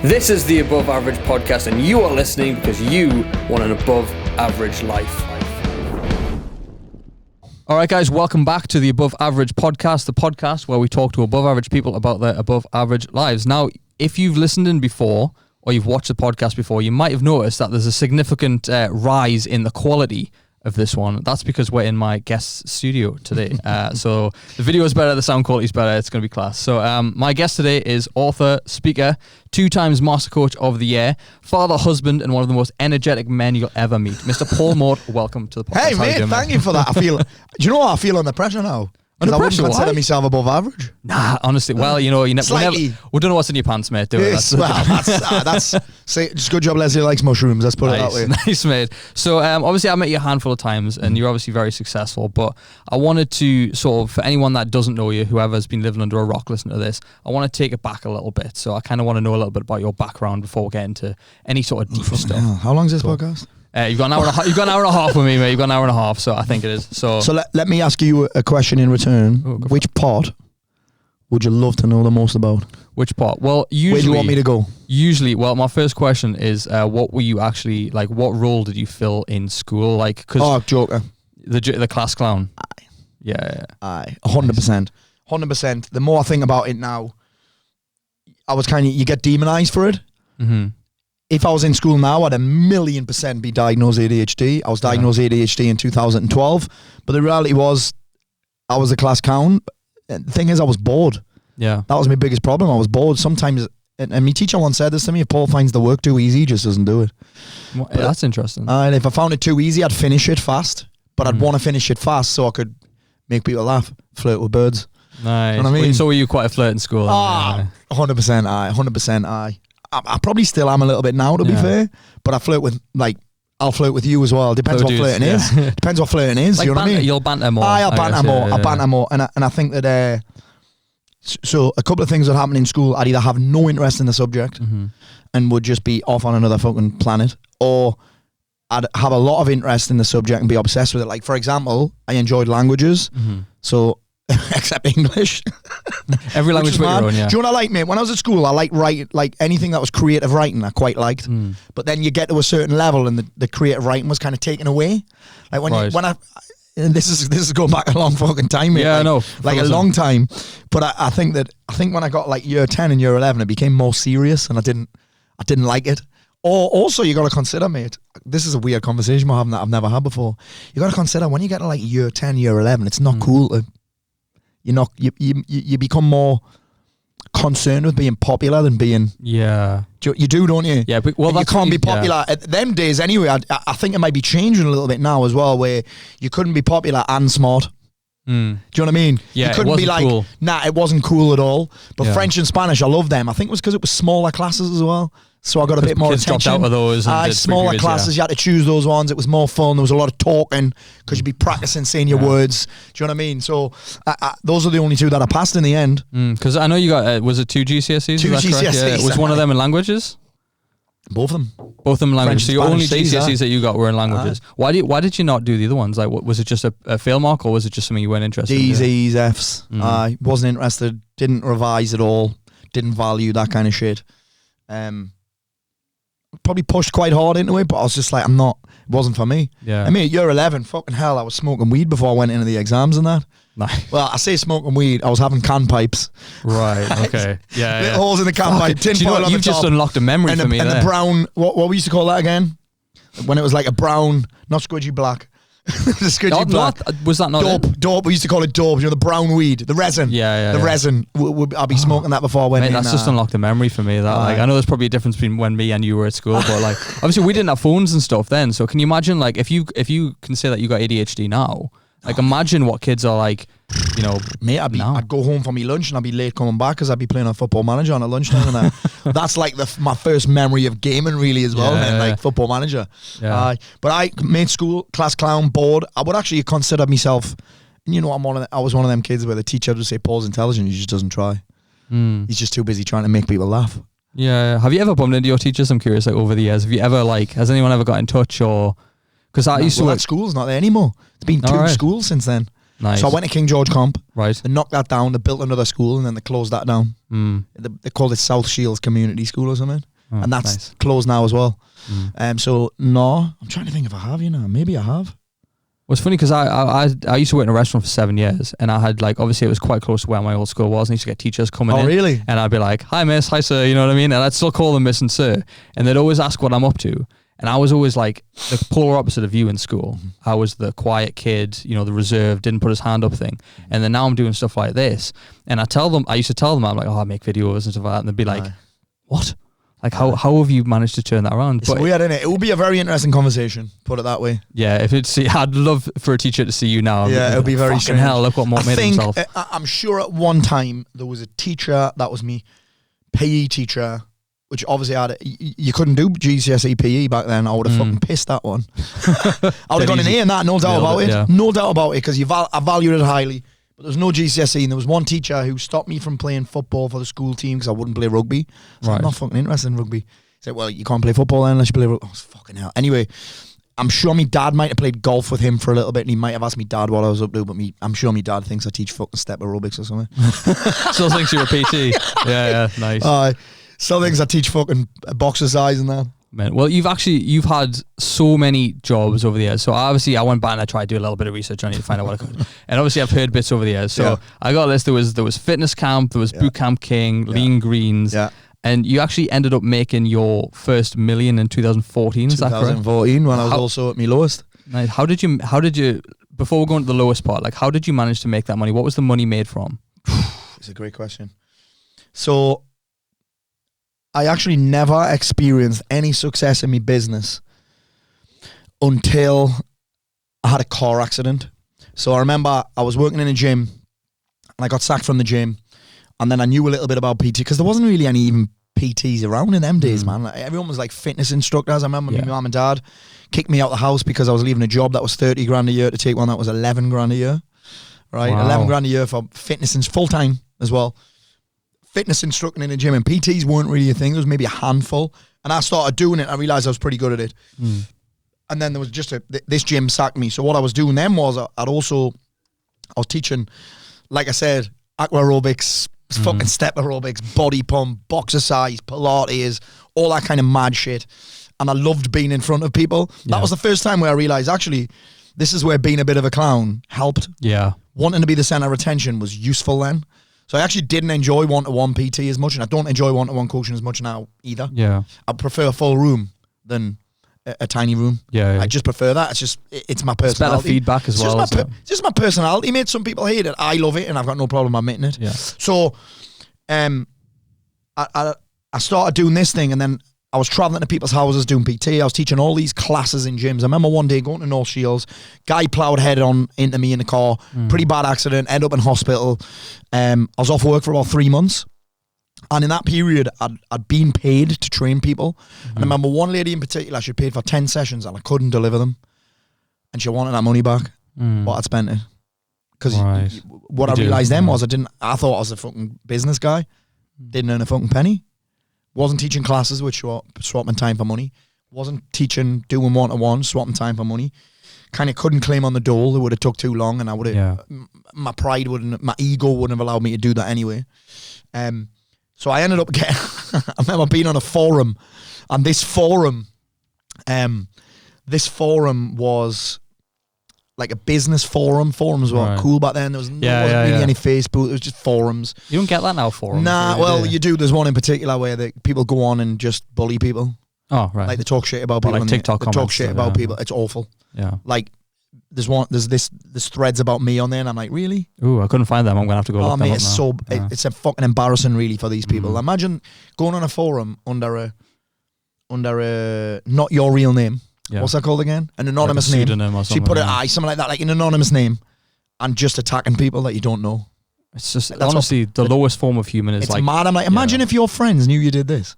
This is the Above Average Podcast, and you are listening because you want an above average life. All right, guys, welcome back to the Above Average Podcast, the podcast where we talk to above average people about their above average lives. Now, if you've listened in before or you've watched the podcast before, you might have noticed that there's a significant rise in the quality of this one. That's because we're in my guest studio today. So the video is better, the sound quality is better, it's going to be class. So my guest today is author, speaker, 2 times Master Coach of the Year, father, husband, and one of the most energetic men you'll ever meet. Mr. Paul Mort, welcome to the podcast. Hey, mate, thank you for that. Do you know what I feel under pressure now? Under I pressure, wouldn't consider why? myself above average. Nah, honestly, well, you know, we don't know what's in your pants, mate. Do it. Yes, that's just good job. Leslie likes mushrooms. Let's put it that way. Nice, mate. So, obviously, I met you a handful of times, and you're obviously very successful. But I wanted to sort of, for anyone that doesn't know you, whoever's been living under a rock listening to this, I want to take it back a little bit. So, I kind of want to know a little bit about your background before we get into any sort of deep stuff. How long is this podcast? You've got an hour and a half. You've got an hour and a half with me, mate. You've got an hour and a half, so I think it is. So let me ask you a question in return. Which part would you love to know the most about? Which part? Well, usually. Where do you want me to go? Usually, well, my first question is, what were you actually like? What role did you fill in school? Like, Joker, the class clown. Aye. Yeah. Aye, 100%. 100%. The more I think about it now, I was you get demonized for it. Mm-hmm. If I was in school now, I'd 1,000,000% be diagnosed ADHD. I was diagnosed ADHD in 2012, but the reality was I was a class clown. The thing is, I was bored. Yeah. That was my biggest problem. I was bored. Sometimes, and my teacher once said this to me, if Paul finds the work too easy, he just doesn't do it. Well, that's interesting. And if I found it too easy, I'd finish it fast, but I'd want to finish it fast so I could make people laugh, flirt with birds. Nice. You know what I mean? So were you quite a flirt in school? 100% aye. 100% aye. I probably still am a little bit now, to be fair, but I flirt with, I'll flirt with you as well. Depends what flirting is. Depends what flirting is, like you know what I mean? You'll banter more. I'll banter more. I'll banter more. And I think that, so a couple of things that happen in school, I'd either have no interest in the subject and would just be off on another fucking planet, or I'd have a lot of interest in the subject and be obsessed with it. Like, for example, I enjoyed languages, so except English. Every language but your own, yeah. Do you know what I like, mate? When I was at school, I liked writing, like anything that was creative writing, I quite liked. But then you get to a certain level and the creative writing was kind of taken away. Like and this is going back a long fucking time, mate. Yeah, I know. Like a long time. But I think when I got like year 10 and year 11, it became more serious and I didn't like it. Or also you got to consider, mate, this is a weird conversation we're having that I've never had before. You got to consider when you get to like year 10, year 11, it's not cool to, you become more concerned with being popular than being... Yeah. You do, don't you? Yeah, but, well, you can't be popular. At them days anyway, I think it might be changing a little bit now as well, where you couldn't be popular and smart. Do you know what I mean? Yeah, you couldn't be like, cool. Nah, it wasn't cool at all. But French and Spanish, I love them. I think it was because it was smaller classes as well. So I got a bit more attention. Dropped out of those. Smaller classes, you had to choose those ones. It was more fun. There was a lot of talking because you'd be practicing saying your words. Do you know what I mean? So those are the only 2 that I passed in the end. Because I know you got, was it 2 GCSEs? 2 GCSEs. Yeah. Was one of them in languages? Both of them. Both of them in languages. So your only Spanish, GCSEs that you got were in languages. Why did you not do the other ones? Like, was it just a fail mark, or was it just something you weren't interested in? D's, E's, F's. I wasn't interested. Didn't revise at all. Didn't value that kind of shit. Probably pushed quite hard into it, but I was just like, it wasn't for me. Yeah. I mean, at year 11, fucking hell, I was smoking weed before I went into the exams and that. Nice. Well, I say smoking weed, I was having can pipes. Right, okay. Yeah. Little holes in the can pipe, tin foil on the top. You've just unlocked a memory for me there. And the brown, what we used to call that again? When it was like a brown, not squidgy black. The squidgy black. Was that not Dope, we used to call it dope. You know, the brown weed, the resin. Yeah. Resin. I'll be smoking that before I went in. That's just unlocked a memory for me. That I know there's probably a difference between when me and you were at school, but like obviously we didn't have phones and stuff then. So can you imagine, like, if you can say that you got ADHD now, like imagine what kids are like, you know. Mate, I'd go home for my lunch and I'd be late coming back because I'd be playing on Football Manager on a lunchtime and that's like my first memory of gaming really as well, man, like Football Manager. Yeah. But I made school, class clown, bored. I would actually consider myself, you know, I was one of them kids where the teacher would say Paul's intelligent, he just doesn't try. He's just too busy trying to make people laugh. Yeah. Have you ever bumped into your teachers? I'm curious, like over the years, have you ever has anyone ever got in touch or... Because I used to work... That school's not there anymore. It's been 2 schools since then. Nice. So I went to King George Comp. Right. They knocked that down. They built another school and then they closed that down. They called it South Shields Community School or something. and that's nice. closed now as well. So no, I'm trying to think if I have, maybe I have. Well, it's funny because I used to work in a restaurant for 7 years, and I had like, obviously it was quite close to where my old school was, and I used to get teachers coming in. Oh, really? And I'd be like, hi miss, hi sir, you know what I mean? And I'd still call them miss and sir, and they'd always ask what I'm up to. And I was always like the polar opposite of you in school. I was the quiet kid, the reserved, didn't put his hand up thing. And then now I'm doing stuff like this, and I used to tell them, I'm like, oh, I make videos and stuff like that, and they'd be like, what? Like, how have you managed to turn that around? It's weird, isn't it? It would be a very interesting conversation, put it that way. Yeah, I'd love for a teacher to see you now. Yeah, it would be very fucking strange. hell, look what Mort made himself. I'm sure at one time there was a teacher, that was me, PE teacher, which obviously you couldn't do GCSE PE back then. I would have fucking pissed that one. I would have gone in here and that, no doubt about it. Yeah. No doubt about it, because I valued it highly. But there was no GCSE, and there was one teacher who stopped me from playing football for the school team because I wouldn't play rugby. So I'm not fucking interested in rugby. He said, well, you can't play football then unless you play rugby. Oh, fucking hell. Anyway, I'm sure my dad might have played golf with him for a little bit, and he might have asked me dad what I was up to, but I'm sure my dad thinks I teach fucking step aerobics or something. Still thinks you're a PT. Yeah, nice. Still thinks I teach fucking boxercise and that. Man, well, you've had so many jobs over the years. So obviously I went back and I tried to do a little bit of research on it to find out what I could. And obviously I've heard bits over the years. So I got a list. There was fitness camp, there was boot camp king, lean greens. Yeah. And you actually ended up making your first million in 2014. Is that correct? 2014, when I was also at my lowest. Nice. How did you, before we go into the lowest part, like how did you manage to make that money? What was the money made from? It's a great question. So I actually never experienced any success in my business until I had a car accident. So I remember I was working in a gym and I got sacked from the gym, and then I knew a little bit about PT because there wasn't really any even PTs around in them days, man. Like, everyone was like fitness instructors. I remember my mum and dad kicked me out the house because I was leaving a job that was 30 grand a year to take one that was 11 grand a year. Right? Wow. 11 grand a year for fitness and full time as well. Fitness instructing in a gym, and PTs weren't really a thing. There was maybe a handful, and I started doing it. I realized I was pretty good at it. And then there was just this gym sacked me. So what I was doing then was I was teaching, like I said, aqua aerobics, fucking step aerobics, body pump, boxercise, Pilates, all that kind of mad shit. And I loved being in front of people. That was the first time where I realized, actually, this is where being a bit of a clown helped. Yeah. Wanting to be the center of attention was useful then. So I actually didn't enjoy one-to-one PT as much, and I don't enjoy one-to-one coaching as much now either. Yeah. I prefer a full room than a tiny room. Yeah. I just prefer that. It's my personality. It's better feedback as well. It's just my personality, mate. Some people hate it. I love it, and I've got no problem admitting it. Yeah. So, I started doing this thing, and then I was traveling to people's houses doing PT. I was teaching all these classes in gyms. I remember one day going to North Shields, guy ploughed head on into me in the car, pretty bad accident, ended up in hospital. I was off work for about 3 months. And in that period, I'd been paid to train people. And I remember one lady in particular, she paid for 10 sessions and I couldn't deliver them. And she wanted that money back, but I'd spent it. Because what I realised then was I thought I was a fucking business guy. Didn't earn a fucking penny. Wasn't teaching classes, which were swapping time for money. Wasn't teaching, doing one-to-one, swapping time for money. Kind of couldn't claim on the dole. It would have took too long, and I would have, my pride wouldn't, my ego wouldn't have allowed me to do that anyway. So I ended up getting, I remember being on a forum, and this forum was like a business forum. Forums were cool back then. There wasn't really any Facebook. It was just forums. You don't get that now, forums? Nah, well, you do. There's one in particular where people go on and just bully people. Oh, right. Like they talk shit about people. Like TikTok comments. They talk shit about people. It's awful. Yeah. Like there's threads about me on there, and I'm like, really? Ooh, I couldn't find them. I'm gonna have to go look them up now. It's a fucking embarrassing, really, for these people. Imagine going on a forum under a not your real name. Yeah. What's that called again? An anonymous like name. Or so you put something like that, like an anonymous name, and just attacking people that you don't know. It's just honestly the lowest form of human is it's like mad. I'm like, imagine if your friends knew you did this.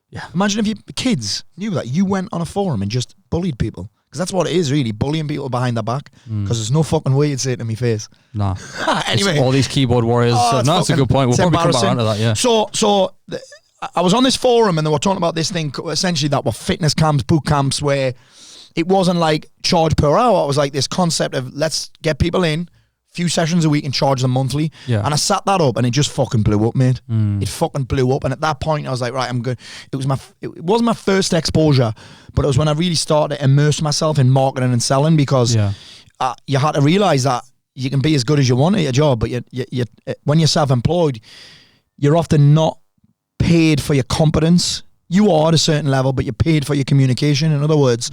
Yeah. Imagine if your kids knew that you went on a forum and just bullied people. Because that's what it is, really, bullying people behind their back. Because there's no fucking way you'd say it to my face. Nah. Anyway. It's all these keyboard warriors. That's a good point. We'll probably come back onto that, yeah. So I was on this forum and they were talking about this thing, essentially that were fitness camps, boot camps, where it wasn't like charge per hour. It was like this concept of let's get people in, few sessions a week and charge them monthly. Yeah. And I sat that up and it just fucking blew up, mate. It fucking blew up. And at that point I was like, right, I'm good. It wasn't my first exposure, but it was when I really started to immerse myself in marketing and selling, because you had to realize that you can be as good as you want at your job, but you when you're self-employed, you're often not paid for your competence. You are at a certain level, but you're paid for your communication. In other words,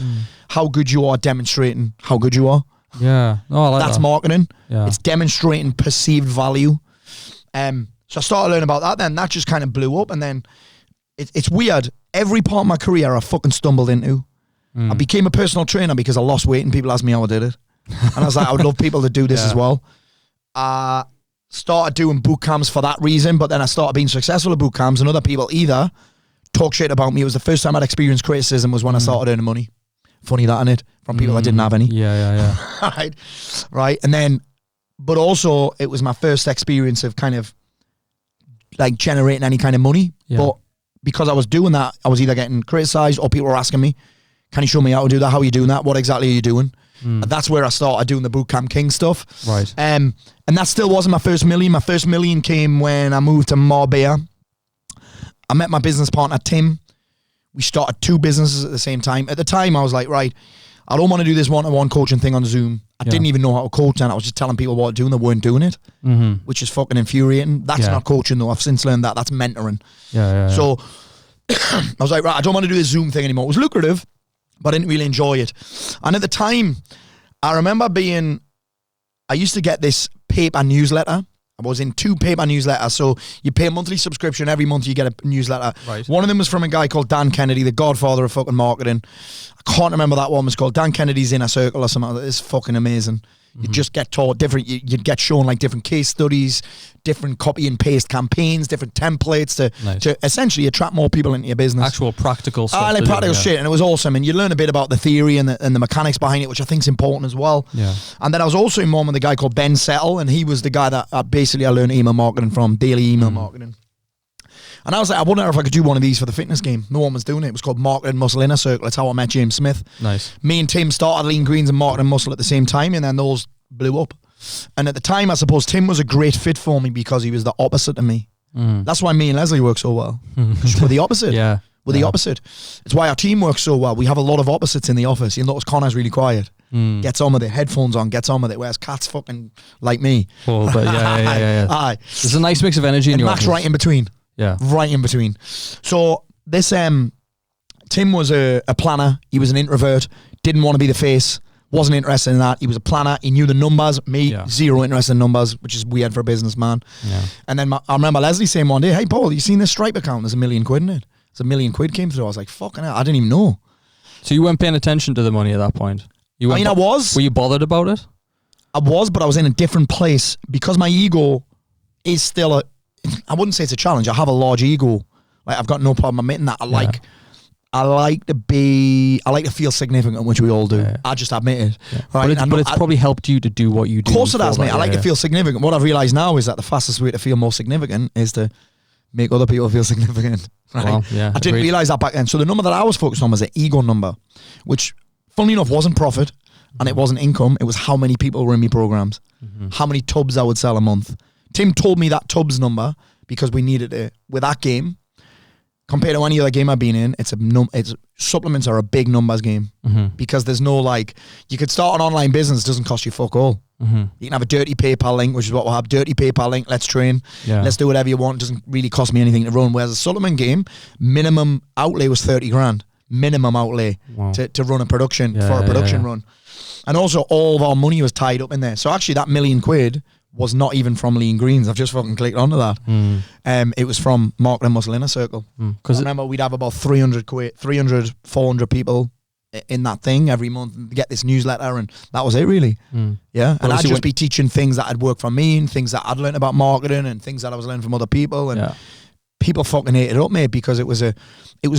how good you are demonstrating how good you are. Yeah. Oh, I like That's that. marketing. Yeah. It's demonstrating perceived value. So I started learning about that, then that just kind of blew up. And then it's weird. Every part of my career I fucking stumbled into. I became a personal trainer because I lost weight and people asked me how I did it. And I was like, I would love people to do this as well. I started doing boot camps for that reason, but then I started being successful at boot camps and other people either talk shit about me. It was the first time I'd experienced criticism was when I started earning money. Funny that, innit? From people I didn't have any. Yeah. Right. And then, but also it was my first experience of kind of like generating any kind of money. Yeah. But because I was doing that, I was either getting criticized or people were asking me, can you show me how to do that? How are you doing that? What exactly are you doing? And that's where I started doing the Bootcamp King stuff. Right. And that still wasn't my first million. My first million came when I moved to Marbella. I met my business partner, Tim. We started 2 businesses at the same time. At the time, I was like, right, I don't want to do this one-to-one coaching thing on Zoom. I didn't even know how to coach, and I was just telling people what to do, and they weren't doing it, which is fucking infuriating. That's not coaching, though. I've since learned that. That's mentoring. So I was like, right, I don't want to do this Zoom thing anymore. It was lucrative, but I didn't really enjoy it. And at the time, I remember I used to get this paper newsletter. I was in 2 paper newsletters. So you pay a monthly subscription. Every month you get a newsletter. Right. One of them was from a guy called Dan Kennedy, the godfather of fucking marketing. I can't remember that one was called. Dan Kennedy's Inner Circle or something. It's fucking amazing. You just get taught different, you'd get shown like different case studies, different copy and paste campaigns, different templates to essentially attract more people into your business. Actual practical stuff. Like practical shit. And it was awesome. And you learn a bit about the theory and the mechanics behind it, which I think is important as well. Yeah. And then I was also in one with a guy called Ben Settle, and he was the guy that I learned email marketing from, daily email marketing. And I was like, I wonder if I could do one of these for the fitness game. No one was doing it. It was called Marketing Muscle Inner Circle. It's how I met James Smith. Nice. Me and Tim started Lean Greens and Marketing Muscle at the same time, and then those blew up. And at the time, I suppose Tim was a great fit for me because he was the opposite of me. That's why me and Leslie work so well. We're the opposite. We're the opposite. It's why our team works so well. We have a lot of opposites in the office. You'll notice Connor's really quiet. Gets on with it. Headphones on, gets on with it. Whereas Kat's fucking like me. Oh, but yeah. Aye. There's a nice mix of energy in your Max office. right in between. Yeah. Right in between. So this Tim was a planner. He was an introvert. Didn't want to be the face. Wasn't interested in that. He was a planner. He knew the numbers. Me, zero interest in numbers, which is weird for a businessman. Yeah. And then I remember Leslie saying one day, hey, Paul, you seen this Stripe account? There's £1 million in it. There's £1 million came through. I was like, fucking hell, I didn't even know. So you weren't paying attention to the money at that point? I was. Were you bothered about it? I was, but I was in a different place because my ego is still I wouldn't say it's a challenge. I have a large ego. Like, I've got no problem admitting that. I like to feel significant, which we all do. Yeah. I just admit it. Yeah. Right? But it's probably helped you to do what you do. Of course it has, mate. I like to feel significant. What I've realised now is that the fastest way to feel more significant is to make other people feel significant. Right? Well, I didn't realise that back then. So the number that I was focused on was the ego number, which, funnily enough, wasn't profit and it wasn't income. It was how many people were in my programs, how many tubs I would sell a month. Tim told me that tubs number because we needed it. With that game, compared to any other game I've been in, supplements are a big numbers game because there's no you could start an online business, it doesn't cost you fuck all. You can have a dirty PayPal link, which is what we'll have. Dirty PayPal link, let's train. Let's do whatever you want. It doesn't really cost me anything to run. Whereas a supplement game, minimum outlay was 30 grand. Minimum outlay to run a production, for a production run. And also all of our money was tied up in there. So actually that £1 million was not even from Lean Greens. I've just fucking clicked onto that. It was from Marketing Muscle Inner Circle. Because I remember we'd have about 400 people in that thing every month and get this newsletter, and that was it really. Yeah. And I'd just be teaching things that had worked for me and things that I'd learned about marketing and things that I was learning from other people. And people fucking ate it up, mate, because it was a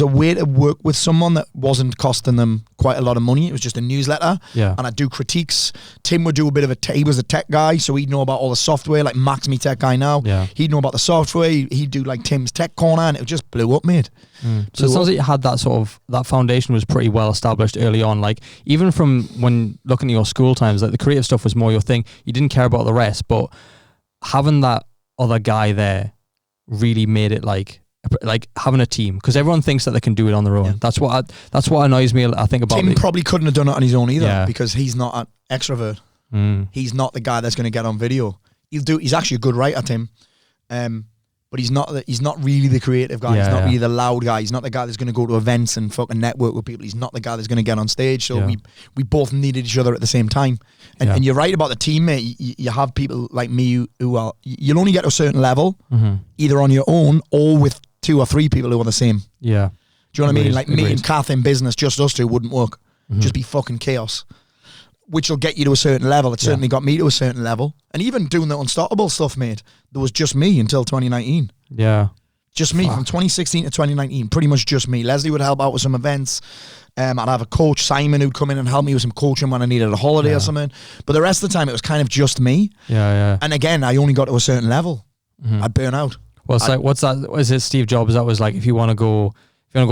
way to work with someone that wasn't costing them quite a lot of money. It was just a newsletter. Yeah. And I'd do critiques. Tim would do a bit of he was a tech guy, so he'd know about all the software, like Max, me tech guy now. Yeah. He'd know about the software. He'd do like Tim's tech corner, and it just blew up, mate. So it sounds like you had that sort of, that foundation was pretty well established early on. Like, even from when looking at your school times, like the creative stuff was more your thing. You didn't care about the rest, but having that other guy there really made it like having a team, because everyone thinks that they can do it on their own. Yeah. That's what annoys me, I think, about Tim probably couldn't have done it on his own either, because he's not an extrovert. He's not the guy that's going to get on video. He's actually a good writer, Tim. But he's not really the creative guy. He's not really the loud guy. He's not the guy that's going to go to events and fucking network with people. He's not the guy that's going to get on stage. So we both needed each other at the same time. And you're right about the team, mate. You have people like me who are, you'll only get to a certain level, either on your own or with 2 or 3 people who are the same. Yeah. Do you know what I mean? Like me and Kath in business, just us two wouldn't work. Just be fucking chaos. Which will get you to a certain level. It certainly got me to a certain level. And even doing the Unstoppable stuff, mate, there was just me until 2019. Yeah. Just me. From 2016 to 2019, pretty much just me. Leslie would help out with some events. I'd have a coach, Simon, who'd come in and help me with some coaching when I needed a holiday or something. But the rest of the time, it was kind of just me. Yeah. And again, I only got to a certain level. I'd burn out. Well, it's like, what's that? Is it Steve Jobs that was like, if you want to go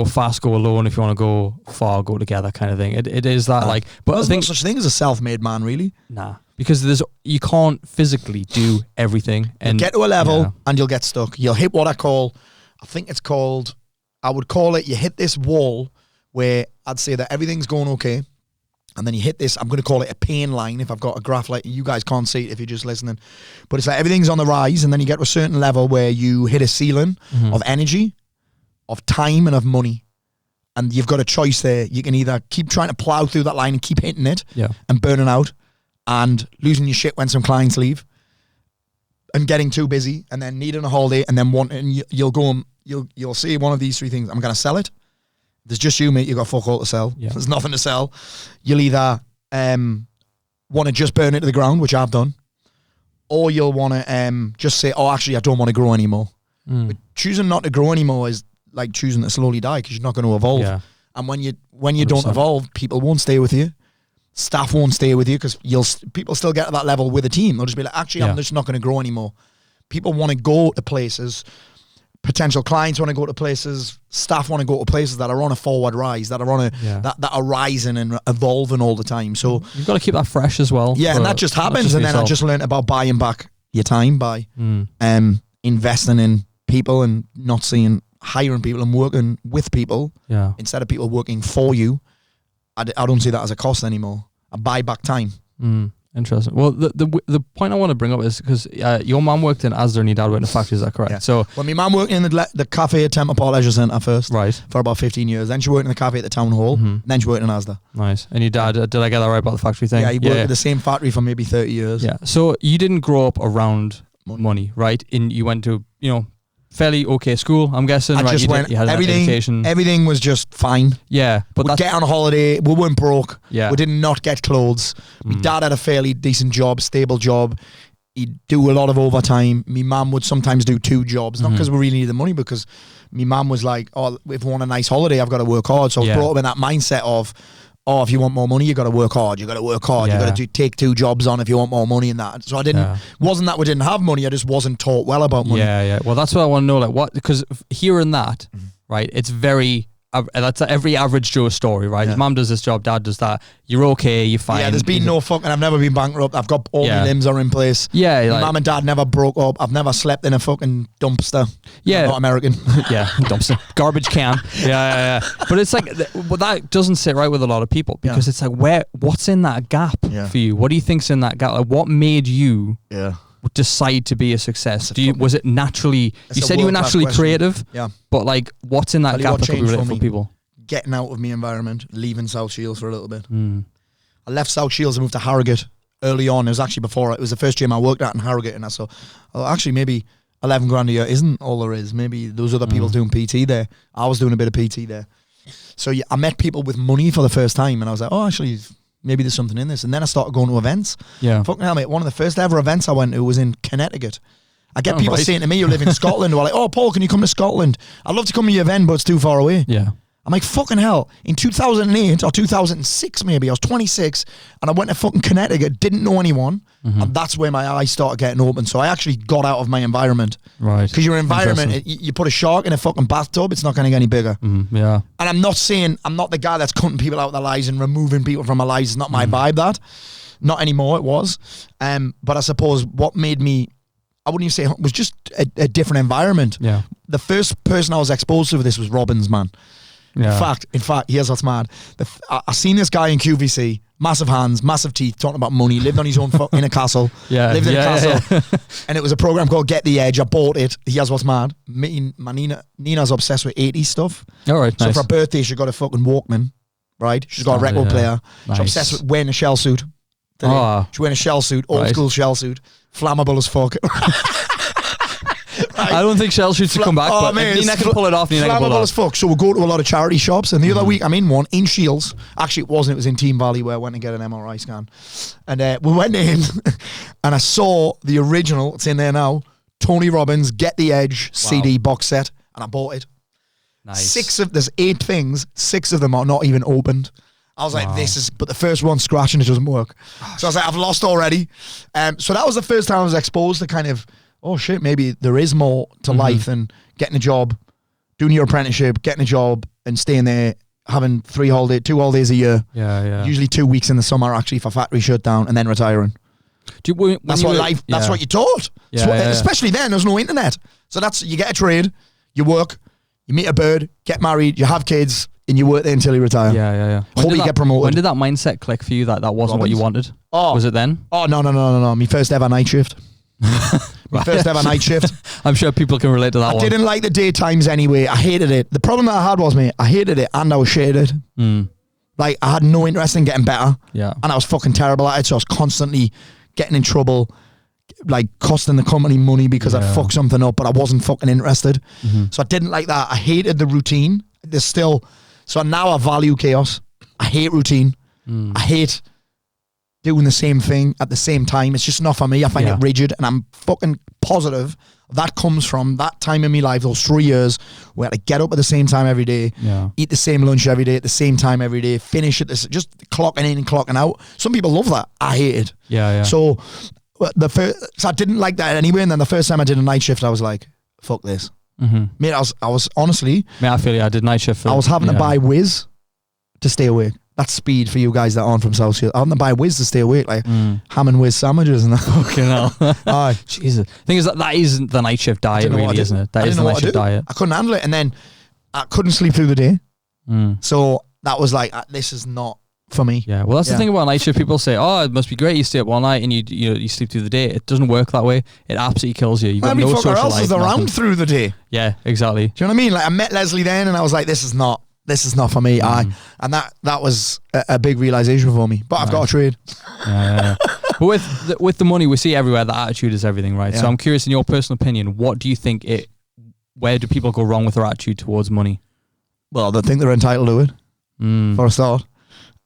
fast, go alone. If you want to go far, go together, kind of thing. It is that like, but there's no such thing as a self-made man, really. Nah, because you can't physically do everything. And get to a level and you'll get stuck. You'll hit what I would call it, you hit this wall where I'd say that everything's going okay. And then you hit this, I'm going to call it a pain line if I've got a graph, like you guys can't see it if you're just listening. But it's like everything's on the rise, and then you get to a certain level where you hit a ceiling of energy, of time, and of money. And you've got a choice there. You can either keep trying to plow through that line and keep hitting it and burning out and losing your shit when some clients leave and getting too busy and then needing a holiday and then you'll see one of these 3 things. I'm going to sell it. There's just you, mate. You've got fuck all to sell. Yeah. There's nothing to sell. You'll either want to just burn it to the ground, which I've done, or you'll want to just say, oh, actually, I don't want to grow anymore. But choosing not to grow anymore is like choosing to slowly die, because you're not going to evolve. Yeah. And when you 100%. Don't evolve, people won't stay with you. Staff won't stay with you, because people still get to that level with a team. They'll just be like, actually, I'm just not going to grow anymore. People want to go to places. Potential clients want to go to places. Staff want to go to places that are on a forward rise, that are on that are rising and evolving all the time. So you've got to keep that fresh as well. Yeah, and that just happens. And then I just learned about buying back your time by investing in people and not hiring people and working with people instead of people working for you. I don't see that as a cost anymore. I buy back time. Interesting. Well, the point I want to bring up is because your mum worked in Asda and your dad worked in a factory. Is that correct? Yeah. So, well, my mum worked in the cafe at Temple Park Leisure Centre first, right, for about 15 years. Then she worked in the cafe at the town hall. Then she worked in Asda. Nice. And your dad, did I get that right about the factory thing? Yeah, he worked at the same factory for maybe 30 years. Yeah. So you didn't grow up around money, right? You went to fairly okay school, I'm guessing. I just went. You had education. Everything was just fine. Yeah, but we'd get on a holiday. We weren't broke. Yeah, we did not get clothes. My dad had a fairly decent job, stable job. He'd do a lot of overtime. My mum would sometimes do 2 jobs, not because we really needed the money, because my mum was like, "Oh, if I want a nice holiday, I've got to work hard." So I was brought up in that mindset of, "Oh, if you want more money, you got to work hard. You got to work hard. You got to take 2 jobs on if you want more money." And that. So I didn't. Wasn't that we didn't have money? I just wasn't taught well about money. Yeah. Well, that's what I want to know. Like, what? Because hearing that, right? It's very. That's every average Joe story, right? His mum does this job, dad does that. You're okay, you're fine. Yeah, there's been no fucking. I've never been bankrupt. I've got all my limbs are in place. Yeah, my mum and dad never broke up. I've never slept in a fucking dumpster. Yeah, I'm not American. Yeah, dumpster, garbage can. Yeah. But it's like, well, that doesn't sit right with a lot of people, because it's like, what's in that gap for you? What do you think's in that gap? Like, what made you? Decide to be a success? Was it naturally? You said you were naturally creative. Yeah. But like, what's in that gap that could be related for people? Getting out of my environment, leaving South Shields for a little bit. I left South Shields and moved to Harrogate early on. It was actually before. It was the first gym I worked at in Harrogate, and I saw, actually maybe 11 grand a year isn't all there is. Maybe those other people doing PT there. I was doing a bit of PT there. So I met people with money for the first time, and I was like, oh, actually, maybe there's something in this. And then I started going to events. Yeah. Fucking hell, mate. One of the first ever events I went to was in Connecticut. I get people saying to me, you live in Scotland, or like, oh, Paul, can you come to Scotland? I'd love to come to your event, but it's too far away. Yeah. I'm like, fucking hell. In 2008 or 2006 maybe, I was 26 and I went to fucking Connecticut, didn't know anyone, and that's where my eyes started getting open. So I actually got out of my environment. Right. Because your environment, you put a shark in a fucking bathtub, it's not going to get any bigger. Yeah. And I'm not saying, I'm not the guy that's cutting people out of their lives and removing people from my lives. It's not my vibe, that. Not anymore, it was. But I suppose what made me, I wouldn't even say, it was just a different environment. Yeah. The first person I was exposed to this was Robbins, man. Yeah. In fact, here's what's mad. I seen this guy in QVC, massive hands, massive teeth, talking about money, lived on his own in a castle. Lived in a castle. And it was a program called Get the Edge. I bought it. Here's what's mad. My Nina's obsessed with 80s stuff. All right, so nice. for her birthday, she got a fucking Walkman, right? She's got a record player. Nice. She's obsessed with wearing a shell suit. She's wearing a shell suit, old school shell suit, flammable as fuck. I don't think shell suits will come back, but if Nina can pull it off, Nina can pull it flammable off. as fuck. So we'll go to a lot of charity shops, and the other week I'm in one in Shields. Actually, it wasn't. It was in Team Valley where I went to get an MRI scan, and we went in, and I saw the original. It's in there now. Tony Robbins Get the Edge CD box set, and I bought it. Nice. There's 8 things. 6 of them are not even opened. I was like, but the first one's scratching, it doesn't work. So I was like, I've lost already. So that was the first time I was exposed to kind of, oh shit, maybe there is more to life than getting a job, doing your apprenticeship, getting a job and staying there, having 2 holidays a year. Yeah. Usually 2 weeks in the summer actually for factory shutdown and then retiring. That's what you're taught. Especially then, there's no internet. So you get a trade, you work, you meet a bird, get married, you have kids, and you work there until you retire. Yeah. Hopefully you get promoted. When did that mindset click for you that wasn't what you wanted? Oh. Was it then? Oh, no. My first ever night shift. First ever night shift. I'm sure people can relate to that I one. didn't like the daytimes anyway. I hated it. The problem that I had was, mate, I hated it and I was shaded. Like, I had no interest in getting better. Yeah. And I was fucking terrible at it, so I was constantly getting in trouble, like costing the company money because I'd fucked something up, but I wasn't fucking interested. So I didn't like that. I hated the routine. So now I value chaos. I hate routine. I hate doing the same thing at the same time. It's just not for me. I find it rigid, and I'm fucking positive that comes from that time in my life, those 3 years where I get up at the same time every day, eat the same lunch every day at the same time every day, finish at this, just clocking in and clocking out. Some people love that. I hate it. Yeah. So I didn't like that anyway. And then the first time I did a night shift, I was like, fuck this. Mate, I was honestly, I feel you. I did night shift. I was having to buy Whiz to stay awake. That's speed for you guys that aren't from South Shields. I having to buy Whiz to stay awake, like ham and Whiz sandwiches and that. Fucking hell. Aye. Jesus. Thing is that isn't the night shift diet, really, isn't it? That is the night shift diet. I couldn't handle it, and then I couldn't sleep through the day. So that was like, this is not for me. Yeah, well, that's the thing about night shift. People say, "Oh, it must be great. You stay up all night and you sleep through the day." It doesn't work that way. It absolutely kills you. You've got no social life. Else is around through the day. Yeah, exactly. Do you know what I mean? Like, I met Leslie then, and I was like, "This is not for me." And that was a big realization for me. But I've got a trade. Yeah. But with the money, we see everywhere that attitude is everything, right? Yeah. So I'm curious, in your personal opinion, what do you think where do people go wrong with their attitude towards money? Well, they think they're entitled to it, for a start.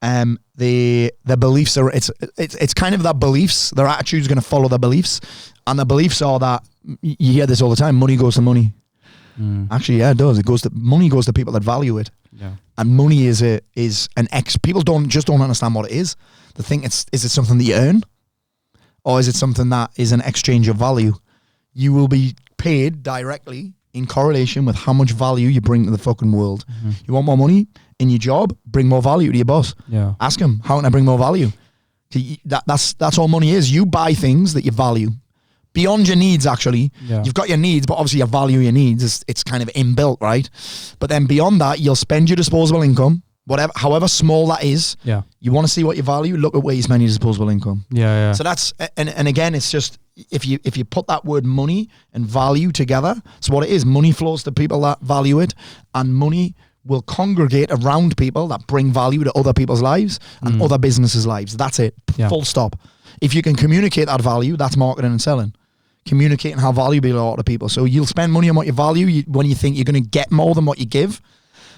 The beliefs are, it's kind of that beliefs, their attitude is going to follow their beliefs. And the beliefs are that, you hear this all the time, money goes to money. Actually, yeah, it does. Money goes to people that value it. Yeah. And money is people don't understand what it is. They think is it something that you earn? Or is it something that is an exchange of value? You will be paid directly in correlation with how much value you bring to the fucking world. You want more money in your job? Bring more value to your boss. Yeah. Ask him, how can I bring more value? That's all money is. You buy things that you value. Beyond your needs, actually. Yeah. You've got your needs, but obviously you value your needs. It's kind of inbuilt, right? But then beyond that, you'll spend your disposable income, however small that is. Yeah. You want to see what you value, look at where you spend your disposable income. Yeah. So that's, and again, it's just, if you put that word money and value together, so what it is, money flows to people that value it, and money will congregate around people that bring value to other people's lives and other businesses' lives. That's it. Yeah. Full stop. If you can communicate that value, that's marketing and selling. Communicating how valuable you are to people. So you'll spend money on what you value when you think you're going to get more than what you give.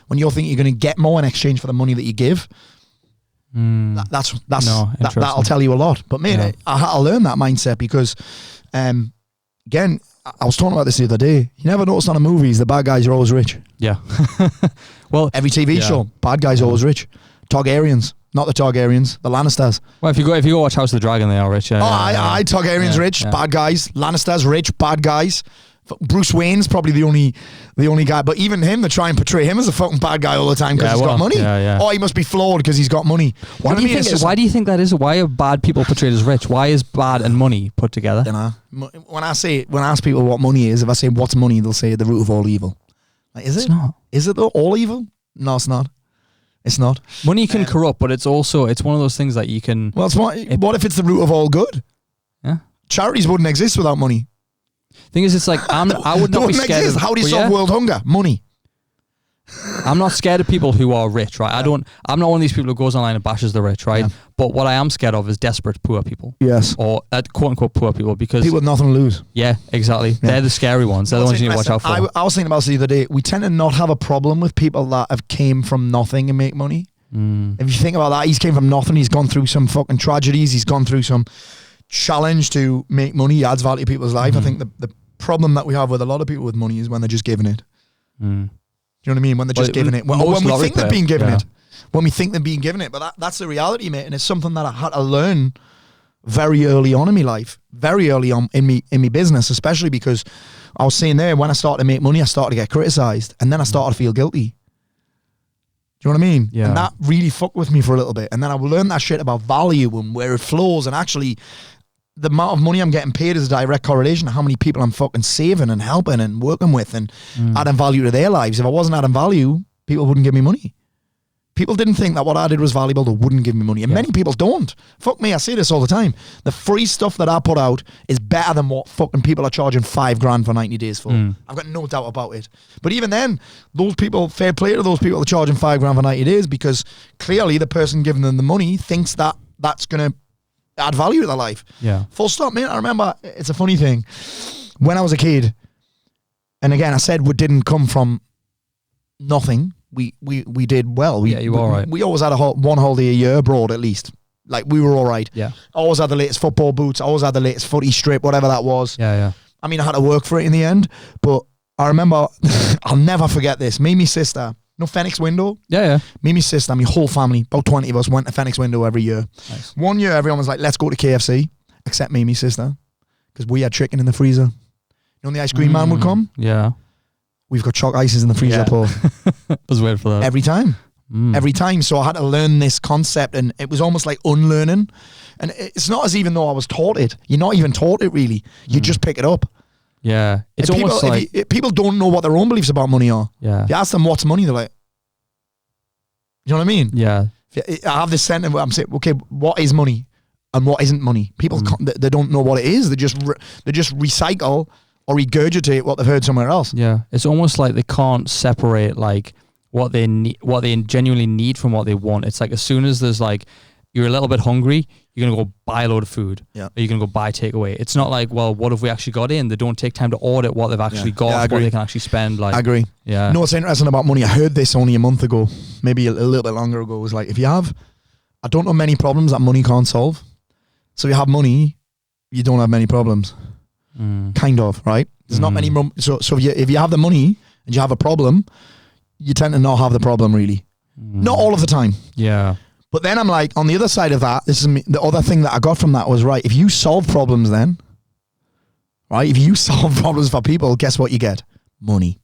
When you think you're going to get more in exchange for the money that you give. That'll tell you a lot. But mate, I had to learn that mindset because again, I was talking about this the other day. You never notice on the movies the bad guys are always rich. Yeah. Well, every TV show, bad guys are always rich. Targaryens, not the Targaryens, the Lannisters. Well, if you go watch House of the Dragon, they are rich. Targaryens rich, bad guys. Lannisters rich, bad guys. Bruce Wayne's probably the only guy, but even him, they try and portray him as a fucking bad guy all the time because he's got money. Oh, he must be flawed because he's got money. Why do you think that is? Why are bad people portrayed as rich? Why is bad and money put together? When I ask people what money is, if I say what's money, they'll say the root of all evil. Like, is it? It's not. Is it though, all evil? No, it's not. It's not. Money can corrupt, but it's one of those things that you can. Well, what if it's the root of all good? Yeah. Charities wouldn't exist without money. Thing is, it's like I would not be scared of. How do you solve world hunger? Money. I'm not scared of people who are rich, right? I'm not one of these people who goes online and bashes the rich, right? Yeah. But what I am scared of is desperate poor people. Yes. Or quote unquote poor people, because people with nothing to lose. Yeah, exactly. Yeah. They're the scary ones. They're the ones you need to watch out for. I was thinking about this the other day. We tend to not have a problem with people that have came from nothing and make money. If you think about that, he's came from nothing. He's gone through some fucking tragedies. He's gone through some challenge to make money. He adds value to people's life. I think the problem that we have with a lot of people with money is when they're just giving it. Do you know what I mean? When they're just giving it. When we think they're being given it. When we think they're being given it. But that's the reality, mate. And it's something that I had to learn very early on in my life. Very early on in me business, especially because I was saying there, when I started to make money, I started to get criticised. And then I started to feel guilty. Do you know what I mean? Yeah. And that really fucked with me for a little bit. And then I learned that shit about value and where it flows. And actually, the amount of money I'm getting paid is a direct correlation to how many people I'm fucking saving and helping and working with and adding value to their lives. If I wasn't adding value, people wouldn't give me money. People didn't think that what I did was valuable, they wouldn't give me money. And many people don't. Fuck me, I say this all the time. The free stuff that I put out is better than what fucking people are charging $5,000 for 90 days for. I've got no doubt about it. But even then, those people, fair play to those people that are charging $5,000 for 90 days, because clearly the person giving them the money thinks that that's going to add value to their life. Yeah. Full stop, man. I remember, it's a funny thing. When I was a kid, and again, I said we didn't come from nothing. We did well. You were all right. We always had one holiday a year abroad at least. Like, we were all right. Yeah. Always had the latest football boots. Always had the latest footy strip, whatever that was. Yeah. I mean, I had to work for it in the end. But I remember, I'll never forget this. Me and my sister, Phoenix Window? Yeah. Me and my sister, my whole family, about 20 of us, went to Phoenix Window every year. Nice. One year, everyone was like, let's go to KFC, except me and my sister, because we had chicken in the freezer. You know when the ice cream man would come? Yeah. We've got chalk ices in the freezer, Paul. I was waiting for that. Every time. Every time. So I had to learn this concept, and it was almost like unlearning. And it's not as even though I was taught it. You're not even taught it, really. You just pick it up. Yeah. It's if almost people, like... if people don't know what their own beliefs about money are. Yeah. If you ask them what's money, they're like, you know what I mean? Yeah. I have this sentence where I'm saying, okay, what is money and what isn't money? People, they don't know what it is. They just recycle or regurgitate what they've heard somewhere else. Yeah. It's almost like they can't separate like what they need, what they genuinely need from what they want. It's like as soon as there's like, you're a little bit hungry, you're going to go buy a load of food. Yeah. Or you're going to go buy takeaway. It's not like, well, what have we actually got in? They don't take time to audit what they've actually got, what they can actually spend. Like, I agree. Yeah. You know what's interesting about money? I heard this only a month ago, maybe a little bit longer ago. It was like, if you have, I don't know many problems that money can't solve. So if you have money, you don't have many problems. Kind of, right? There's not many. So if you have the money and you have a problem, you tend to not have the problem really. Not all of the time. Yeah. But then I'm like, on the other side of that, this is me, the other thing that I got from that was, right, if you solve problems then, right, if you solve problems for people, guess what you get? Money.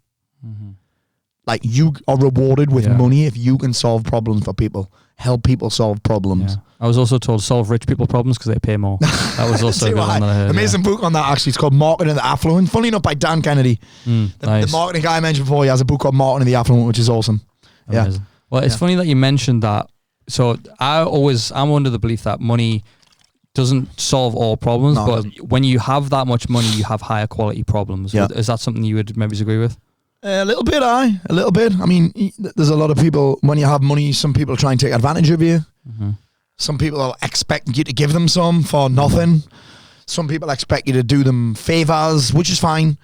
Like, you are rewarded with money if you can solve problems for people, help people solve problems. Yeah. I was also told solve rich people problems because they pay more. That was also a good one that I heard. Amazing book on that, actually. It's called Marketing and the Affluent. Funny enough, by Dan Kennedy. The marketing guy I mentioned before, he has a book called Marketing and the Affluent, which is awesome. Amazing. Yeah. Well, it's funny that you mentioned that. So I'm under the belief that money doesn't solve all problems, but when you have that much money, you have higher quality problems. Yeah. Is that something you would maybe agree with? A little bit. I mean, there's a lot of people, when you have money, some people try and take advantage of you. Some people will expect you to give them some for nothing. Some people expect you to do them favors, which is fine.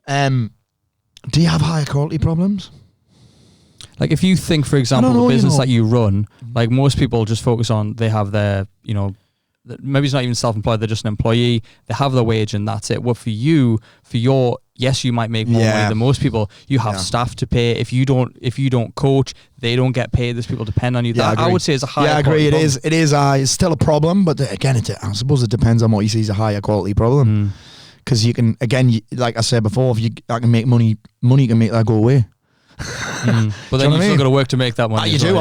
Do you have higher quality problems? Like if you think, for example, the business that you run, like most people just focus on, they have their, maybe it's not even self-employed, they're just an employee, they have their wage and that's it. Well, for you, yes, you might make more money than most people. You have staff to pay. If you don't coach, they don't get paid. There's people depend on you. Yeah, That I would say is a higher. Yeah, I agree. problem. It is. It's still a problem, but again, I suppose it depends on what you see as a higher quality problem. Because you can, again, like I said before, if I can make money can make that go away. But then you've still got to work to make that money. You do.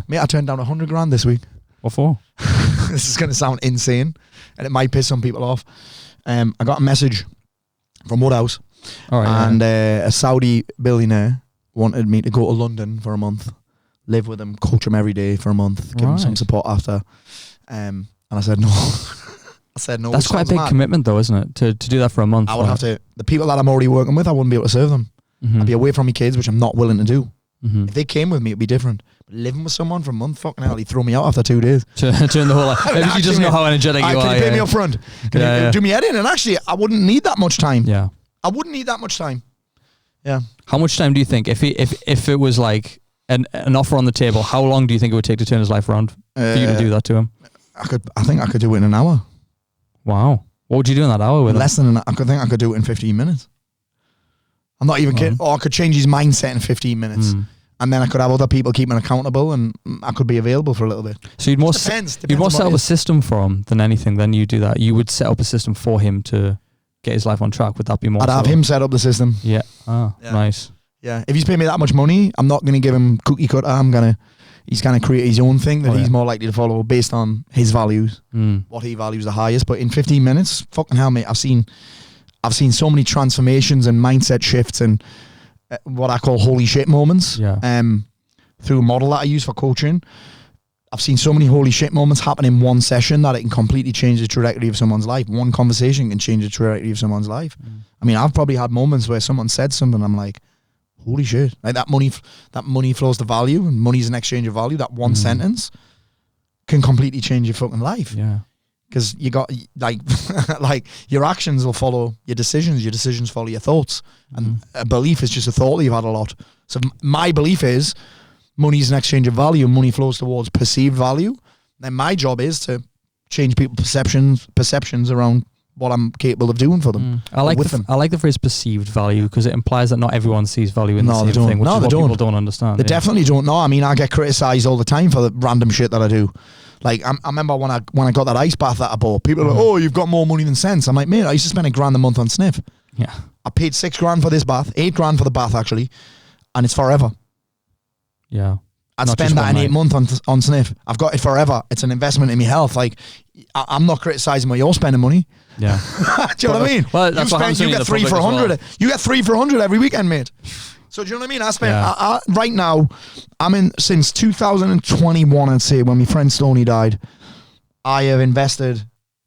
Mate, I turned down 100 grand this week. What for? This is going to sound insane, and it might piss some people off. I got a message from Woodhouse, and a Saudi billionaire wanted me to go to London for a month, live with him, coach him every day for a month, give him some support after. And I said no. I said no. That's quite a big commitment, though, isn't it? To do that for a month. I would have to. The people that I'm already working with, I wouldn't be able to serve them. I'd be away from my kids, which I'm not willing to do. If they came with me, it'd be different. But living with someone for a month, fucking hell, he'd throw me out after 2 days. Turn the whole life. Maybe he doesn't know how energetic you are. Can you pay me up front? Can you do me head in? And actually, I wouldn't need that much time. Yeah. I wouldn't need that much time. Yeah. How much time do you think, if it was like an offer on the table, how long do you think it would take to turn his life around for you to do that to him? I think I could do it in an hour. Wow. What would you do in that hour with him? Less than I think I could do it in 15 minutes. I'm not even kidding. Or I could change his mindset in 15 minutes. And then I could have other people keep him accountable, and I could be available for a little bit. So you'd more set up a system for him than anything. Then you do that. You would set up a system for him to get his life on track. Would that be more? I'd have him set up the system. Yeah. Nice. Yeah. If he's paying me that much money, I'm not going to give him cookie cutter. He's going to create his own thing that he's more likely to follow based on his values, what he values the highest. But in 15 minutes, fucking hell, mate, I've seen so many transformations and mindset shifts and what I call holy shit moments. Through a model that I use for coaching. I've seen so many holy shit moments happen in one session that it can completely change the trajectory of someone's life. One conversation can change the trajectory of someone's life. I mean, I've probably had moments where someone said something, I'm like, holy shit. Like that money flows to value, and money's an exchange of value. That one sentence can completely change your fucking life. Yeah. Because you got like your actions will follow your decisions follow your thoughts, and a belief is just a thought that you've had a lot. So my belief is money is an exchange of value, money flows towards perceived value. Then my job is to change people's perceptions around what I'm capable of doing for them. I like the phrase perceived value, because it implies that not everyone sees value in the same thing, which is what people don't understand. They definitely don't know. I mean, I get criticised all the time for the random shit that I do. Like, I remember when I got that ice bath that I bought, people are like, oh, you've got more money than sense. I'm like, mate, I used to spend $1,000 a month on Sniff. Yeah. I paid $6,000 for this bath, $8,000 for the bath, actually, and it's forever. Yeah. I'd spend that in 8 months on Sniff. I've got it forever. It's an investment in my health. Like, I'm not criticising where you're spending money. Yeah. Do you know what I mean? Well, that's you get 3 for 100. Well. You get 3 for 100 every weekend, mate. So do you know what I mean? I spent right now. I'm in since 2021. I'd say when my friend Stoney died, I have invested,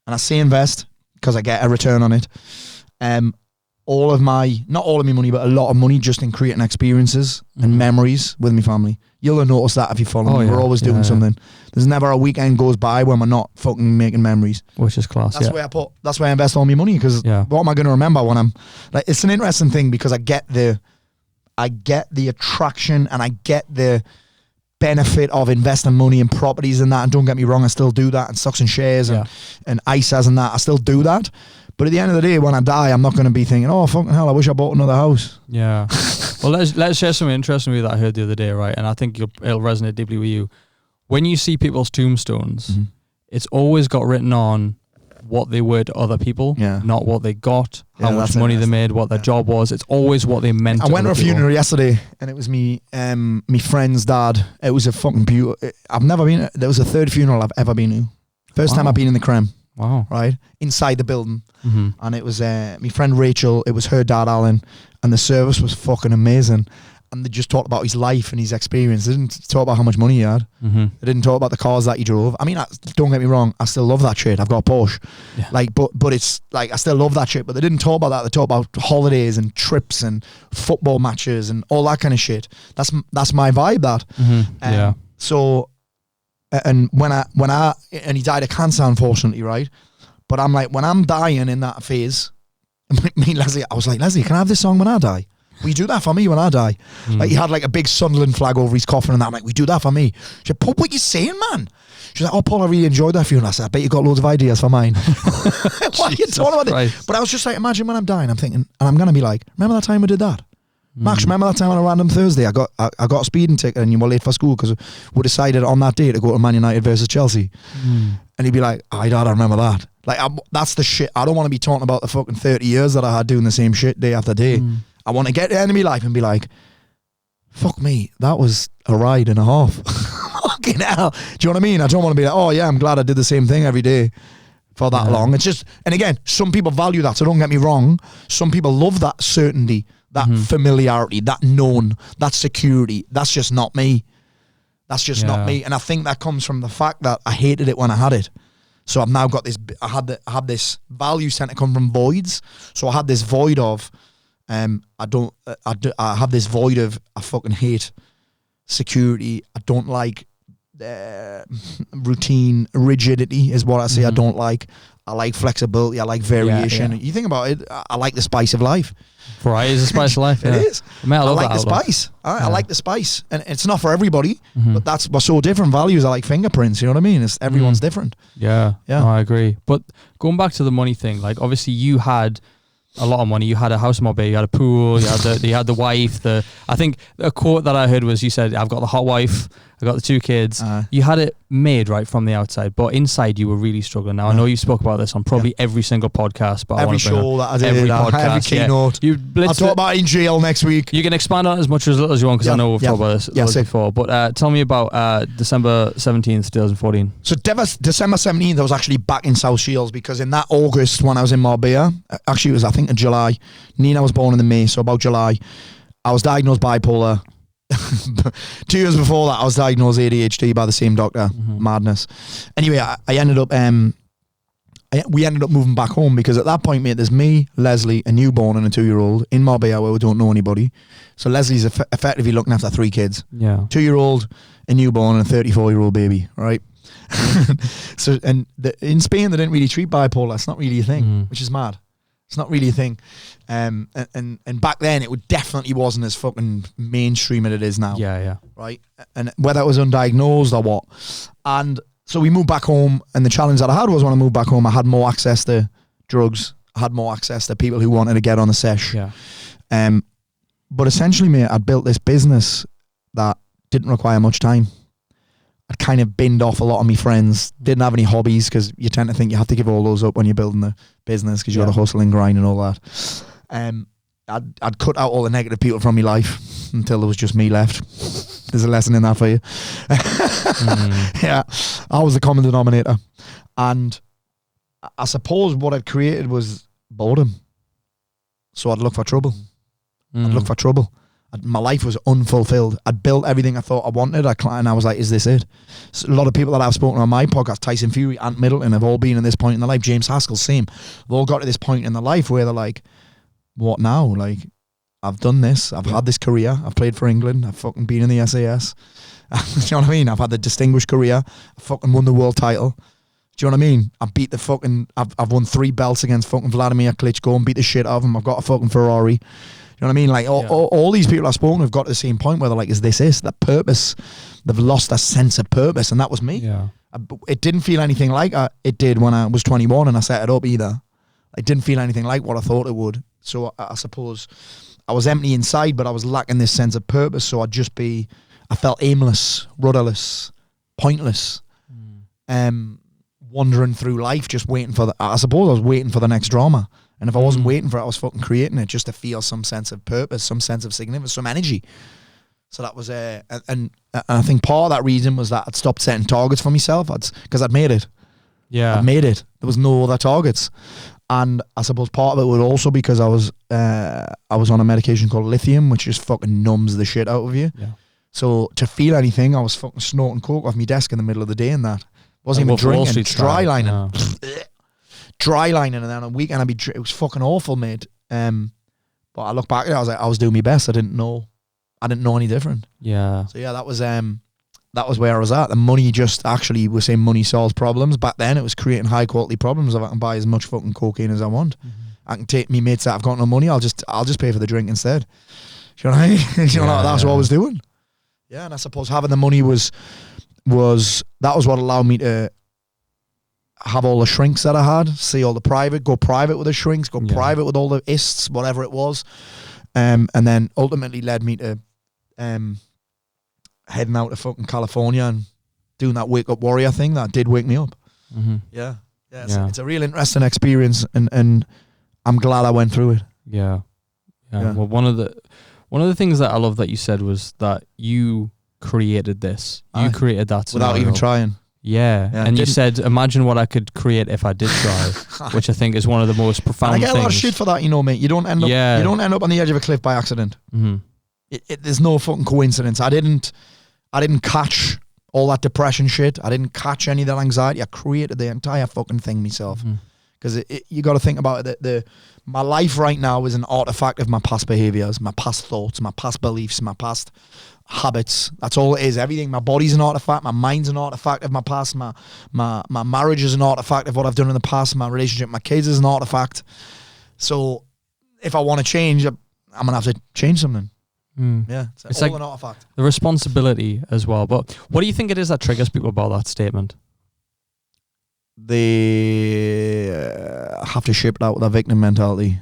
and I say invest because I get a return on it. Not all of my money, but a lot of money just in creating experiences and memories with my family. You'll have noticed that if you follow me. We're always doing something. There's never a weekend goes by when we're not fucking making memories. Which is class. That's where I invest all my money, because what am I going to remember when I'm like? It's an interesting thing because I get the attraction and I get the benefit of investing money in properties and that. And don't get me wrong, I still do that, and stocks and shares and ISAs and that. I still do that. But at the end of the day, when I die, I'm not going to be thinking, oh, fucking hell, I wish I bought another house. Yeah. Well, let's share something interesting with you that I heard the other day, right? And I think it'll resonate deeply with you. When you see people's tombstones, it's always got written on what they were to other people, not what they got, how much money they made, what their job was. It's always what they meant to other people. I went to a funeral yesterday, and it was me friend's dad. It was a fucking beautiful... I've never been... There was the third funeral I've ever been to. First time I've been in the creme. Wow. Right? Inside the building. And it was my friend Rachel, it was her dad Alan, and the service was fucking amazing. And they just talked about his life and his experience. They didn't talk about how much money he had. They didn't talk about the cars that he drove. I mean, don't get me wrong, I still love that shit. I've got a Porsche. Yeah. Like, but it's like, I still love that shit. But they didn't talk about that. They talked about holidays and trips and football matches and all that kind of shit. That's my vibe, that. So, and and he died of cancer, unfortunately, right? But I'm like, when I'm dying in that phase, me and Leslie, I was like, Leslie, can I have this song when I die? will you do that for me when I die? Like, he had like a big Sunderland flag over his coffin and that. I'm like, will you do that for me? She said, what you saying, man? She's like, oh, Paul, I really enjoyed that funeral. I said, I bet you got loads of ideas for mine. What are you talking about? But I was just like, imagine when I'm dying, I'm thinking, and I'm going to be like, remember that time we did that? Max, remember that time on a random Thursday I got a speeding ticket and you were late for school because we decided on that day to go to Man United versus Chelsea. And he'd be like, oh, Dad, I remember that. Like, that's the shit. I don't want to be talking about the fucking 30 years that I had doing the same shit day after day. I want to get to the end of my life and be like, fuck me, that was a ride and a half. Fucking hell. Do you know what I mean? I don't want to be like, oh yeah, I'm glad I did the same thing every day for that long. It's just, and again, some people value that, so don't get me wrong. Some people love that certainty, that familiarity, that known, that security. That's just not me. That's just not me. And I think that comes from the fact that I hated it when I had it. So I've now got this, I had this value center come from voids. So I had this void of, I have this void of, I fucking hate security. I don't like routine, rigidity is what I say I don't like. I like flexibility. I like variation. You think about it, I like the spice of life. Variety is the spice of life. It is. I like the spice. I like the spice. And it's not for everybody, but we're so different values. I like fingerprints, you know what I mean? Everyone's different. Yeah. No, I agree. But going back to the money thing, like obviously you had a lot of money. You had a house in Marbella, you had a pool, you had the wife. I think a quote that I heard was, you said, I've got the hot wife, I got the 2 kids. You had it made right from the outside, but inside you were really struggling. Now I know you spoke about this on probably every single podcast, but every show that I did, every podcast, every keynote. I'll talk about in jail next week. You can expand on it as much or as little as you want, because I know we've talked about this before. But tell me about December 17th, 2014. So December 17th, I was actually back in South Shields, because in that August when I was in Marbella, actually it was I think in July. Nina was born in the May, so about July. I was diagnosed bipolar. 2 years before that, I was diagnosed ADHD by the same doctor. Madness. Anyway, I ended up, we ended up moving back home, because at that point, mate, there's me, Leslie, a newborn and a 2-year-old in Marbella where we don't know anybody. So Leslie's effectively looking after 3 kids. 2-year-old, a newborn, and a 34-year-old baby, right? So, and in Spain, they didn't really treat bipolar. It's not really a thing, which is mad. It's not really a thing. And back then, it definitely wasn't as fucking mainstream as it is now. Right? And whether it was undiagnosed or what. And so we moved back home, and the challenge that I had was, when I moved back home, I had more access to drugs. I had more access to people who wanted to get on the sesh. But essentially, mate, I built this business that didn't require much time. I'd kind of binned off a lot of my friends, didn't have any hobbies, because you tend to think you have to give all those up when you're building the business, because you got to hustle and grind and all that. I'd cut out all the negative people from my life until there was just me left. There's a lesson in that for you. Yeah, I was the common denominator. And I suppose what I'd created was boredom. So I'd look for trouble. My life was unfulfilled. I'd built everything I thought I wanted, and I was like, is this it? So a lot of people that I've spoken on my podcast, Tyson Fury, Ant Middleton, have all been in this point in their life. James Haskell, same. They've all got to this point in their life where they're like, what now? Like, I've done this. I've had this career. I've played for England. I've fucking been in the SAS. Do you know what I mean? I've had the distinguished career. I fucking won the world title. Do you know what I mean? I've won 3 belts against fucking Vladimir Klitschko and beat the shit out of him. I've got a fucking Ferrari. You know what I mean? Like, all these people I've spoken have got to the same point where they're like, is this it? That purpose. They've lost a sense of purpose, and that was me. It didn't feel anything like it did when I was 21 and I set it up either. It didn't feel anything like what I thought it would. So I suppose I was empty inside, but I was lacking this sense of purpose. So I felt aimless, rudderless, pointless, wandering through life, just waiting for I suppose I was waiting for the next drama. And if I wasn't waiting for it, I was fucking creating it just to feel some sense of purpose, some sense of significance, some energy. So that was and I think part of that reason was that I'd stopped setting targets for myself, because I'd made it. I'd made it. There was no other targets. And I suppose part of it would also because I was on a medication called lithium, which just fucking numbs the shit out of you. So to feel anything, I was fucking snorting coke off my desk in the middle of the day and that. Wasn't even drinking, dry lining. Dry lining, and then on a weekend it was fucking awful, mate. But I look back at it, I was like, I was doing my best. I didn't know any different. So yeah, that was where I was at. The money just actually, we're saying money solves problems. Back then it was creating high quality problems. If I can buy as much fucking cocaine as I want, I can take me mates that I've got no money. I'll just pay for the drink instead. Do you know what I mean? That's what I was doing. Yeah, and I suppose having the money was what allowed me to have all the shrinks that I had, see all the private, go private with the shrinks, go private with all the ists, whatever it was, and then ultimately led me to heading out to fucking California and doing that wake up warrior thing that did wake me up. Mm-hmm. Yeah. It's a real interesting experience, and I'm glad I went through it. Yeah. Well, one of the things that I love that you said was that you created this. You created that scenario. Without even trying. Yeah. And you said, imagine what I could create if I did try, which I think is one of the most profound things. I get a lot of shit for that, mate. You don't end up on the edge of a cliff by accident. Mm-hmm. There's no fucking coincidence. I didn't catch all that depression shit. I didn't catch any of that anxiety. I created the entire fucking thing myself. Because you got to think about it. My life right now is an artifact of my past behaviors, my past thoughts, my past beliefs, my past habits. That's all it is. Everything. My body's an artifact. My mind's an artifact of my past. My marriage is an artifact of what I've done in the past. My relationship with my kids is an artifact. So if I want to change, I'm gonna have to change something. Yeah, it's all like an artifact. The responsibility as well. But what do you think it is that triggers people about that statement? They have to ship it out with a victim mentality.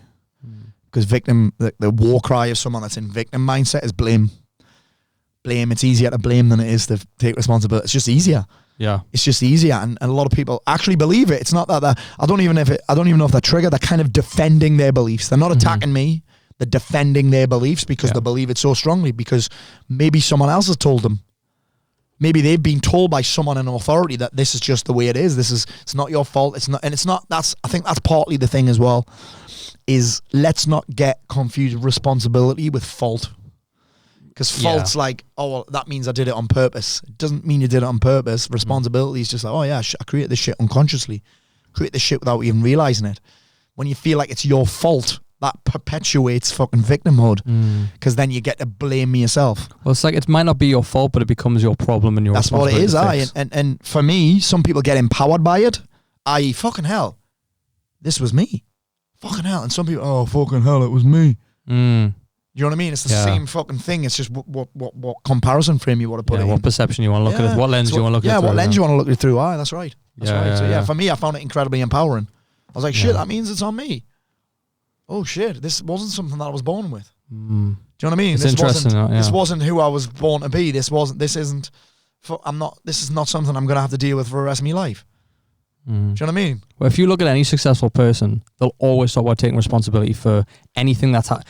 Because the war cry of someone that's in victim mindset is blame. It's easier to blame than it is to take responsibility. It's just easier. Yeah, it's just easier, and a lot of people actually believe it. It's not that I don't even know if they're triggered. They're kind of defending their beliefs. They're not attacking me. They're defending their beliefs because they believe it so strongly. Because maybe someone else has told them. Maybe they've been told by someone in authority that this is just the way it is. It's not your fault. It's not. I think that's partly the thing as well. Is let's not get confused responsibility with fault. Because fault's like, oh, well, that means I did it on purpose. It doesn't mean you did it on purpose. Responsibility is just like, oh yeah, I created this shit unconsciously. Create this shit without even realizing it. When you feel like it's your fault, that perpetuates fucking victimhood. Because then you get to blame yourself. Well, it's like it might not be your fault, but it becomes your problem and your responsibility. That's what it is, and for me, some people get empowered by it. I fucking hell, this was me. Fucking hell. And some people, oh, fucking hell, it was me. You know what I mean? It's the same fucking thing. It's just what comparison frame you want to put in. What perception you want to look at it. What lens you want to look at it through. Yeah, what lens you want to look at it through. That's right. That's right. So for me, I found it incredibly empowering. I was like, shit, that means it's on me. Oh shit, this wasn't something that I was born with. Do you know what I mean? It's interesting. This wasn't who I was born to be. This is not something I'm going to have to deal with for the rest of my life. Do you know what I mean? Well, if you look at any successful person, they'll always talk about taking responsibility for anything that's not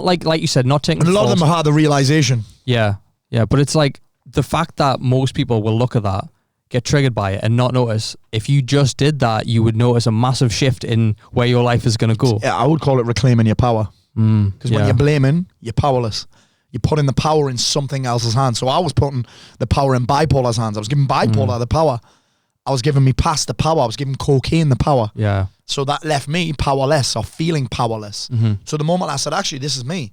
like you said, not taking. And a lot of them have had the realization. Yeah, but it's like the fact that most people will look at that, get triggered by it, and not notice. If you just did that, you would notice a massive shift in where your life is going to go. Yeah, I would call it reclaiming your power. Because when you're blaming, you're powerless. You're putting the power in something else's hands. So I was putting the power in bipolar's hands. I was giving bipolar the power. I was giving me past the power. I was giving cocaine the power. Yeah. So that left me powerless or feeling powerless. So the moment I said, actually, this is me,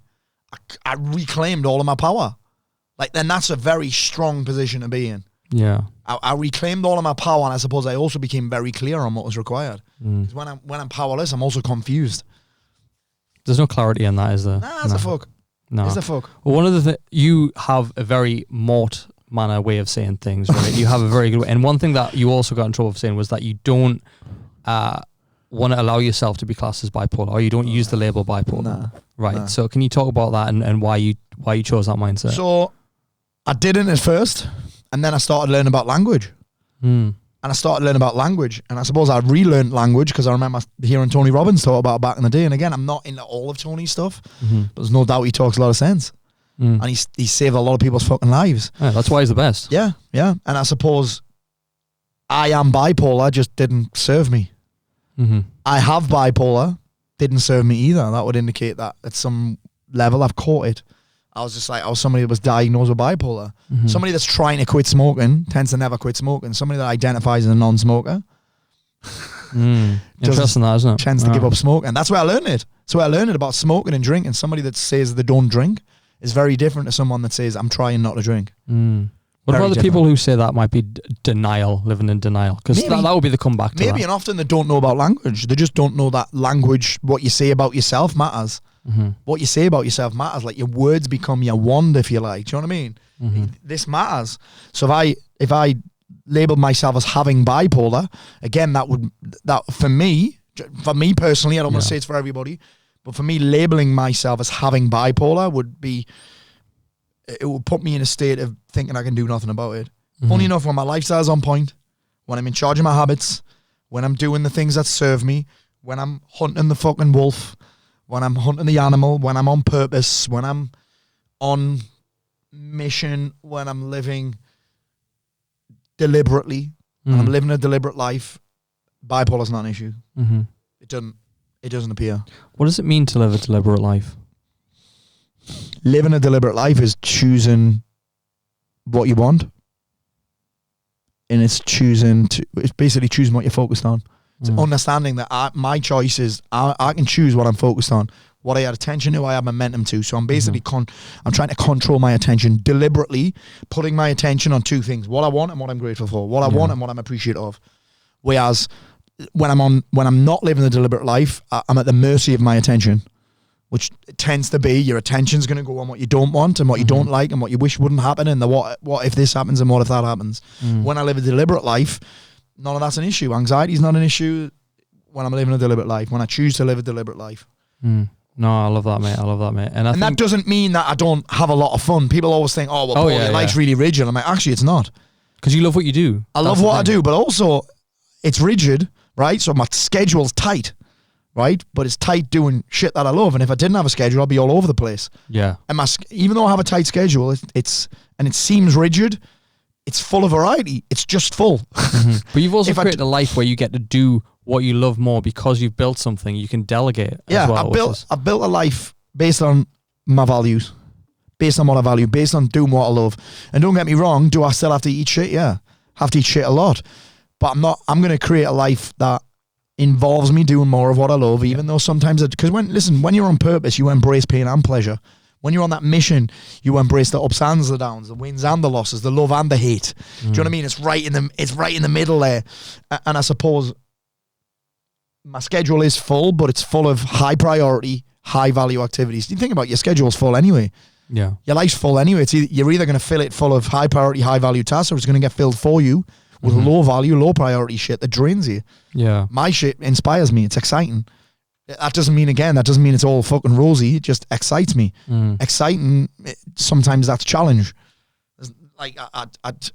I reclaimed all of my power. Like, then that's a very strong position to be in. Yeah. I reclaimed all of my power, and I suppose I also became very clear on what was required. Because when I'm powerless, I'm also confused. There's no clarity in that, is there? Nah, that's a fuck. No. It's a fuck. Well, one of the you have a very Mort manner way of saying things, right? You have a very good way. And one thing that you also got in trouble for saying was that you don't want to allow yourself to be classed as bipolar, or you don't use the label bipolar. Nah. Right. Nah. So can you talk about that and why you chose that mindset? So I didn't at first, and then I started learning about language. And I started learning about language, and I suppose I relearned language because I remember hearing Tony Robbins talk about it back in the day. And again, I'm not into all of Tony's stuff, but there's no doubt he talks a lot of sense. And he saved a lot of people's fucking lives. Yeah, that's why he's the best. Yeah. And I suppose I am bipolar, just didn't serve me. I have bipolar, didn't serve me either. That would indicate that at some level I've caught it. I was just like, I was somebody that was diagnosed with bipolar. Somebody that's trying to quit smoking tends to never quit smoking. Somebody that identifies as a non-smoker interesting, that, isn't it? Tends to give up smoking. That's where I learned it. So I learned it about smoking and drinking. Somebody that says they don't drink is very different to someone that says, I'm trying not to drink. Well, What Very about the different. people who say that might be denial, living in denial? Because Maybe. that would be the comeback to Maybe, that. and often they don't know about language. They just don't know that language, what you say about yourself matters. Mm-hmm. What you say about yourself matters. Like your words become your wand, if you like. Do you know what I mean? Mm-hmm. This matters. So if I labeled myself as having bipolar, again, that for me personally, I don't want to say it's for everybody, but for me, labeling myself as having bipolar it would put me in a state of thinking I can do nothing about it. Funny enough, when my lifestyle's on point, when I'm in charge of my habits, when I'm doing the things that serve me, when I'm hunting the fucking wolf, when I'm hunting the animal, when I'm on purpose, when I'm on mission, when I'm living deliberately, when I'm living a deliberate life, bipolar's not an issue. Mm-hmm. It doesn't appear. What does it mean to live a deliberate life? Living a deliberate life is choosing what you want. And it's basically choosing what you're focused on. It's understanding that my choice is I can choose what I'm focused on, what I add attention to, I add momentum to. So I'm basically I'm trying to control my attention deliberately, putting my attention on two things: what I want and what I'm grateful for. What I want and what I'm appreciative of. Whereas when I'm not living the deliberate life, I'm at the mercy of my attention, which tends to be your attention's going to go on what you don't want and what you don't like and what you wish wouldn't happen and the what if this happens and what if that happens. When I live a deliberate life, none of that's an issue. Anxiety's not an issue when I'm living a deliberate life, when I choose to live a deliberate life. No, I love that, mate. And that doesn't mean that I don't have a lot of fun. People always think, oh, well, Paul, your life's really rigid. I'm like, actually, it's not. Because you love what you do. I love what I do, but also it's rigid, right? So my schedule's tight, right? But it's tight doing shit that I love. And if I didn't have a schedule, I'd be all over the place. Yeah. And even though I have a tight schedule, it seems rigid, it's full of variety. It's just full. But you've also created a life where you get to do what you love more because you've built something. You can delegate as well. I've built a life based on my values, based on what I value, based on doing what I love. And don't get me wrong, do I still have to eat shit? Yeah. Have to eat shit a lot. But I'm going to create a life that involves me doing more of what I love, even though sometimes because when you're on purpose, you embrace pain and pleasure. When you're on that mission, you embrace the ups and the downs, the wins and the losses, the love and the hate. Do you know what I mean? It's right in the middle there. And I suppose my schedule is full, but it's full of high priority, high value activities. You think about it, your schedule's full anyway. Yeah. Your life's full anyway. You're either going to fill it full of high priority, high value tasks, or it's going to get filled for you with low value, low priority shit that drains you. Yeah. My shit inspires me. It's exciting. That doesn't mean it's all fucking rosy. It just excites me. Exciting, sometimes that's challenge. Like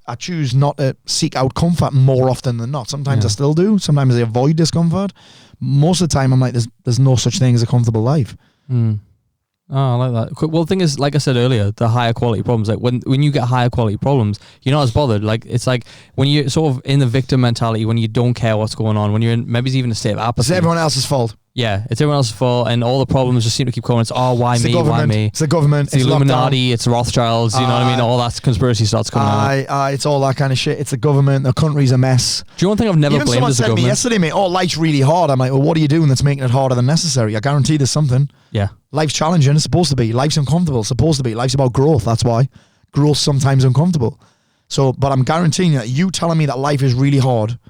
I choose not to seek out comfort more often than not. Sometimes I still do. Sometimes I avoid discomfort. Most of the time I'm like, there's no such thing as a comfortable life. Oh, I like that. Well, the thing is, like I said earlier, the higher quality problems, like when you get higher quality problems, you're not as bothered. Like, it's like when you're sort of in the victim mentality, when you don't care what's going on, when you're in, maybe it's even a state of apathy. It's everyone else's fault. Yeah, it's everyone else's fault, and all the problems just seem to keep coming. It's, why me? Why me? It's the government. It's the Illuminati. It's Rothschilds. You know what I mean? All that conspiracy starts coming out. It's all that kind of shit. It's the government. The country's a mess. Do you want to think I've never Even blamed someone as the said to government? me yesterday, mate, life's really hard. I'm like, well, what are you doing that's making it harder than necessary? I guarantee there's something. Yeah. Life's challenging. It's supposed to be. Life's uncomfortable. It's supposed to be. Life's about growth. That's why. Growth's sometimes uncomfortable. So, but I'm guaranteeing that you telling me that life is really hard,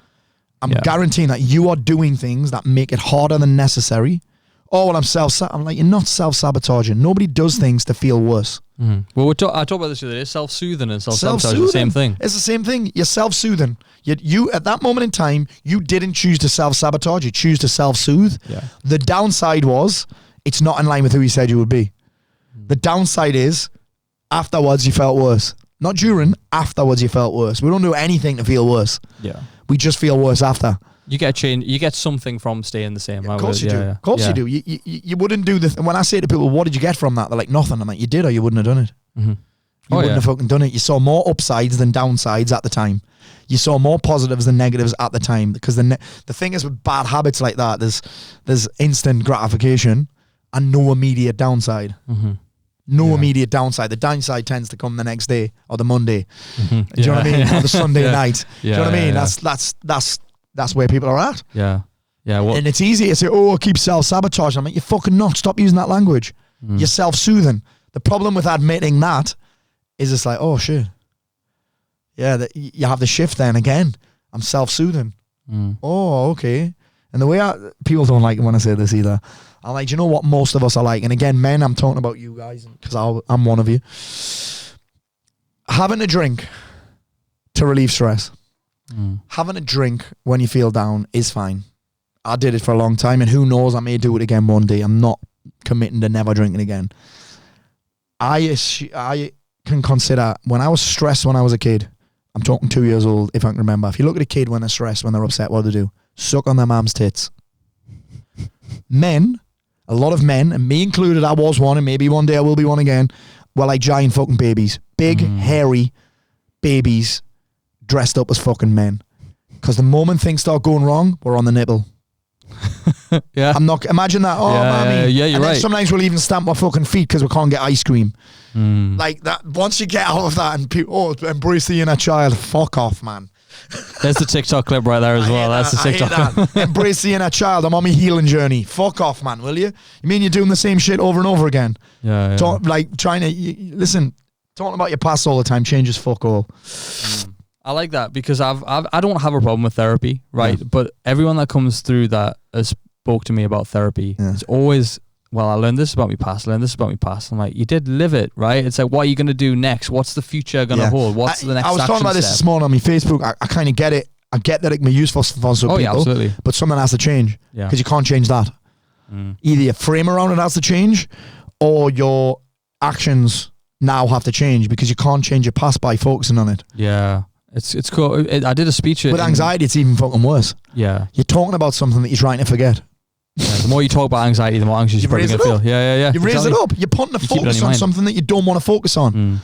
I'm guaranteeing that you are doing things that make it harder than necessary. Oh, well, I'm like, you're not self-sabotaging. Nobody does things to feel worse. Well, I talked about this the other day. Self-soothing and self-sabotage are the same thing. It's the same thing. You're self-soothing. You at that moment in time, you didn't choose to self-sabotage. You choose to self-soothe. Yeah. The downside was it's not in line with who you said you would be. The downside is afterwards you felt worse. Not during, afterwards you felt worse. We don't do anything to feel worse. Yeah. We just feel worse after. You get a change. You get something from staying the same. Of course you do. Of course you do. You wouldn't do this. When I say to people, what did you get from that? They're like, nothing. I'm like, you did or you wouldn't have done it. You wouldn't have fucking done it. You saw more upsides than downsides at the time. You saw more positives than negatives at the time. Because the thing is with bad habits like that, there's instant gratification and no immediate downside. No immediate downside. The downside tends to come the next day or the Monday. Do you know what I mean? Or the Sunday night. Do you know what I mean? That's where people are at. Yeah. Well, and it's easy to say, I keep self-sabotaging. I'm like, you're fucking not. Stop using that language. You're self-soothing. The problem with admitting that is it's like, oh, shit. you have the shift then again. I'm self-soothing. Oh, okay. And the way people don't like it when I say this either. I'm like, do you know what most of us are like? And again, men, I'm talking about you guys because I'm one of you. Having a drink to relieve stress. Having a drink when you feel down is fine. I did it for a long time, and who knows, I may do it again one day. I'm not committing to never drinking again. I can consider when I was stressed when I was a kid. I'm talking 2 years old, if I can remember. If you look at a kid when they're stressed, when they're upset, what do they do? Suck on their mom's tits. Men, a lot of men, and me included, I was one, and maybe one day I will be one again, were like giant fucking babies. Big, hairy babies dressed up as fucking men. Because the moment things start going wrong, we're on the nipple. Yeah. I'm not, imagine that. Oh, mommy. Yeah, you're and then right. sometimes we'll even stamp our fucking feet because we can't get ice cream. Like that, once you get out of that and people, embrace the inner child, fuck off, man. There's the TikTok clip right there as well. That's the TikTok clip. Embrace the inner child. I'm on my healing journey. Fuck off, man, will you? You mean you're doing the same shit over and over again? Yeah. Like trying to, listen, talking about your past all the time changes fuck all. I like that because I don't have a problem with therapy, right? Yeah. But everyone that comes through that has spoke to me about therapy, it's always, well, I learned this about me past, I'm like, you did live it, right? It's like, what are you going to do next? What's the future going to hold? What's the next I was talking about this morning on my Facebook. I kind of get it. I get that it can be useful for some people. Yeah, absolutely. But something has to change because you can't change that. Either your frame around it has to change or your actions now have to change because you can't change your past by focusing on it. Yeah. It's cool. I did a speech with anxiety. It's even fucking worse. Yeah, you're talking about something that you're trying to forget. Yeah, the more you talk about anxiety, the more anxious you're probably going to feel. Yeah. You raise it up. You're putting the focus on something that you don't want to focus on.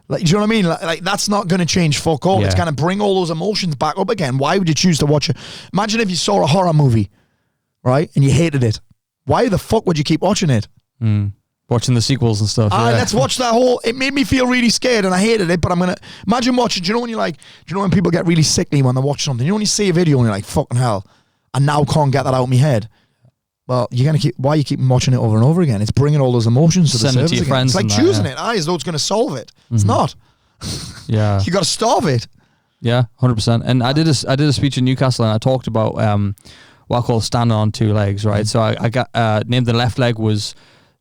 Like, do you know what I mean? Like that's not going to change fuck all. It's going to bring all those emotions back up again. Why would you choose to watch it? Imagine if you saw a horror movie, right, and you hated it. Why the fuck would you keep watching it? Watching the sequels and stuff. Let's watch that whole. It made me feel really scared and I hated it, but I'm gonna imagine watching. Do you know when you're like? Do you know when people get really sickly when they watch something? You know when you see a video and you're like, "Fucking hell," I now can't get that out of my head. Well, you're gonna keep. Why are you keep watching it over and over again? It's bringing all those emotions to the surface again. Friends. It's like choosing it. As though it's gonna solve it. It's not. Yeah, you got to starve it. Yeah, 100%. And I did a speech in Newcastle and I talked about what I call standing on two legs. Right, so I got named the left leg was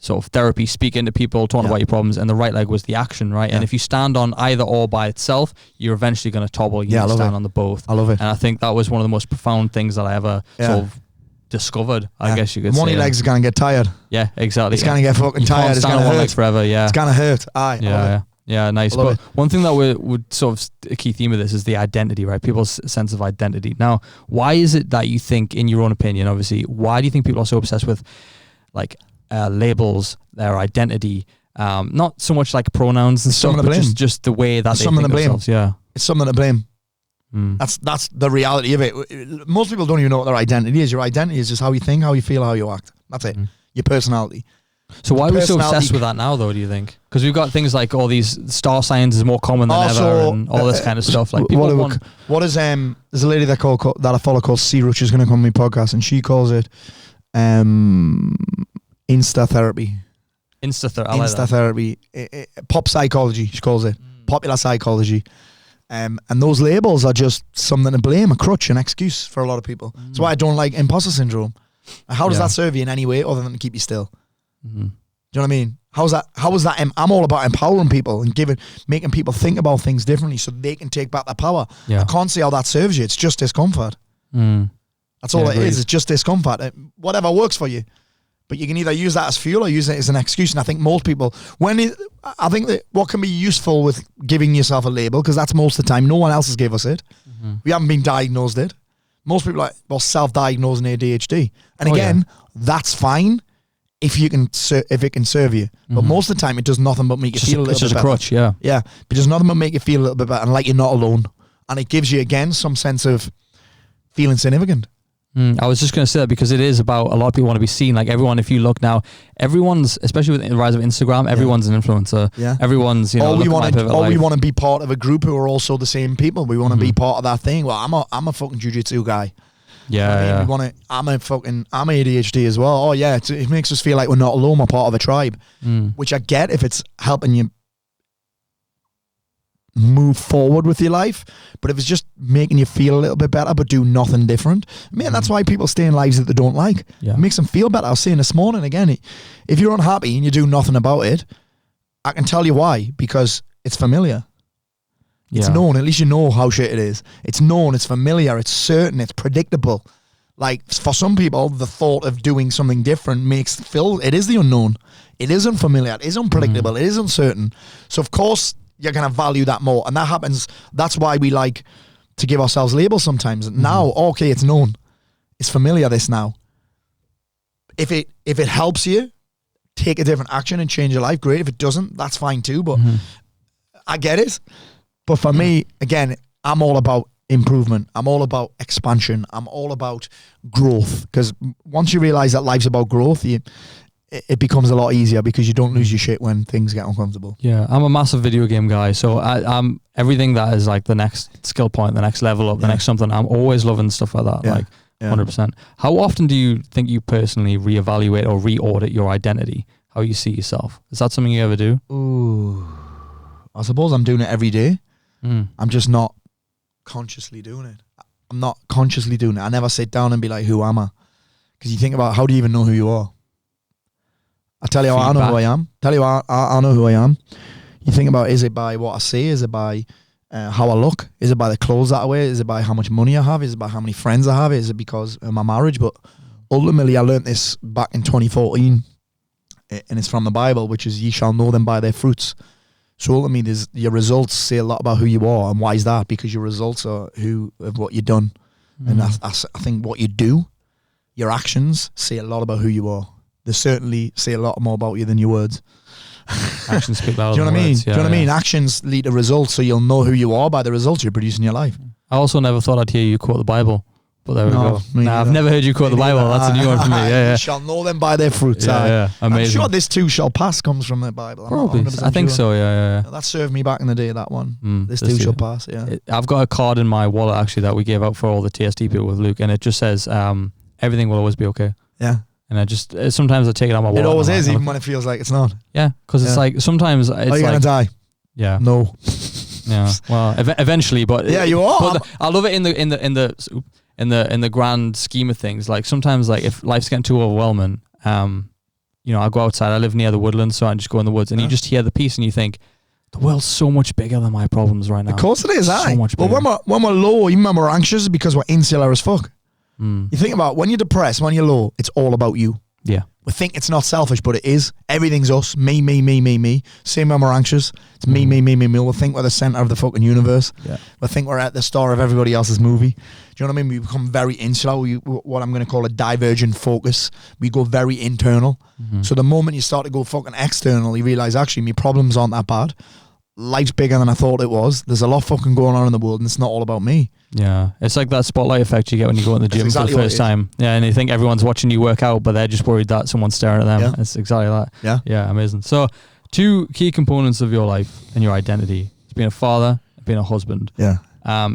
sort of therapy, speaking to people, talking about your problems, and the right leg was the action, right? And if you stand on either or by itself, you're eventually going to topple. You need to stand on the both. I love it. And I think that was one of the most profound things that I ever sort of discovered, I guess you could say. One of your legs is going to get tired. Yeah, exactly. It's going to get fucking tired. It's going to hurt. One leg forever, yeah. It's going to hurt. Yeah, nice. But one thing that would sort of a key theme of this is the identity, right? People's sense of identity. Now, why is it that you think, in your own opinion, obviously, why do you think people are so obsessed with like labels, their identity, not so much like pronouns and stuff, but just the way that they think of themselves? Yeah, it's something to blame. That's the reality of it. Most people don't even know what their identity is. Your identity is just how you think, how you feel, how you act. That's it. Your personality. So why are we so obsessed with that now, though, do you think? Because we've got things like all these star signs is more common than ever and all this kind of stuff. Like people there's a lady that I follow called C. She's going to come on my podcast and she calls it Insta therapy. Insta therapy. Pop psychology, she calls it. Popular psychology. And those labels are just something to blame, a crutch, an excuse for a lot of people. That's why I don't like imposter syndrome. How does that serve you in any way other than to keep you still? Do you know what I mean? How is that? I'm all about empowering people and making people think about things differently so they can take back their power. I can't see how that serves you. It's just discomfort. That's all it is. It's just discomfort. Whatever works for you. But you can either use that as fuel or use it as an excuse. And I think most people, I think that what can be useful with giving yourself a label, because that's most of the time, no one else has gave us it. We haven't been diagnosed it. Most people are like, self-diagnosing ADHD. And again, that's fine if it can serve you. But most of the time, it does nothing but make you feel a little bit better. It's just a crutch, yeah. Yeah, but it does nothing but make you feel a little bit better and like you're not alone. And it gives you, again, some sense of feeling significant. I was just going to say that because it is about a lot of people want to be seen. Like everyone, if you look now, everyone's, especially with the rise of Instagram, everyone's an influencer. Yeah. Everyone's, we want to be part of a group who are also the same people. We want to be part of that thing. Well, I'm a fucking jiu-jitsu guy. Yeah. I'm ADHD as well. Oh yeah, it makes us feel like we're not alone. We're part of a tribe, which I get if it's helping you move forward with your life. But if it's just making you feel a little bit better but do nothing different, man, that's why people stay in lives that they don't like. Yeah. It makes them feel better. I was saying this morning again, if you're unhappy and you do nothing about it, I can tell you why, because it's familiar. It's known. At least you know how shit it is. It's known. It's familiar. It's certain. It's predictable. Like, for some people, the thought of doing something different it is the unknown. It is unfamiliar. It is unpredictable. It is uncertain. So, of course, you're going to value that more. And that happens. That's why we like to give ourselves labels sometimes. Now, okay, it's known. It's familiar, this now. If it helps you take a different action and change your life, great. If it doesn't, that's fine too. But I get it. But for me, again, I'm all about improvement. I'm all about expansion. I'm all about growth. Because once you realize that life's about growth, it becomes a lot easier because you don't lose your shit when things get uncomfortable. Yeah, I'm a massive video game guy. So I'm everything that is like the next skill point, the next level up, the next something. I'm always loving stuff like that. Like 100%. How often do you think you personally reevaluate or re-audit your identity? How you see yourself? Is that something you ever do? Ooh, I suppose I'm doing it every day. I'm just not consciously doing it. I'm not consciously doing it. I never sit down and be like, who am I? Because you think about, how do you even know who you are? I tell you how I know who I am. Tell you how I know who I am. You think about, is it by what I say? Is it by how I look? Is it by the clothes that I wear? Is it by how much money I have? Is it by how many friends I have? Is it because of my marriage? But ultimately, I learned this back in 2014, and it's from the Bible, which is, ye shall know them by their fruits. So ultimately, your results say a lot about who you are. And why is that? Because your results are of what you've done. And I think what you do, your actions, say a lot about who you are. They certainly say a lot more about you than your words. Actions speak louder. Do you know what I mean? Words. Do you know what I mean? Actions lead to results, so you'll know who you are by the results you produce in your life. I also never thought I'd hear you quote the Bible. But there we go. Nah, I've never heard you quote the Bible. That's a new one for me. Yeah. You shall know them by their fruits. Yeah, amazing. I'm sure this too shall pass comes from the Bible. Probably. I think so, yeah. That served me back in the day, that one. This too shall pass, yeah. I've got a card in my wallet, actually, that we gave out for all the TST people with Luke, and it just says, everything will always be okay. Yeah. And sometimes I take it out of my wallet. It always is, even when it feels like it's not. Yeah, because it's like, sometimes it's Are you going to die? Yeah. No. Yeah. Well, eventually, but yeah, you are. But I love it in the grand scheme of things. Like sometimes, like if life's getting too overwhelming, I go outside. I live near the woodlands, so I just go in the woods, and you just hear the peace, and you think, the world's so much bigger than my problems right now. Of course it is, so much bigger. But when we're low, even when we're anxious, because we're insular as fuck. You think about when you're depressed, when you're low, it's all about you. Yeah. We think it's not selfish, but it is. Everything's us. Me. Same when we're anxious. It's me. We'll think we're the center of the fucking universe. Yeah. We'll think we're at the star of everybody else's movie. Do you know what I mean? We become very insular. What I'm going to call a divergent focus. We go very internal. So the moment you start to go fucking external, you realize, actually, my problems aren't that bad. Life's bigger than I thought it was. There's a lot fucking going on in the world, and it's not all about me. Yeah, it's like that spotlight effect you get when you go in the gym for the first time. Yeah, and you think everyone's watching you work out, but they're just worried that someone's staring at them. Yeah. It's exactly that. Yeah, amazing. So, two key components of your life and your identity: it's being a father, being a husband. Yeah.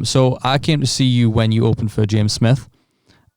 So I came to see you when you opened for James Smith.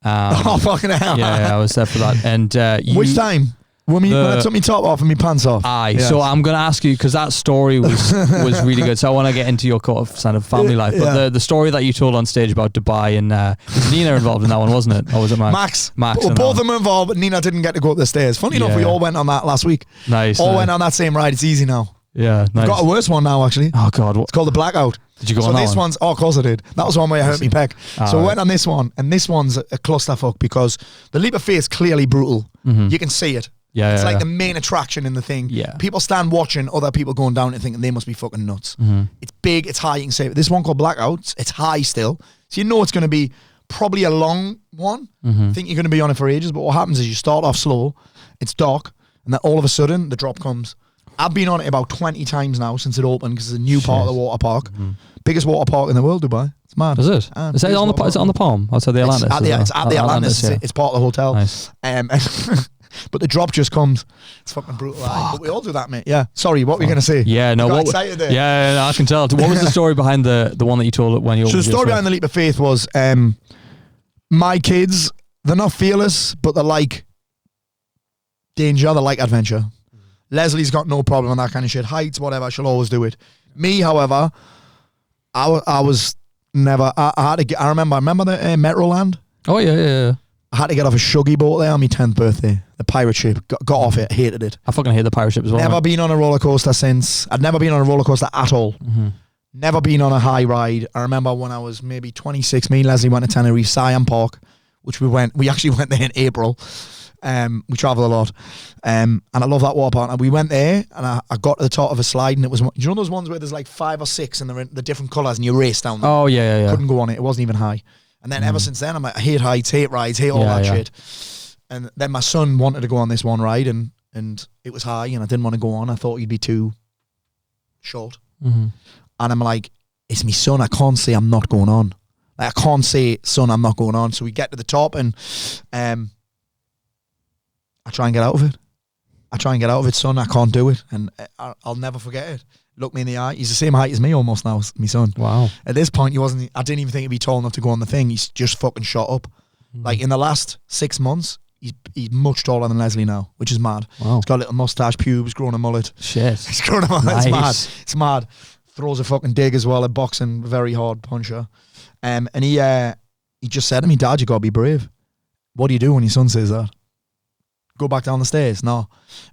Oh fucking hell! Yeah, I was there for that. And which time? When I took my top off and my pants off. Aye, so I'm going to ask you, because that story was really good. So I want to get into your kind of family life. But the story that you told on stage about Dubai, and was Nina involved in that one, wasn't it? Or was it Max? Max. Both of them involved, but Nina didn't get to go up the stairs. Funny enough, we all went on that last week. Nice. All went on that same ride. It's easy now. Yeah, nice. We've got a worse one now, actually. Oh, God. It's called the Blackout. Did you go on that one? Of course I did. That was one where I hurt me pec. So I went on this one, and this one's a clusterfuck because the leap of faith is clearly brutal. You can see it. Yeah, it's like the main attraction in the thing. Yeah. People stand watching other people going down and thinking they must be fucking nuts. It's big, it's high, you can say it. This one called Blackout, it's high still. So you know it's going to be probably a long one. I think you're going to be on it for ages, but what happens is you start off slow, it's dark, and then all of a sudden the drop comes. I've been on it about 20 times now since it opened because it's a new part of the water park. Biggest water park in the world, Dubai. It's mad. Is it? Is it on the Palm? Outside the Atlantis? It's at the Atlantis. It's part of the hotel. Nice. But the drop just comes. It's fucking brutal. But we all do that, mate. Yeah. Sorry, what were you going to say? Yeah, no. Got excited there. Yeah, I can tell. What was the story behind the one that you told when you opened? So the story behind the leap of faith was my kids, they're not fearless, but they're like danger, they like adventure. Leslie's got no problem on that kind of shit. Heights, whatever, she'll always do it. Me, however, I was never. I had to get. I remember the Metroland. Oh yeah. I had to get off a shuggy boat there on my 10th birthday. The pirate ship. Got off it. Hated it. I fucking hate the pirate ship as well. Never been on a roller coaster since. I'd never been on a roller coaster at all. Never been on a high ride. I remember when I was maybe 26, me and Leslie went to Tenerife, Siam Park, which we actually went there in April. We travel a lot. And I love that water park. And we went there and I got to the top of a slide and it was, you know those ones where there's like 5 or 6 and they're in the different colours and you race down them? Oh, yeah. Couldn't go on it. It wasn't even high. And then ever since then, I'm like, I hate heights, hate rides, hate all that shit. And then my son wanted to go on this one ride and it was high and I didn't want to go on. I thought he'd be too short. And I'm like, it's me son. I can't say I'm not going on. Like, I can't say, son, I'm not going on. So we get to the top and I try and get out of it. Son, I can't do it. And I'll never forget it. Look me in the eye. He's the same height as me almost now, my son. Wow. At this point, I didn't even think he'd be tall enough to go on the thing. He's just fucking shot up. Like, in the last 6 months, he's much taller than Leslie now, which is mad. Wow. He's got a little mustache, pubes, growing a mullet. Shit. He's growing a mullet. Nice. It's mad. Throws a fucking dig as well at boxing, very hard puncher. And he just said to me, Dad, you got to be brave. What do you do when your son says that? Go back down the stairs? No.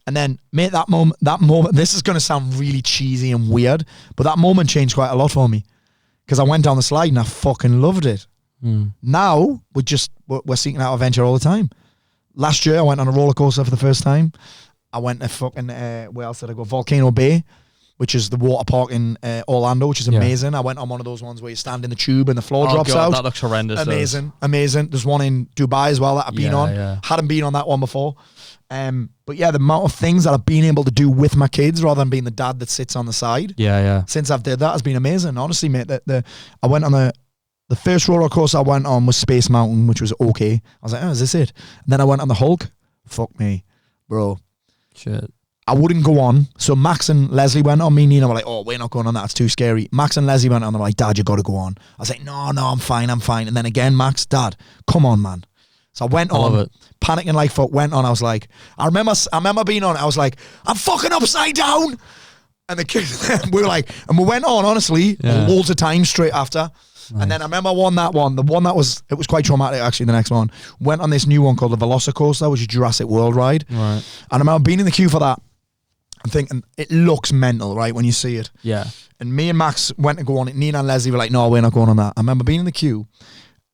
And then, mate, that moment, this is going to sound really cheesy and weird, but that moment changed quite a lot for me because I went down the slide and I fucking loved it. Now, we're seeking out adventure all the time. Last year, I went on a roller coaster for the first time. I went to fucking, where else did I go? Volcano Bay, which is the water park in Orlando, which is amazing. I went on one of those ones where you stand in the tube and the floor drops out. That looks horrendous. Amazing. There's one in Dubai as well that I've been on. Yeah. Hadn't been on that one before. But yeah, the amount of things that I've been able to do with my kids rather than being the dad that sits on the side. Yeah. Since I've did that has been amazing. Honestly, mate, I went on the first roller coaster I went on was Space Mountain, which was okay. I was like, oh, is this it? And then I went on the Hulk. Fuck me, bro. Shit. I wouldn't go on. So Max and Leslie went on. Me and Nina were like, oh, we're not going on that. It's too scary. Max and Leslie went on. They're like, Dad, you got to go on. I was like, no, I'm fine. And then again, Max, Dad, come on, man. So I went on, panicking like fuck, went on. I was like, I remember being on. I was like, I'm fucking upside down. And the kids, we were like, and we went on, honestly, loads of times straight after. Nice. And then I remember the one it was quite traumatic actually, the next one. Went on this new one called the Velocicoaster, which is Jurassic World ride. Right. And I remember being in the queue for that. I'm thinking, it looks mental, right, when you see it. Yeah. And me and Max went to go on it. Nina and Leslie were like, no, we're not going on that. I remember being in the queue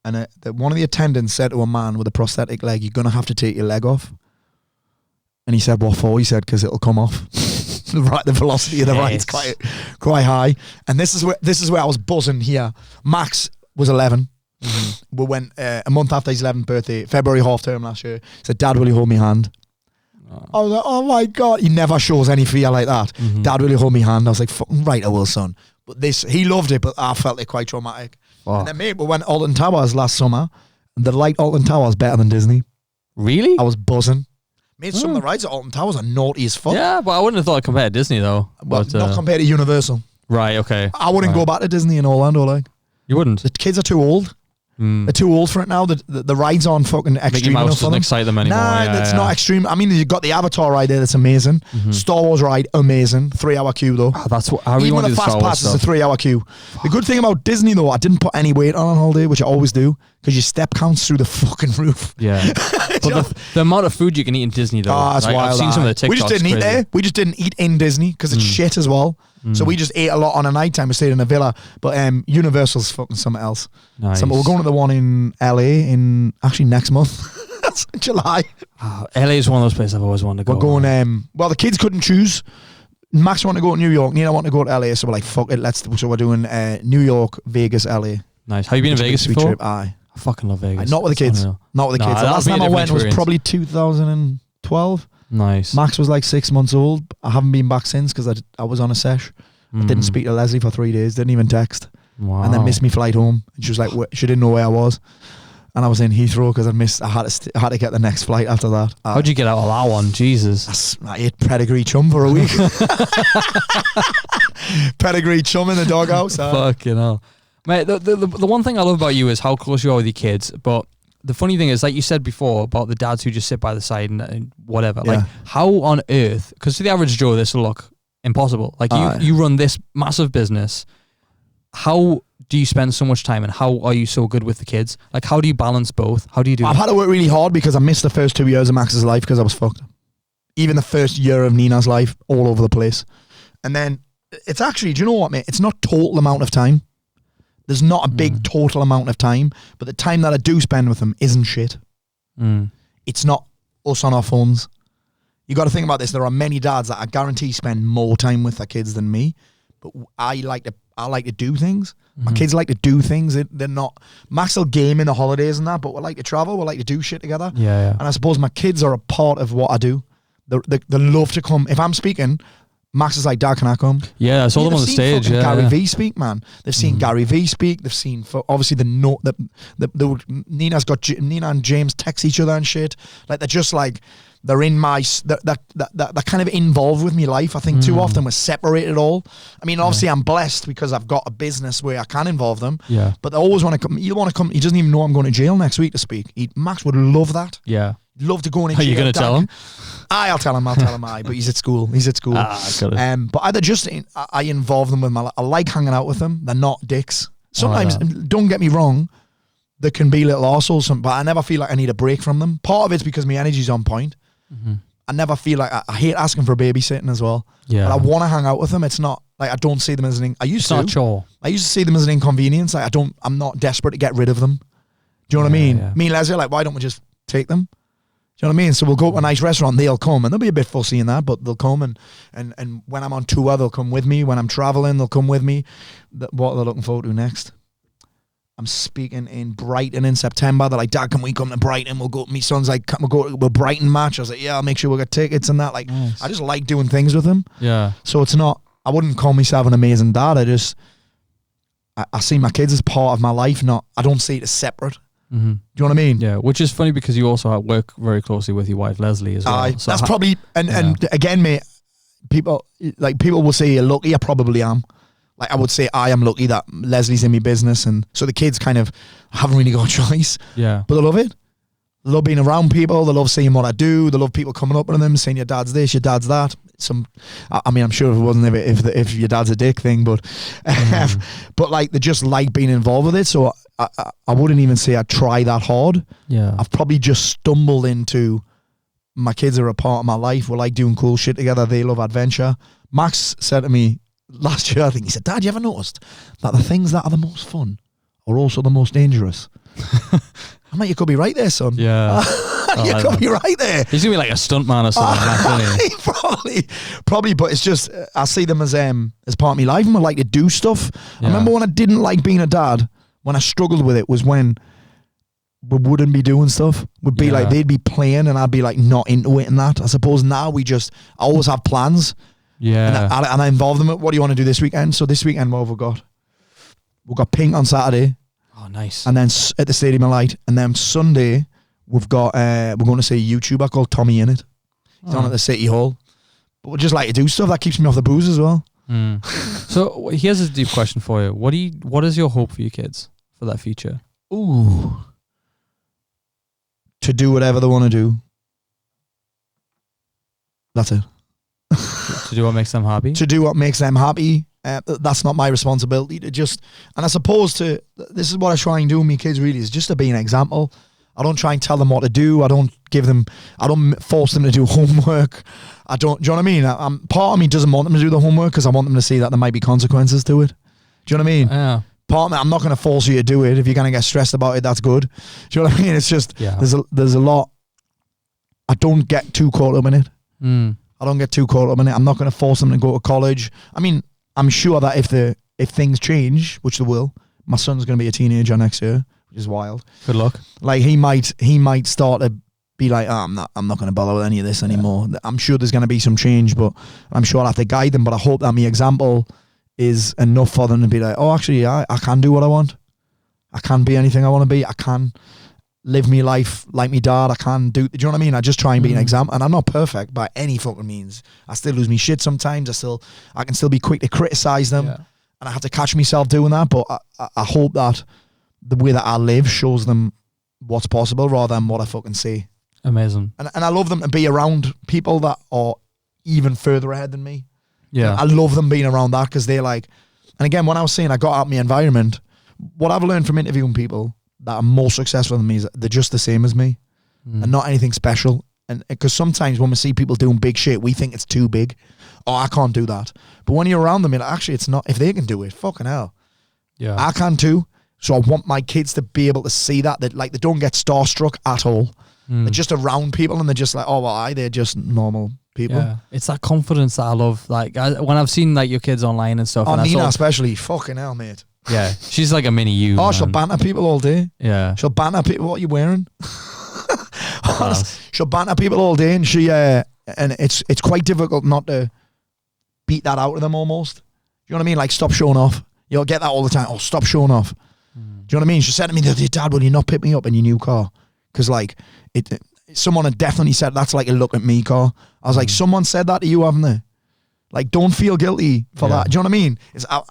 and one of the attendants said to a man with a prosthetic leg, you're going to have to take your leg off. And he said, what for? He said, because it'll come off. The velocity of the ride's quite high. And this is where I was buzzing here. Max was 11. We went a month after his 11th birthday, February half term last year. He said, Dad, will you hold me hand? I was like, oh my God. He never shows any fear like that. Dad, will you hold me hand? I was like, fucking right, I will, son. But he loved it, but I felt it quite traumatic. Oh. And then, mate, we went Alton Towers last summer. And the light Alton Towers better than Disney. Really? I was buzzing. Mate, some of the rides at Alton Towers are naughty as fuck. Yeah, but I wouldn't have thought compared to Disney, though. Well, not compared to Universal. Right, okay. I wouldn't go back to Disney in Orlando, like. You wouldn't? The kids are too old. They're too old for it now. The rides aren't fucking extreme Mickey Mouse doesn't excite them anymore. Nah, it's not extreme. I mean, you've got the Avatar ride there that's amazing. Star Wars ride, amazing. 3-hour queue though. Oh, that's what I really want to do. Even the fast pass is a 3-hour queue. The good thing about Disney though, I didn't put any weight on holiday, which I always do, because your step counts through the fucking roof. Yeah. But the amount of food you can eat in Disney though. Oh, that's wild. I've seen some of the TikToks. We just didn't eat there. We just didn't eat in Disney because it's shit as well. So we just ate a lot on a night time. We stayed in a villa. But Universal's fucking something else. Nice. So we're going to the one in LA in actually next month. That's July. Oh, LA is one of those places I've always wanted to go. We're going, well, the kids couldn't choose. Max wanted to go to New York. Nina wanted to go to LA. So we're like, fuck it, so we're doing New York, Vegas, LA. Nice. Have you been to Vegas before? Trip. Aye. I fucking love Vegas. Not with the kids. Not with the kids. The last time I went was probably 2012. Nice. Max was like 6 months old. I haven't been back since because I was on a sesh. I didn't speak to Leslie for 3 days. Didn't even text. Wow. And then missed me flight home. And she was like, she didn't know where I was. And I was in Heathrow because I had to get the next flight after that. How'd you get out of that one? Jesus. I ate pedigree chum for a week. Pedigree chum in the doghouse. Fucking hell. Mate, the one thing I love about you is how close you are with your kids. But the funny thing is, like you said before, about the dads who just sit by the side and whatever. Yeah. Like, how on earth, because to the average Joe, this will look impossible. Like, you run this massive business. how do you spend so much time and how are you so good with the kids? Like, how do you balance both? How do you do I've that? had to work really hard because I missed the first 2 years of Max's life because I was fucked. Even the first year of Nina's life, all over the place. And then it's actually, do you know what, mate? It's not total amount of time. There's not a big total amount of time, but the time that I do spend with them isn't shit. It's not us on our phones. You got to think about this. There are many dads that I guarantee spend more time with their kids than me, but I like to do things. My kids like to do things. They're not. Max will game in the holidays and that, but we like to travel. We like to do shit together. Yeah. And I suppose my kids are a part of what I do. They love to come. If I'm speaking, Max is like, Dad, can I come? Yeah, I saw them on the stage. Yeah, Gary V speak, man. They've seen Gary V speak. They've seen, obviously, Nina and James text each other and shit. Like, they're just like, they're in my, they're kind of involved with me life. I think too often we're separated all. I mean, obviously, I'm blessed because I've got a business where I can involve them. Yeah. But they always want to come. He'll want to come. He doesn't even know I'm going to jail next week to speak. Max would love that. Yeah. He'd love to go in. Are you going to tell him? I'll tell him. But he's at school. Got it. But I involve them with I like hanging out with them. They're not dicks. Sometimes, don't get me wrong, they can be little arseholes, but I never feel like I need a break from them. Part of it's because my energy's on point. I never feel like I hate asking for babysitting as well. Yeah. But I want to hang out with them. It's not like I don't see them as I used to. It's not chore. I used to see them as an inconvenience. Like I'm not desperate to get rid of them. Do you know what I mean? Yeah. Me and Leslie are like, why don't we just take them? Do you know what I mean? So we'll go to a nice restaurant, they'll come, and they'll be a bit fussy in that, but they'll come, and when I'm on tour, they'll come with me. When I'm traveling, they'll come with me. What are they looking forward to next? I'm speaking in Brighton in September. They're like, Dad, can we come to Brighton? We'll go. My son's like, we'll go to a Brighton match. I was like, yeah, I'll make sure we'll get tickets and that. Like, nice. I just like doing things with them. Yeah. So it's not, I wouldn't call myself an amazing dad. I see my kids as part of my life, I don't see it as separate. Do you know what I mean? Yeah, which is funny because you also work very closely with your wife Leslie as well. So that's probably and again, mate. People will say you're lucky. I probably am. Like, I would say I am lucky that Leslie's in my business, and so the kids kind of haven't really got a choice. Yeah, but they love it. They love being around people. They love seeing what I do. They love people coming up to them, saying your dad's this, your dad's that. I mean, I'm sure if it wasn't if your dad's a dick thing, but but like they just like being involved with it. So I wouldn't even say I try that hard. Yeah, I've probably just stumbled into my kids are a part of my life. We like doing cool shit together. They love adventure. Max said to me last year, I think he said, Dad, you ever noticed that the things that are the most fun are also the most dangerous? I'm like, you could be right there, son. Yeah. You could be right there. He's gonna be like a stuntman or something like that, isn't he? Probably, but it's just I see them as part of my life, and I like to do stuff. I remember when I didn't like being a dad, when I struggled with it, was when we wouldn't be doing stuff. We'd be like, they'd be playing, and I'd be like not into it and that. I suppose now I always have plans. Yeah. And I involve them. What do you want to do this weekend? So this weekend, what have we got? We've got Pink on Saturday. Oh, nice. And then at the Stadium of Light. And then Sunday, we've got, we're going to see a YouTuber called Tommy In It. He's on at the City Hall. But we just like to do stuff that keeps me off the booze as well. So here's a deep question for you. What is your hope for your kids for that future? Ooh. To do whatever they want to do. That's it. To do what makes them happy? To do what makes them happy. That's not my responsibility to just, and I suppose this is what I try and do with my kids really, is just to be an example. I don't try and tell them what to do. I don't force them to do homework. Do you know what I mean? Part of me doesn't want them to do the homework because I want them to see that there might be consequences to it. Do you know what I mean? Yeah. Part of me, I'm not going to force you to do it. If you're going to get stressed about it, that's good. Do you know what I mean? It's just, there's a lot, I don't get too caught up in it. I don't get too caught up in it. I'm not going to force them to go to college. I mean, I'm sure that if things change, which they will, my son's going to be a teenager next year, which is wild. Good luck. Like he might start to be like, oh, I'm not going to bother with any of this anymore. I'm sure there's going to be some change, but I'm sure I'll have to guide them. But I hope that my example is enough for them to be like, oh, actually, I can do what I want. I can be anything I want to be. I can live my life like my dad. I can do you know what I mean? I just try and be an example. And I'm not perfect by any fucking means. I still lose me shit sometimes. I can still be quick to criticize them. Yeah. And I have to catch myself doing that. But I hope that the way that I live shows them what's possible rather than what I fucking say. Amazing. And I love them to be around people that are even further ahead than me. Yeah. I love them being around that because they're like, And again, when I was saying I got out of my environment, what I've learned from interviewing people that are more successful than me is that they're just the same as me and not anything special. And because sometimes when we see people doing big shit, we think it's too big. Oh, I can't do that. But when you're around them, you're like, actually, it's not. If they can do it, fucking hell. Yeah. I can too. So I want my kids to be able to see that like they don't get starstruck at all. They're just around people and they're just like, oh, well, they're just normal people. Yeah. It's that confidence that I love. Like when I've seen like your kids online and stuff. Oh, and Nina especially. Fucking hell, mate. Yeah. She's like a mini you. Oh, man. she'll banter people all day. Yeah. She'll banter people. What are you wearing? She'll banter people all day, and and it's quite difficult not to beat that out of them almost. Do you know what I mean? Like, stop showing off. You'll get that all the time. Oh, stop showing off. Do you know what I mean? She said to me the other day, Dad, will you not pick me up in your new car? Because like someone had definitely said that's like a look at me car. I was like, someone said that to you, haven't they? Like, don't feel guilty for that. Do you know what I mean?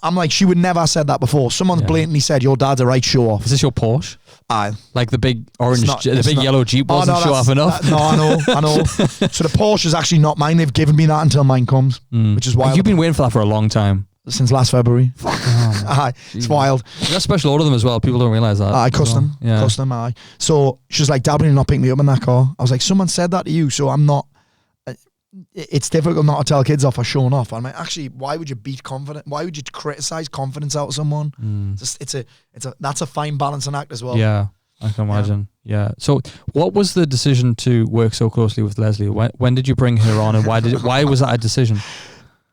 I'm like, she would never have said that before. Someone's blatantly said, your dad's a right show off. Is this your Porsche? Aye. Like the big orange, yellow Jeep wasn't show off enough? No, I know. So the Porsche is actually not mine. They've given me that until mine comes, which is wild. You've been waiting for that for a long time. Since last February. Aye, it's wild. You got a special order them as well. People don't realise that. Aye, custom. Yeah. Custom, aye. So she's like, Dad, will you not pick me up in that car? I was like, someone said that to you, so I'm not... It's difficult not to tell kids off for showing off. I'm like, actually, why would you beat confidence? Why would you criticise confidence out of someone? That's a fine balancing act as well. Yeah, I can imagine. Yeah. So, what was the decision to work so closely with Leslie? When did you bring her on, and why was that a decision?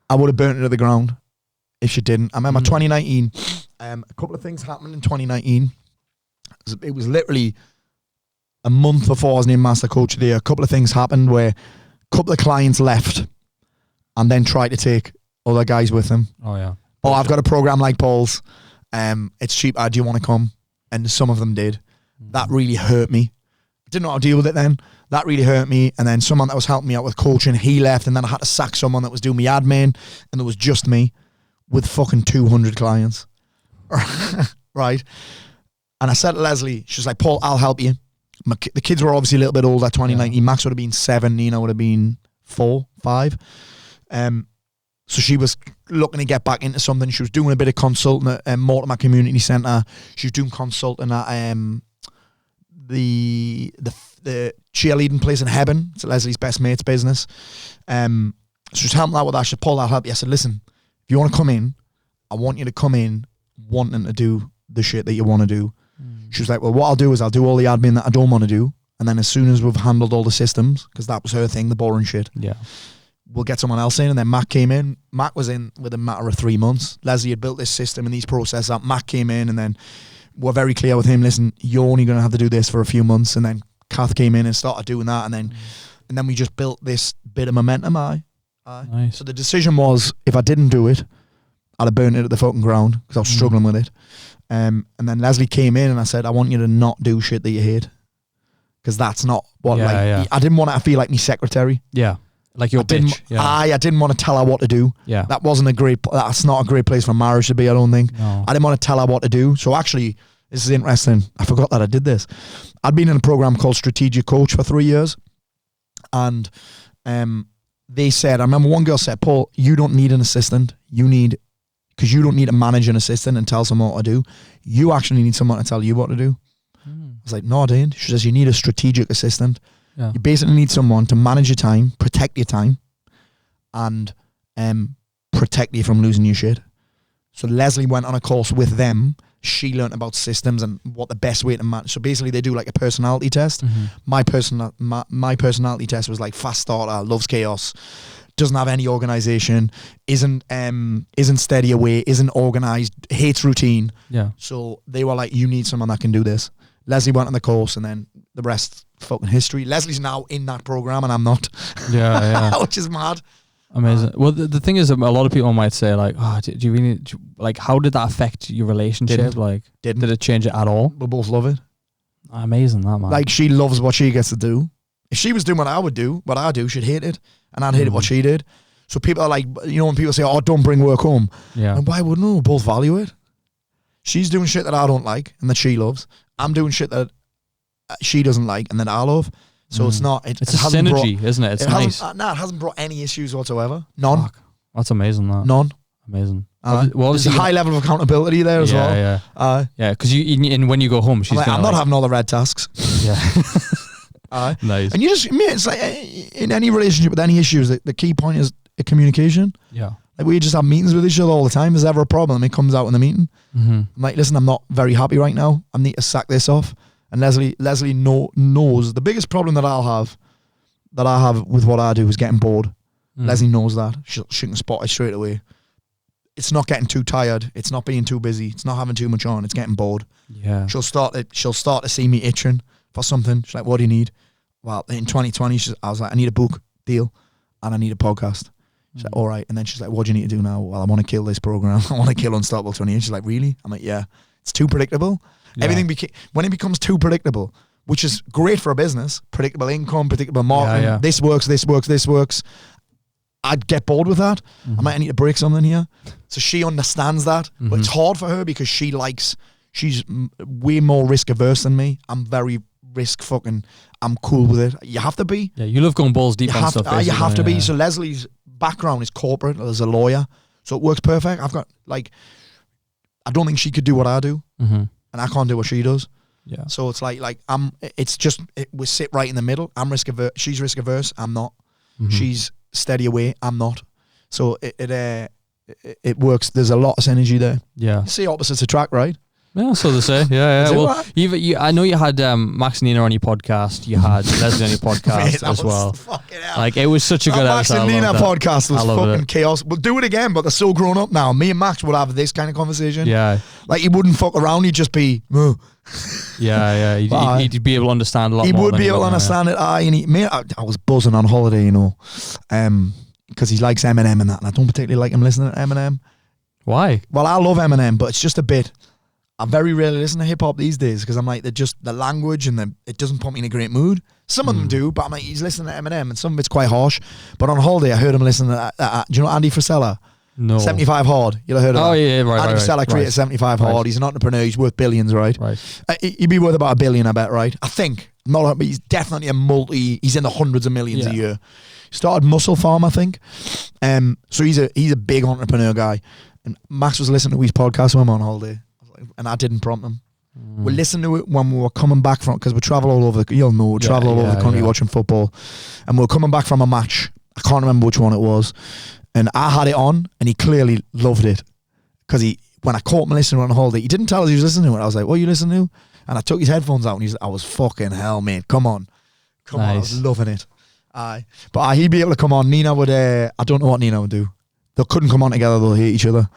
I would have burnt it to the ground if she didn't. I remember 2019. A couple of things happened in 2019. It was literally a month before I was named master coach of the year. A couple of things happened where a couple of clients left and then tried to take other guys with them. Oh yeah. Oh, I've got a program like Paul's. It's cheap. Do you want to come? And some of them did. That really hurt me. I didn't know how to deal with it then. That really hurt me. And then someone that was helping me out with coaching, he left, and then I had to sack someone that was doing me admin, and there was just me with fucking 200 clients. Right? And I said to Leslie, she's like, Paul, I'll help you. The kids were obviously a little bit older, 2019. Yeah. Max would have been 7, Nina would have been 4, 5. So she was looking to get back into something. She was doing a bit of consulting at Mort, my community centre. She was doing consulting at the cheerleading place in Hebburn. It's Leslie's best mate's business. So she was helping out with that. She said, Paul, I'll help you. I said, listen, if you want to come in, I want you to come in wanting to do the shit that you want to do. She was like, well, what I'll do is I'll do all the admin that I don't want to do. And then as soon as we've handled all the systems, because that was her thing, the boring shit. Yeah. We'll get someone else in. And then Mac came in. Mac was in within a matter of 3 months. Leslie had built this system and these processes up. Mac came in, and then we're very clear with him, listen, you're only going to have to do this for a few months. And then Kath came in and started doing that. And then we just built this bit of momentum. Nice. So the decision was, if I didn't do it, I'd have burnt it at the fucking ground because I was struggling with it. And then Leslie came in and I said, I want you to not do shit that you hate. Because that's not what, I didn't want to feel like my secretary. Yeah. Like your bitch. I didn't want to tell her what to do. Yeah. That's not a great place for marriage to be, I don't think. No. I didn't want to tell her what to do. So actually, this is interesting. I forgot that I did this. I'd been in a program called Strategic Coach for 3 years. And they said, I remember one girl said, Paul, you don't need an assistant. Because you don't need to manage an assistant and tell someone what to do. You actually need someone to tell you what to do. I was like, no, I didn't. She says, you need a strategic assistant. Yeah. You basically need someone to manage your time, protect your time, and protect you from losing your shit. So Leslie went on a course with them. She learned about systems and what the best way to manage. So basically they do like a personality test. Mm-hmm. My personality test was like fast starter, loves chaos, doesn't have any organization, isn't steady away, isn't organized, hates routine. Yeah. So they were like, you need someone that can do this. Leslie went on the course, and then the rest fucking history. Leslie's now in that program and I'm not. Yeah. Which is mad. Amazing. Well, the thing is, a lot of people might say like, oh, do you really, how did that affect your relationship? Did it change it at all? We both love it. Amazing, that, man. Like, she loves what she gets to do. If she was doing what I do, she'd hate it. And I'd hate it what she did. So people are like, when people say, oh, don't bring work home. Yeah. And why wouldn't we both value it? She's doing shit that I don't like and that she loves. I'm doing shit that she doesn't like and that I love. So it's not... It's a synergy, isn't it? It's nice. It hasn't brought any issues whatsoever. None. Fuck. That's amazing, that. None. Amazing. Well, there's a high level of accountability there as well. Yeah. Yeah, because when you go home, she's I'm not having all the red tasks. Yeah. Nice. And you just, mate, it's like in any relationship with any issues, the key point is communication. Yeah. Like we just have meetings with each other all the time. If there's ever a problem, it comes out in the meeting. I'm like, listen, I'm not very happy right now. I need to sack this off. And Leslie knows the biggest problem that I have with what I do is getting bored. Leslie knows that. She can spot it straight away. It's not getting too tired. It's not being too busy. It's not having too much on. It's getting bored. Yeah. She'll start to see me itching for something. She's like, what do you need? Well, in 2020, I was like, I need a book deal and I need a podcast. She's like, all right. And then she's like, what do you need to do now? Well, I want to kill this program. I want to kill Unstoppable 28. She's like, really? I'm like, yeah. It's too predictable. Yeah. When it becomes too predictable, which is great for a business, predictable income, predictable marketing, this works. I'd get bored with that. I might need to break something here. So she understands that. But it's hard for her because she's way more risk averse than me. I'm very I'm cool with it. You have to be. Yeah, you love going balls deep on stuff. You have to be. So Leslie's background is corporate as a lawyer. So it works perfect. I don't think she could do what I do. And I can't do what she does. Yeah. So it's like we sit right in the middle. I'm risk averse. She's risk averse. I'm not. She's steady away. I'm not. So it works. There's a lot of synergy there. Yeah. You see opposites attract, right? Yeah, so they say. Yeah. Well, I know you had Max and Nina on your podcast. You had Leslie on your podcast as well. Like it was such a good Max episode. and Nina podcast was fucking it. chaos. We'll do it again, but they're so grown up now. Me and Max would have this kind of conversation. Yeah. Like he wouldn't fuck around. He'd just be. Yeah. He'd be able to understand a lot more. He would be able to understand it. I was buzzing on holiday, because he likes Eminem and that, and I don't particularly like him listening to Eminem. Why? Well, I love Eminem, but it's just a bit. I very rarely listen to hip hop these days because I'm like, the language and it doesn't put me in a great mood. Some of them do, but I'm like, he's listening to Eminem and some of it's quite harsh. But on holiday, I heard him listen to that. Do you know Andy Frisella? No. 75 Hard. You'll have heard of that. Oh, yeah, right. Andy Frisella created 75 Hard. He's an entrepreneur. He's worth billions, right? Right. He'd be worth about $1 billion, I bet, right? I think. But he's definitely he's in the hundreds of millions a year. He started Muscle Farm, I think. So he's a big entrepreneur guy. And Max was listening to his podcast when I'm on holiday. And I didn't prompt him. We listened to it when we were coming back from, because we travel all over all over the country watching football, and we were coming back from a match. I can't remember which one it was, and I had it on, and he clearly loved it, because when I caught him listening on holiday, he didn't tell us he was listening to it. I was like, "What are you listening to?" And I took his headphones out, and I was fucking hell, man. Come on, I was loving it. But he'd be able to come on. Nina would. I don't know what Nina would do. They couldn't come on together. They'll hate each other.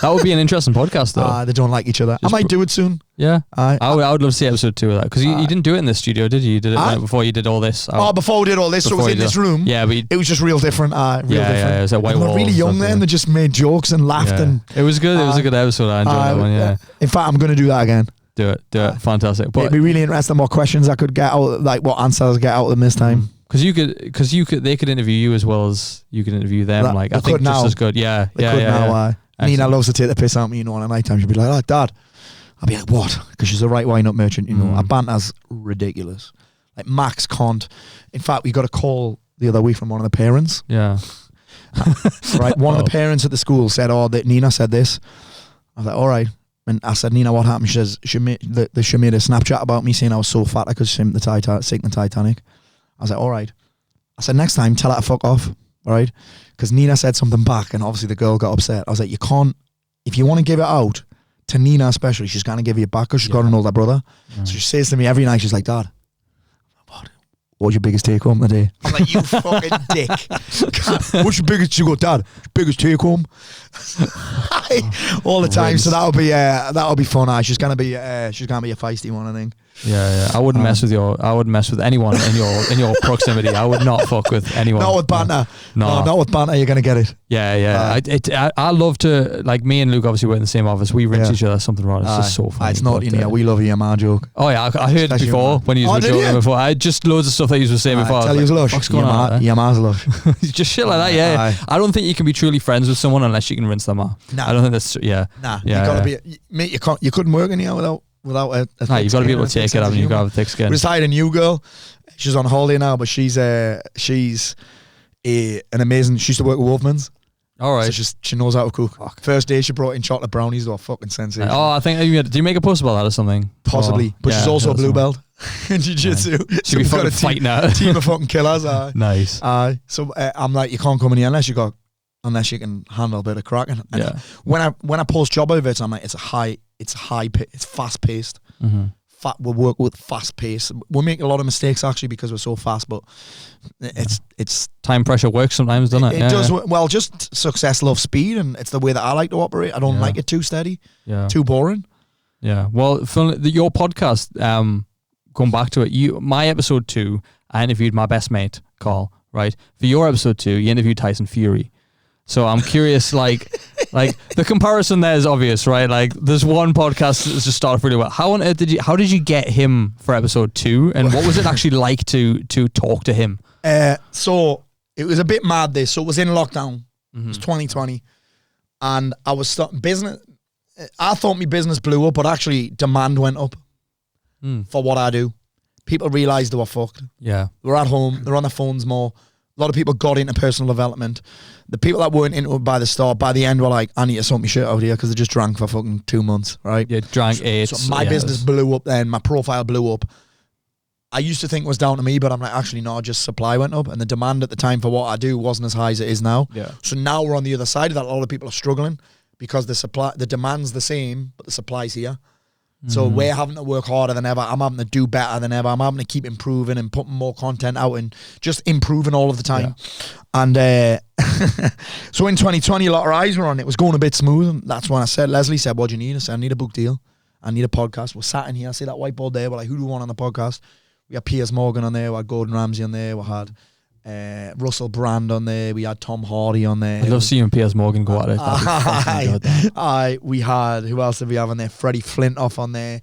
That would be an interesting podcast, though. They don't like each other. I might do it soon. Yeah. I would love to see episode 2 of that. Because you didn't do it in the studio, did you? You did it before you did all this. Before we did all this. So it was in this room. Yeah, but it was just real different. Different. Yeah, it was like white walls. They were really young then. They just made jokes and laughed. And it was good. It was a good episode. I enjoyed that one, yeah. In fact, I'm going to do that again. Do it. Fantastic. But it'd be really interesting what questions I could get out, like what answers I get out of them this time. Because they could interview you as well as you could interview them. I think just as good. Yeah. Nina loves to take the piss out of me, on a night time. She'd be like, "Oh, Dad." I'll be like, "What?" Because she's a right wind-up merchant, Our banter's ridiculous. Like Max can't. In fact, we got a call the other week from one of the parents. Yeah. Right. One of the parents at the school said, that Nina said this. I was like, all right. And I said, Nina, what happened? She says, she made a Snapchat about me saying I was so fat I could sink the Titanic. I was like, all right. I said, next time, tell her to fuck off, all right? Because Nina said something back, and obviously the girl got upset. I was like, you can't, if you want to give it out, to Nina especially, she's going to give you it back because she's got an older brother. So she says to me every night, she's like, Dad, what's your biggest take home today? I'm like, you fucking dick. What's your biggest, you go, Dad, biggest take home? All the time. So that'll be fun. She's gonna be a feisty one, I think. Yeah. I wouldn't mess with anyone in your proximity. I would not fuck with anyone. Not with banter. No, not with banter. You're gonna get it. Yeah. I love to, like, me and Luke obviously work in the same office. We rinse each other. Something wrong. It's just so funny. It's not we love you, man joke. Oh yeah, I heard it before when you were joking before. I just loads of stuff that you were saying before. Tell you lush. What's going on? Your man's lush. Just shit like that. Yeah. I don't think you can be truly friends with someone unless you can rinse them out. Nah. I don't think that's you gotta be, mate. You couldn't work in here without a you've got to be able to take it. I mean, you've got to have a thick skin. We just hired a new girl. She's on holiday now, but she's an amazing. She used to work with Wolfman's, All right. So she knows how to cook. Fuck. First day she brought in chocolate brownies. They were fucking sensational. Oh, I think do you make a post about that or something? Possibly, Oh, but yeah, she's also a that's blue fine. belt in jiu-jitsu. She'll be we've got fucking a fighting her. team of fucking killers. Nice. So I'm like, you can't come in here unless you can handle a bit of cracking. And Yeah. when I post job adverts, I'm like, it's fast paced. Mm-hmm. We work with fast pace. We make a lot of mistakes actually because we're so fast, but it's Time pressure works sometimes, doesn't it? it does well. Just success loves speed, and it's the way that I like to operate. I don't Yeah. like it too steady, Yeah. too boring. Yeah. Well, Phil, your podcast, going back to it, my episode 2, I interviewed my best mate, Carl, right? For your episode 2, you interviewed Tyson Fury. So I'm curious, like the comparison there is obvious, right? Like there's one podcast that's just started really well. How on earth how did you get him for episode 2? And what was it actually like to talk to him? So it was a bit mad this. So it was in lockdown. Mm-hmm. It was 2020. And I was starting business. I thought my business blew up, but actually demand went up for what I do. People realised they were fucked. Yeah. They're at home. They're on their phones more. A lot of people got into personal development. The people that weren't into it by the start, by the end were like, I need to sort my shit out here because they just drank for fucking 2 months, right? Yeah, drank 8. So my business blew up then. My profile blew up. I used to think it was down to me, but I'm like, actually, no, just supply went up. And the demand at the time for what I do wasn't as high as it is now. Yeah. So now we're on the other side of that. A lot of people are struggling because the demand's the same, but the supply's here. So we're having to work harder than ever. I'm having to do better than ever. I'm having to keep improving and putting more content out and just improving all of the time. Yeah. And so in 2020, a lot of eyes were on it. It was going a bit smooth. And that's when Leslie said, what do you need? I said, I need a book deal. I need a podcast. We're sat in here. I see that whiteboard there. We're like, who do we want on the podcast? We had Piers Morgan on there. We had Gordon Ramsay on there. We had Russell Brand on there. We had Tom Hardy on there. I love seeing Piers Morgan go at it. We had, who else did we have on there? Freddie Flintoff on there.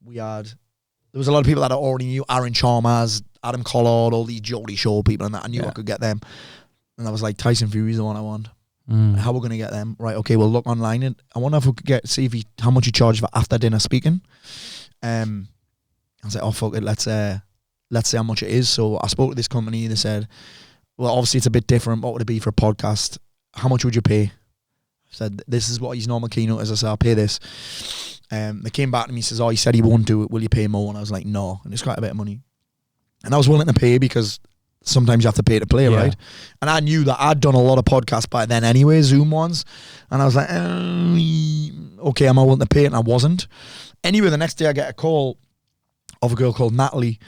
There was a lot of people that I already knew. Aaron Chalmers, Adam Collard, all these Geordie Shore people and that. I knew I could get them. And I was like, Tyson Fury's the one I want. How we're going to get them? Right, okay, we'll look online. And I wonder if we could see how much he charged for after dinner speaking. I was like, oh, fuck it, let's see how much it is. So I spoke to this company. They said, well, obviously it's a bit different. What would it be for a podcast? How much would you pay? I said, this is what his normal keynote is. I said, I'll pay this. They came back to me and says, oh, he said he won't do it. Will you pay more? And I was like, no. And it's quite a bit of money. And I was willing to pay because sometimes you have to pay to play, right? And I knew that I'd done a lot of podcasts by then anyway, Zoom ones. And I was like, okay, am I willing to pay it? And I wasn't. Anyway, the next day I get a call of a girl called Natalie.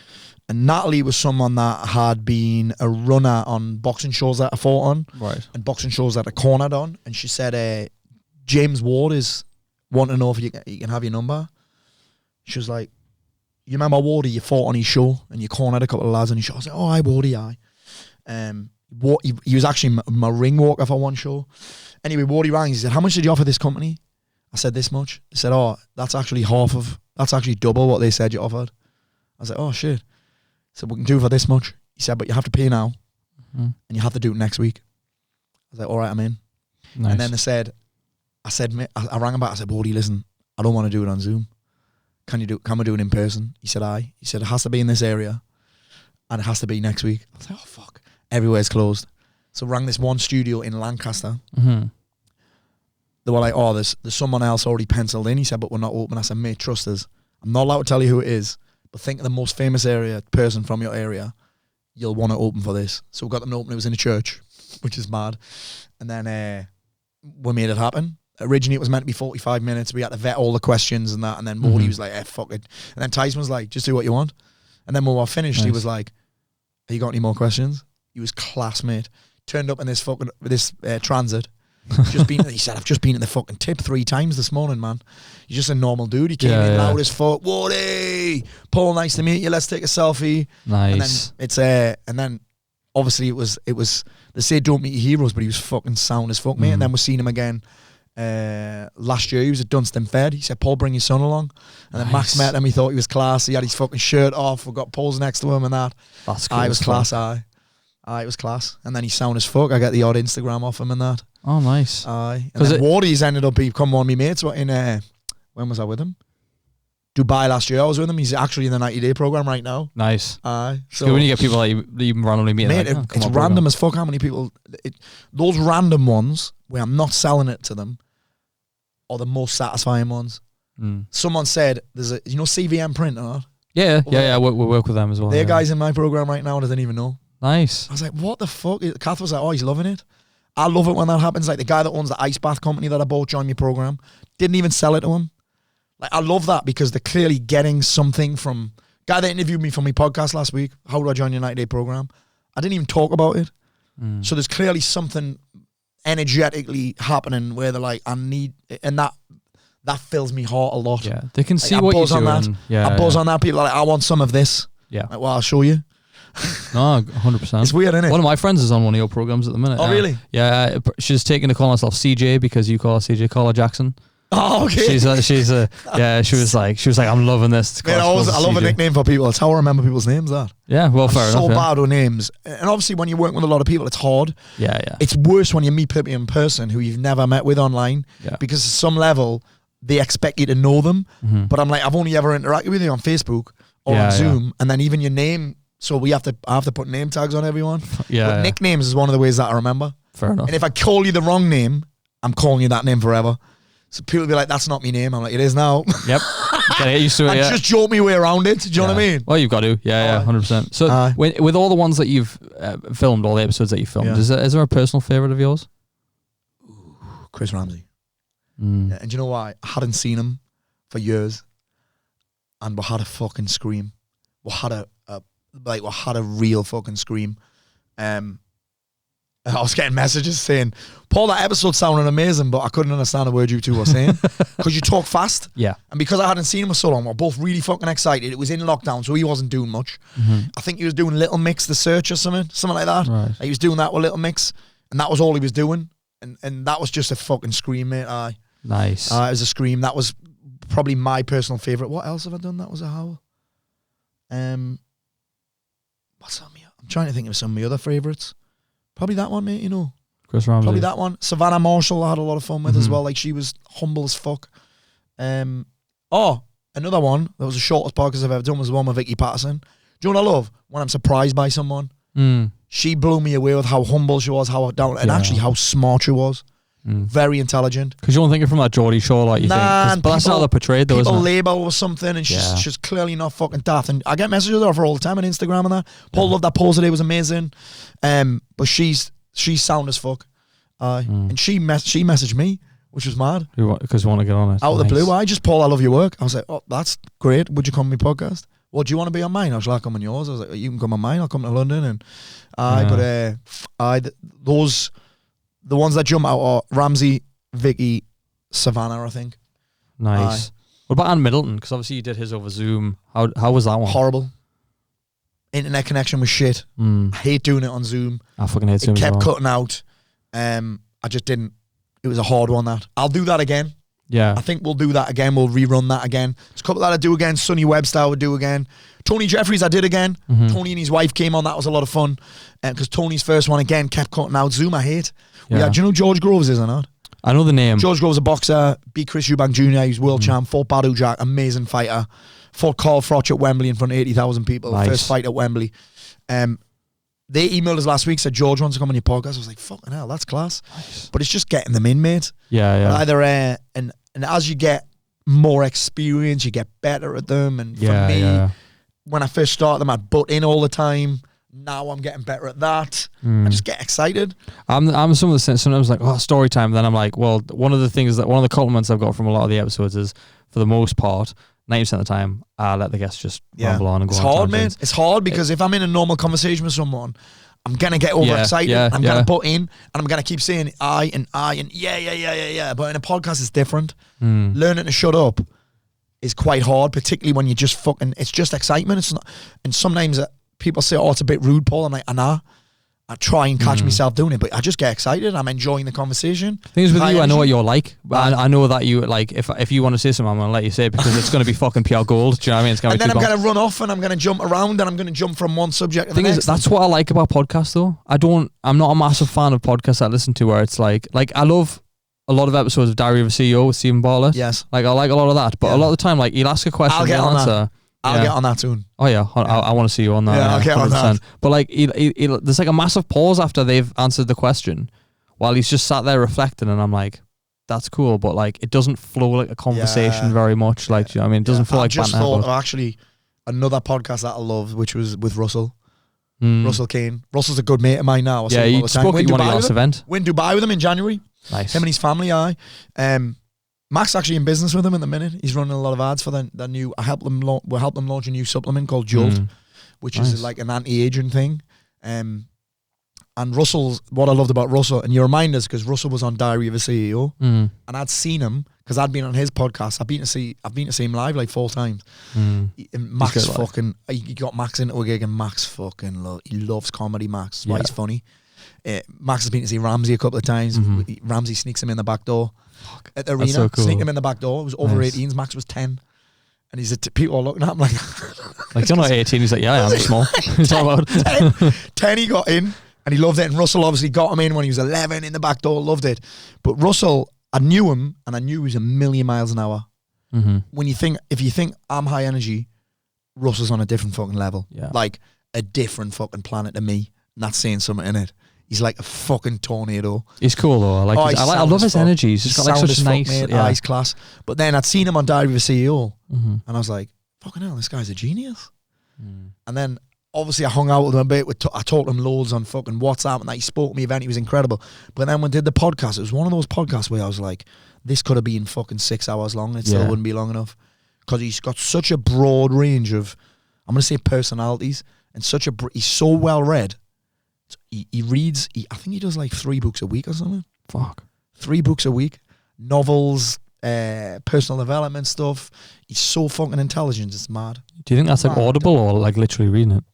And Natalie was someone that had been a runner on boxing shows that I fought on. Right. And boxing shows that I cornered on. And she said, James Ward is wanting to know if you can have your number. She was like, you remember Wardy, you fought on his show and you cornered a couple of lads on his show. I was like, oh, hi, Wardy, hi. He was actually my ring walker for one show. Anyway, Wardy rang. He said, how much did you offer this company? I said, this much. They said, oh, that's actually double what they said you offered. I was like, oh, shit. He said, we can do it for this much. He said, but you have to pay now and you have to do it next week. I was like, all right, I'm in. Nice. And then I rang him back. I said, Wardy, listen, I don't want to do it on Zoom. Can we do it in person? He said, aye. He said, it has to be in this area and it has to be next week. I was like, oh, fuck. Everywhere's closed. So rang this one studio in Lancaster. Mm-hmm. They were like, oh, there's someone else already penciled in. He said, but we're not open. I said, mate, trust us. I'm not allowed to tell you who it is, but think of the most famous person from your area. You'll want to open for this. So we got them to open. It was in a church, which is mad. And then we made it happen. Originally, it was meant to be 45 minutes. We had to vet all the questions and that. And then Morty was like, fuck it. And then Tyson was like, just do what you want. And then when we were finished, he was like, have you got any more questions? He was class, mate. Turned up in this transit. He said, I've just been at the fucking tip 3 times this morning, man. He's just a normal dude. He came in loud as fuck. Woody, Paul, nice to meet you. Let's take a selfie. Nice. And then and then obviously it was they say don't meet your heroes, but he was fucking sound as fuck, mate. And then we've seen him again last year. He was at Dunstan Fed. He said, Paul, bring your son along. And then Max met him. He thought he was class. He had his fucking shirt off. We got Paul's next to him and that. That's cool. It was class. It was class. And then he's sound as fuck. I get the odd Instagram off him and that. Oh, nice. And then Wardy's ended up becoming one of my mates. When was I with him? Dubai last year. I was with him. He's actually in the 90-day program right now. Nice. So It's good when you get people that you randomly meet. mate, like, oh, it's come on, random as fuck how many people. Those random ones where I'm not selling it to them are the most satisfying ones. Someone said there's a CVM print or not. Yeah. We work with them as well. They're guys in my program right now. Doesn't even know. Nice. I was like, what the fuck? Kath was like, oh, he's loving it. I love it when that happens. Like the guy that owns the ice bath company that I bought joined my program, didn't even sell it to him. Like I love that because they're clearly getting something from guy that interviewed me for my podcast last week. How do I join your 90-day program? I didn't even talk about it. So there's clearly something energetically happening where they're like, I need, and that fills me heart a lot. Yeah, they can see I what you're buzz on doing. that. Yeah, I buzz on that. People are like, I want some of this. Yeah. Like, well, I'll show you. No, 100%. It's weird, isn't it? One of my friends is on one of your programs at the minute. Oh, really? Yeah, she's taken to call herself CJ because you call her CJ. Call her Jackson. Oh, okay. She was like, I'm loving this. Man, I love a nickname for people. It's how I remember people's names. That. Yeah, well, fair enough. So bad with names, and obviously when you work with a lot of people, it's hard. Yeah. It's worse when you meet people in person who you've never met with online, because at some level they expect you to know them. But I'm like, I've only ever interacted with you on Facebook or on Zoom, and then even your name. So I have to put name tags on everyone. But nicknames is one of the ways that I remember. Fair enough. And if I call you the wrong name, I'm calling you that name forever. So people will be like, that's not my name. I'm like, it is now. Yep. Get used to it. And just joke me way around it. Do you know what I mean? Well, you've got to. Yeah, 100%. So with all the ones that you've filmed, all the episodes that you've filmed, is there a personal favourite of yours? Chris Ramsey. Yeah, and do you know why? I hadn't seen him for years. And we had a fucking scream. We had a real fucking scream. I was getting messages saying, Paul, that episode sounded amazing, but I couldn't understand a word you two were saying because you talk fast. Yeah. And because I hadn't seen him for so long, we were both really fucking excited. It was in lockdown, so he wasn't doing much. I think he was doing Little Mix, The Search or something like that. Right. Like he was doing that with Little Mix, and that was all he was doing. And that was just a fucking scream, mate. Nice. It was a scream. That was probably my personal favourite. What else have I done that was a howl? What's on me? I'm trying to think of some of my other favourites. Probably that one, mate, Chris Ramsey. Probably that one. Savannah Marshall I had a lot of fun with as well. Like, she was humble as fuck. Another one that was the shortest podcast I've ever done was the one with Vicky Patterson. Do you know what I love? When I'm surprised by someone. She blew me away with how humble she was, how down, and actually how smart she was. Very intelligent. Because you don't think it from that Geordie Shore, like you think. But that's how they're portrayed, though, isn't it? People label or something, and she's clearly not fucking daft. And I get messages of her all the time on Instagram and that. Paul loved that pose today, was amazing. But she's sound as fuck. And she messaged me, which was mad. Because you want to get on it. Out of the blue. Paul, I love your work. I was like, oh, that's great. Would you come on my podcast? Well, do you want to be on mine? I was like, I'll come on yours. I was like, you can come on mine. I'll come to London. And the ones that jump out are Ramsey, Vicky, Savannah, I think. Nice. What about Anne Middleton? Because obviously you did his over Zoom. How was that one? Horrible. Internet connection was shit. I hate doing it on Zoom. I fucking hate Zoom. It kept cutting out. I just didn't. It was a hard one, that. I'll do that again. Yeah. I think we'll do that again. We'll rerun that again. There's a couple that I do again. Sonny Webster I would do again. Tony Jeffries I did again. Tony and his wife came on. That was a lot of fun. Because Tony's first one again kept cutting out. Zoom I hate. Yeah. Do you know who George Groves is or not? I know the name. George Groves, a boxer, beat Chris Eubank Jr., he's world champ, fought Badu Jack, amazing fighter. Fought Carl Froch at Wembley in front of 80,000 people. Nice. First fight at Wembley. They emailed us last week, said George wants to come on your podcast. I was like, fucking hell, that's class. Nice. But it's just getting them in, mate. Yeah. Either and as you get more experience, you get better at them. And for me, when I first started them, I'd butt in all the time. Now I'm getting better at that. I just get excited. I'm some of the sometimes like, oh, story time. Then I'm like, well, one of the compliments I've got from a lot of the episodes is, for the most part, 90% of the time, I let the guests just ramble on and go on. It's hard, man. It's hard because if I'm in a normal conversation with someone, I'm going to get overexcited. I'm going to butt in and I'm going to keep saying I and yeah. But in a podcast, it's different. Learning to shut up is quite hard, particularly when you just it's just excitement. It's not, and sometimes people say, oh, it's a bit rude, Paul. I'm like, I try and catch myself doing it, but I just get excited. I'm enjoying the conversation. Things with you, I know what you're like. But I know that you, like, if you want to say something, I'm going to let you say it because it's going to be fucking pure gold. Do you know what I mean? It's going to and then I'm going to run off and I'm going to jump around and I'm going to jump from one subject to the next. That's what I like about podcasts, though. I'm not a massive fan of podcasts I listen to where it's like I love a lot of episodes of Diary of a CEO with Stephen Bartlett. Yes. Like, I like a lot of that. But Yeah. a lot of the time, like, he'll ask a question, I'll get he'll on answer. that. I'll Yeah. get on that soon. Oh yeah, I want to see you on that. Yeah, I'll get on that. But like, there's like a massive pause after they've answered the question, while he's just sat there reflecting, and I'm like, that's cool, but like, it doesn't flow like a conversation Yeah. very much. Like, do you know what I mean, it doesn't feel I like just banter. thought but- of actually another podcast that I loved, which was with Russell. Mm. Russell Kane. Russell's a good mate of mine now. I see Yeah, him all you the time. spoke We're in at one of Dubai your with last him. event. We're in Dubai with him in January. Nice. Him and his family, Mac's actually in business with him at the minute. He's running a lot of ads for the new. We're helping him launch a new supplement called Jolt, which Nice. is like an anti-aging thing. And Russell's, what I loved about Russell, and you remind us because Russell was on Diary of a CEO, and I'd seen him because I'd been on his podcast. I've been to see him live like 4 times. And Max good, like. fucking, he got Max into a gig, and Max fucking he loves comedy. Max, that's why he's funny. Max has been to see Ramsey a couple of times. Ramsey sneaks him in the back door at the arena. so cool. Sneak him in the back door. It was over Nice. 18s. Max was 10. And he's people are looking at him like, Like, you're not 18. He's like, yeah, I'm small. It's all about 10 he got in and he loved it. And Russell obviously got him in when he was 11 in the back door, loved it. But Russell, I knew him and I knew he was a million miles an hour. When if you think I'm high energy, Russell's on a different fucking level. Yeah. Like a different fucking planet to me. Not saying something in it. He's like a fucking tornado. He's cool though. Like, He's I sound love as his fuck. energy. He's just got like Sound such as fuck, nice. mate. Yeah. He's class. But then I'd seen him on Diary of a CEO and I was like, fucking hell, this guy's a genius. And then obviously I hung out with him a bit. I talked to him loads on fucking WhatsApp and that he spoke to me event. He was incredible. But then when we did the podcast, it was one of those podcasts where I was like, this could have been fucking 6 hours long. It still wouldn't be long enough. Because he's got such a broad range of, I'm going to say personalities, and he's so well read. He reads, I think he does like 3 books a week or something. Fuck. 3 books a week. Novels, personal development stuff. He's so fucking intelligent, it's mad. Do you think that's like Mad. Audible or like literally reading it?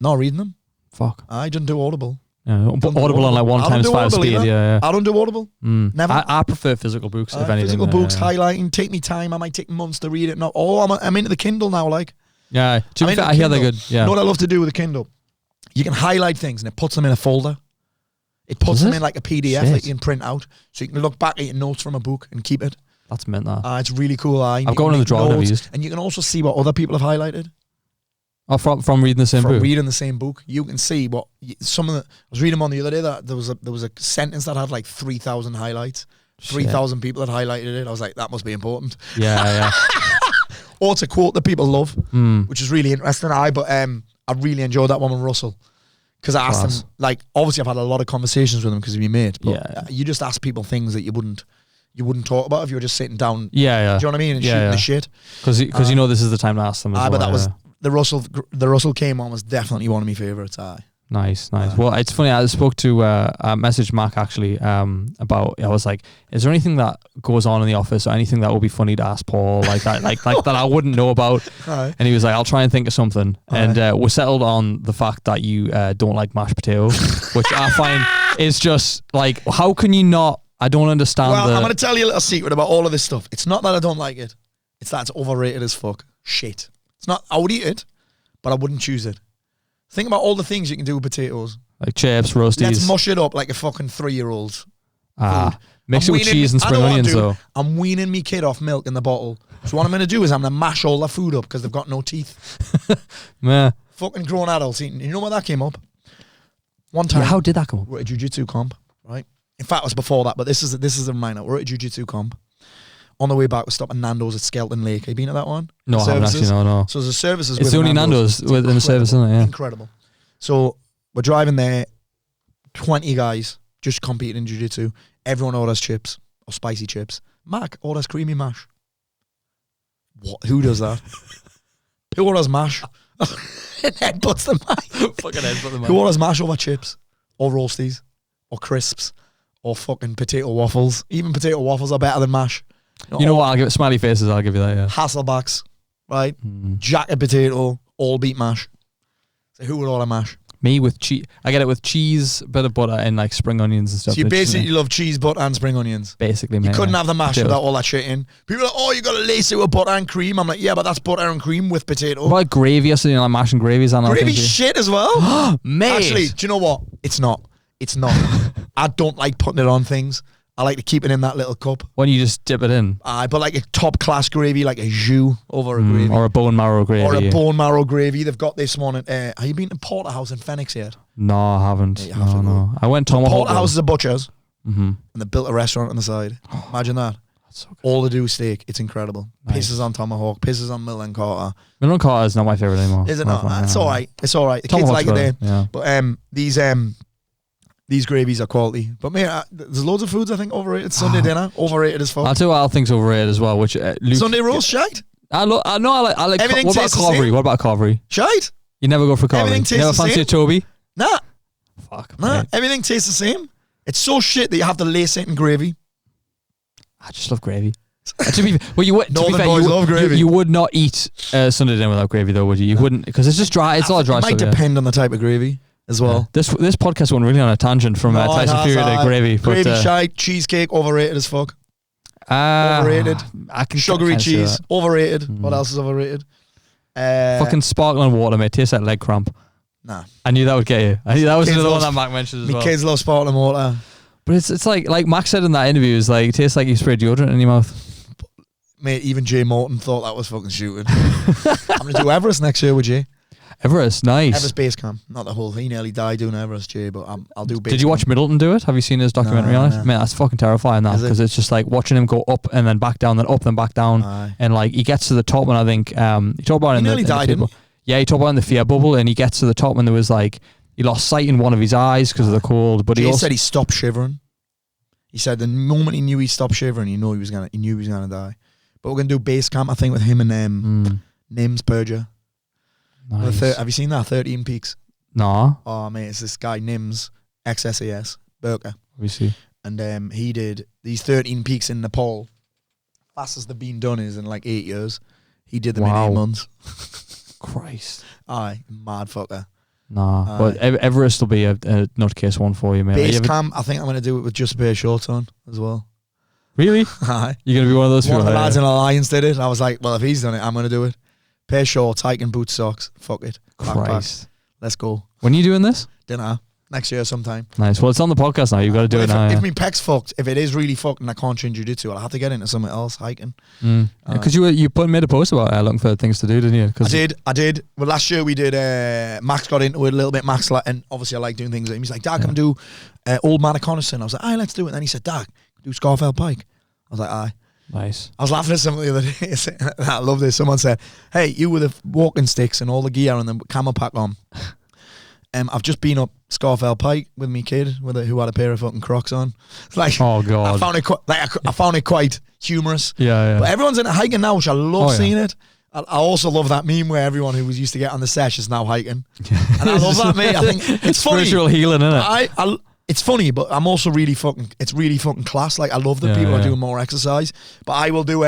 Not reading them. Fuck. I don't do Audible. Yeah, Don't do Audible on like Audible. 1 I don't times do 5 Audible speed. either. Yeah. I don't do Audible. Never. I prefer physical books if anything. Physical yeah, books, yeah. highlighting, take me time. I might take months to read it. Not. I'm into the Kindle now. Like, Yeah. To be I'm fair, into I hear they're Kindle. good. Yeah. You know what I love to do with a Kindle? You can highlight things and it puts them in a folder. It puts Does them it? in like a PDF Shit. that you can print out, so you can look back at your notes from a book and keep it. That's meant that. It's really cool. I've got one in the drawer I've never used. and you can also see what other people have highlighted. Oh, from reading the same From book. reading the same book, you can see what some of the. I was reading one the other day that there was a sentence that had like 3,000 highlights. 3,000 people had highlighted it. I was like, that must be important. Yeah. Or it's a quote that people love, Mm. which is really interesting. I really enjoyed that one with Russell. Because I asked Class. him, like, obviously I've had a lot of conversations with him because he's my mate. But Yeah. you just ask people things that you wouldn't talk about if you were just sitting down. Yeah. Do you know what I mean? And Yeah, shooting yeah. the shit. Because you know this is the time to ask them as well. But that was yeah. the Russell Kane one was definitely one of my favourites. Nice. Well, it's funny. I spoke to I messaged Mac actually about. I was like, "Is there anything that goes on in the office, or anything that would be funny to ask Paul, like that, like that I wouldn't know about?" Aye. And he was like, "I'll try and think of something." And we settled on the fact that you don't like mashed potatoes, which I find is just like, how can you not? I don't understand. Well, I'm going to tell you a little secret about all of this stuff. It's not that I don't like it. It's that it's overrated as fuck. Shit. It's not. I would eat it, but I wouldn't choose it. Think about all the things you can do with potatoes. like chips, roasties. Let's mush it up like a fucking 3-year-old. Mix I'm it with weaning cheese and I spring know what I'm onions doing. though. I'm weaning me kid off milk in the bottle. So what I'm going to do is I'm going to mash all their food up because they've got no teeth. Yeah. Fucking grown adults eating. You know when that came up? One time. Yeah, how did that come up? We're at a jiu-jitsu comp, right? In fact, it was before that, but this is a reminder. We're at a jiu-jitsu comp. On the way back, we're stopping Nando's at Skelton Lake. Have you been at that one? No, I haven't actually. No. So there's a services It's with the only Nando's It's within the service, incredible. isn't it? Yeah. Incredible. So we're driving there, 20 guys just competing in jiu-jitsu. Everyone orders chips or spicy chips. Mac orders creamy mash. What? Who does that? Who orders mash? And headbutts the mash. Fucking headbutt the Who orders mash over chips or roasties or crisps or fucking potato waffles? Even potato waffles are better than mash. You know what? I'll give it smiley faces. I'll give you that. Yeah. Hasselbacks, right? Jacket potato, all beet mash. So who would order mash? Me with cheese. I get it with cheese, bit of butter, and like spring onions and stuff. So you It's just, basically love cheese, butter and spring onions. basically, You mate, couldn't yeah. have the mash Potatoes. without all that shit in. People are like, oh, you got to lace it with butter and cream. I'm like, yeah, but that's butter and cream with potato. What about gravy or something like mash and gravies? And Gravy shit as well. Mate. Actually, do you know what? It's not. It's not. I don't like putting it on things. I like to keep it in that little cup. When you just dip it in. But like a top class gravy, like a jus over a gravy. Or a bone marrow gravy. Or a bone marrow gravy. They've got this one at, have you been to Porterhouse in Phoenix yet? No, I haven't. Yeah, you have to No. I went Tomahawk. Porterhouse is a butcher's. Mm-hmm. And they built a restaurant on the side. Imagine that. That's so good. All they do is steak. It's incredible. Nice. Pisses on Tomahawk. Pisses on Middleton Carter. Middleton Carter is not my favourite anymore. Is it not? It's all right. It's all right. The kids Tomahawk's like it there. Yeah. But these gravies are quality. But mate, there's loads of foods I think overrated. Sunday dinner overrated as fuck. I'll tell you what I think's overrated as well. Which Luke, Sunday roast shite. I like. Everything What about tastes the carvery? same. What about carvery? Shite. You never go for carvery. Everything You tastes never the fancy same. a Toby? Nah. Fuck. Nah. Mate. Everything tastes the same. It's so shit that you have to lace it in gravy. I just love gravy. To be Northern fair, boys love gravy. you would not eat Sunday dinner without gravy, though, would you? You wouldn't, because it's just dry. It's all dry It might stuff. depend on the type of gravy as well. This podcast went really on a tangent from No, it Tyson has, Fury to gravy. Gravy, but, shite, cheesecake, overrated as fuck. Overrated. I can Sugary see cheese, that. overrated. What else is overrated? Fucking sparkling water, mate. Tastes like leg cramp. Nah. I knew that would get you. I knew that was Kids another one love- that Mac mentioned as My well. kids love sparkling water. But it's like Max said in that interview, it's like it tastes like you sprayed deodorant in your mouth. Mate, even Jay Morton thought that was fucking shooting. I'm going to do Everest next year with Jay. Everest, nice. Everest base camp. Not the whole thing. He nearly died doing Everest, Jay, but I'll do base Did you watch camp. Middleton do it? Have you seen his documentary on it? No. Man, that's fucking terrifying, that, Is it? because it's just like watching him go up and then back down, then up, then back down. Aye. And like he gets to the top, and I think he talked about it in nearly the died, fear didn't bubble. Yeah, he talked about it in the fear bubble, and he gets to the top, and there was like he lost sight in one of his eyes because of the cold. But Jay he also said he stopped shivering. He said the moment he knew he stopped shivering, he knew he was gonna die. But we're gonna do base camp, I think, with him and Nims Purger. nice. Have you seen that? 13 Peaks. Nah, Oh mate, it's this guy Nims, XSAS, Burker. obviously. And he did these 13 peaks in Nepal. Fastest they've been done is in like 8 years. He did them Wow. in 8 months. Christ. Aye, mad fucker. Nah, Aye. but Everest will be a nutcase one for you, mate. Base You ever- camp, I think I'm going to do it with just a pair of shorts on as well. Really? Aye. You're gonna be one of those One people? of the that- lads in Alliance did it. I was like, well, if he's done it, I'm going to do it. Pair of shorts, hiking boots, socks. Fuck it. Backpack. Christ. Let's go. When are you doing this? Dinner. Next year sometime. Nice. Well, it's on the podcast now. You've got to do Well, it now. if Yeah. my pec's fucked, if it is really fucked and I can't train jiu-jitsu, I'll have to get into something else, hiking. Because you made a post about looking for things to do, didn't you? 'Cause I did. Well, last year we did. Max got into it a little bit. Max, and obviously I like doing things. He's like, Dad, come do Old Man of Coniston. I was like, aye, let's do it. And then he said, Dad, do Scarfell Pike. I was like, aye. Nice. I was laughing at something the other day. I love this. Someone said, hey, you with the walking sticks and all the gear and the camel pack on. I've just been up Scarfell Pike with me kid who had a pair of fucking Crocs on. It's like, Oh God. I found it quite humorous. Yeah. But everyone's into hiking now, which I love Oh, yeah. seeing it. I also love that meme where everyone who was used to get on the sesh is now hiking. And I love that, mate. I think it's funny. Spiritual healing, isn't it? It's funny, but I'm also it's really fucking class. Like, I love that people are doing more exercise. But I will do,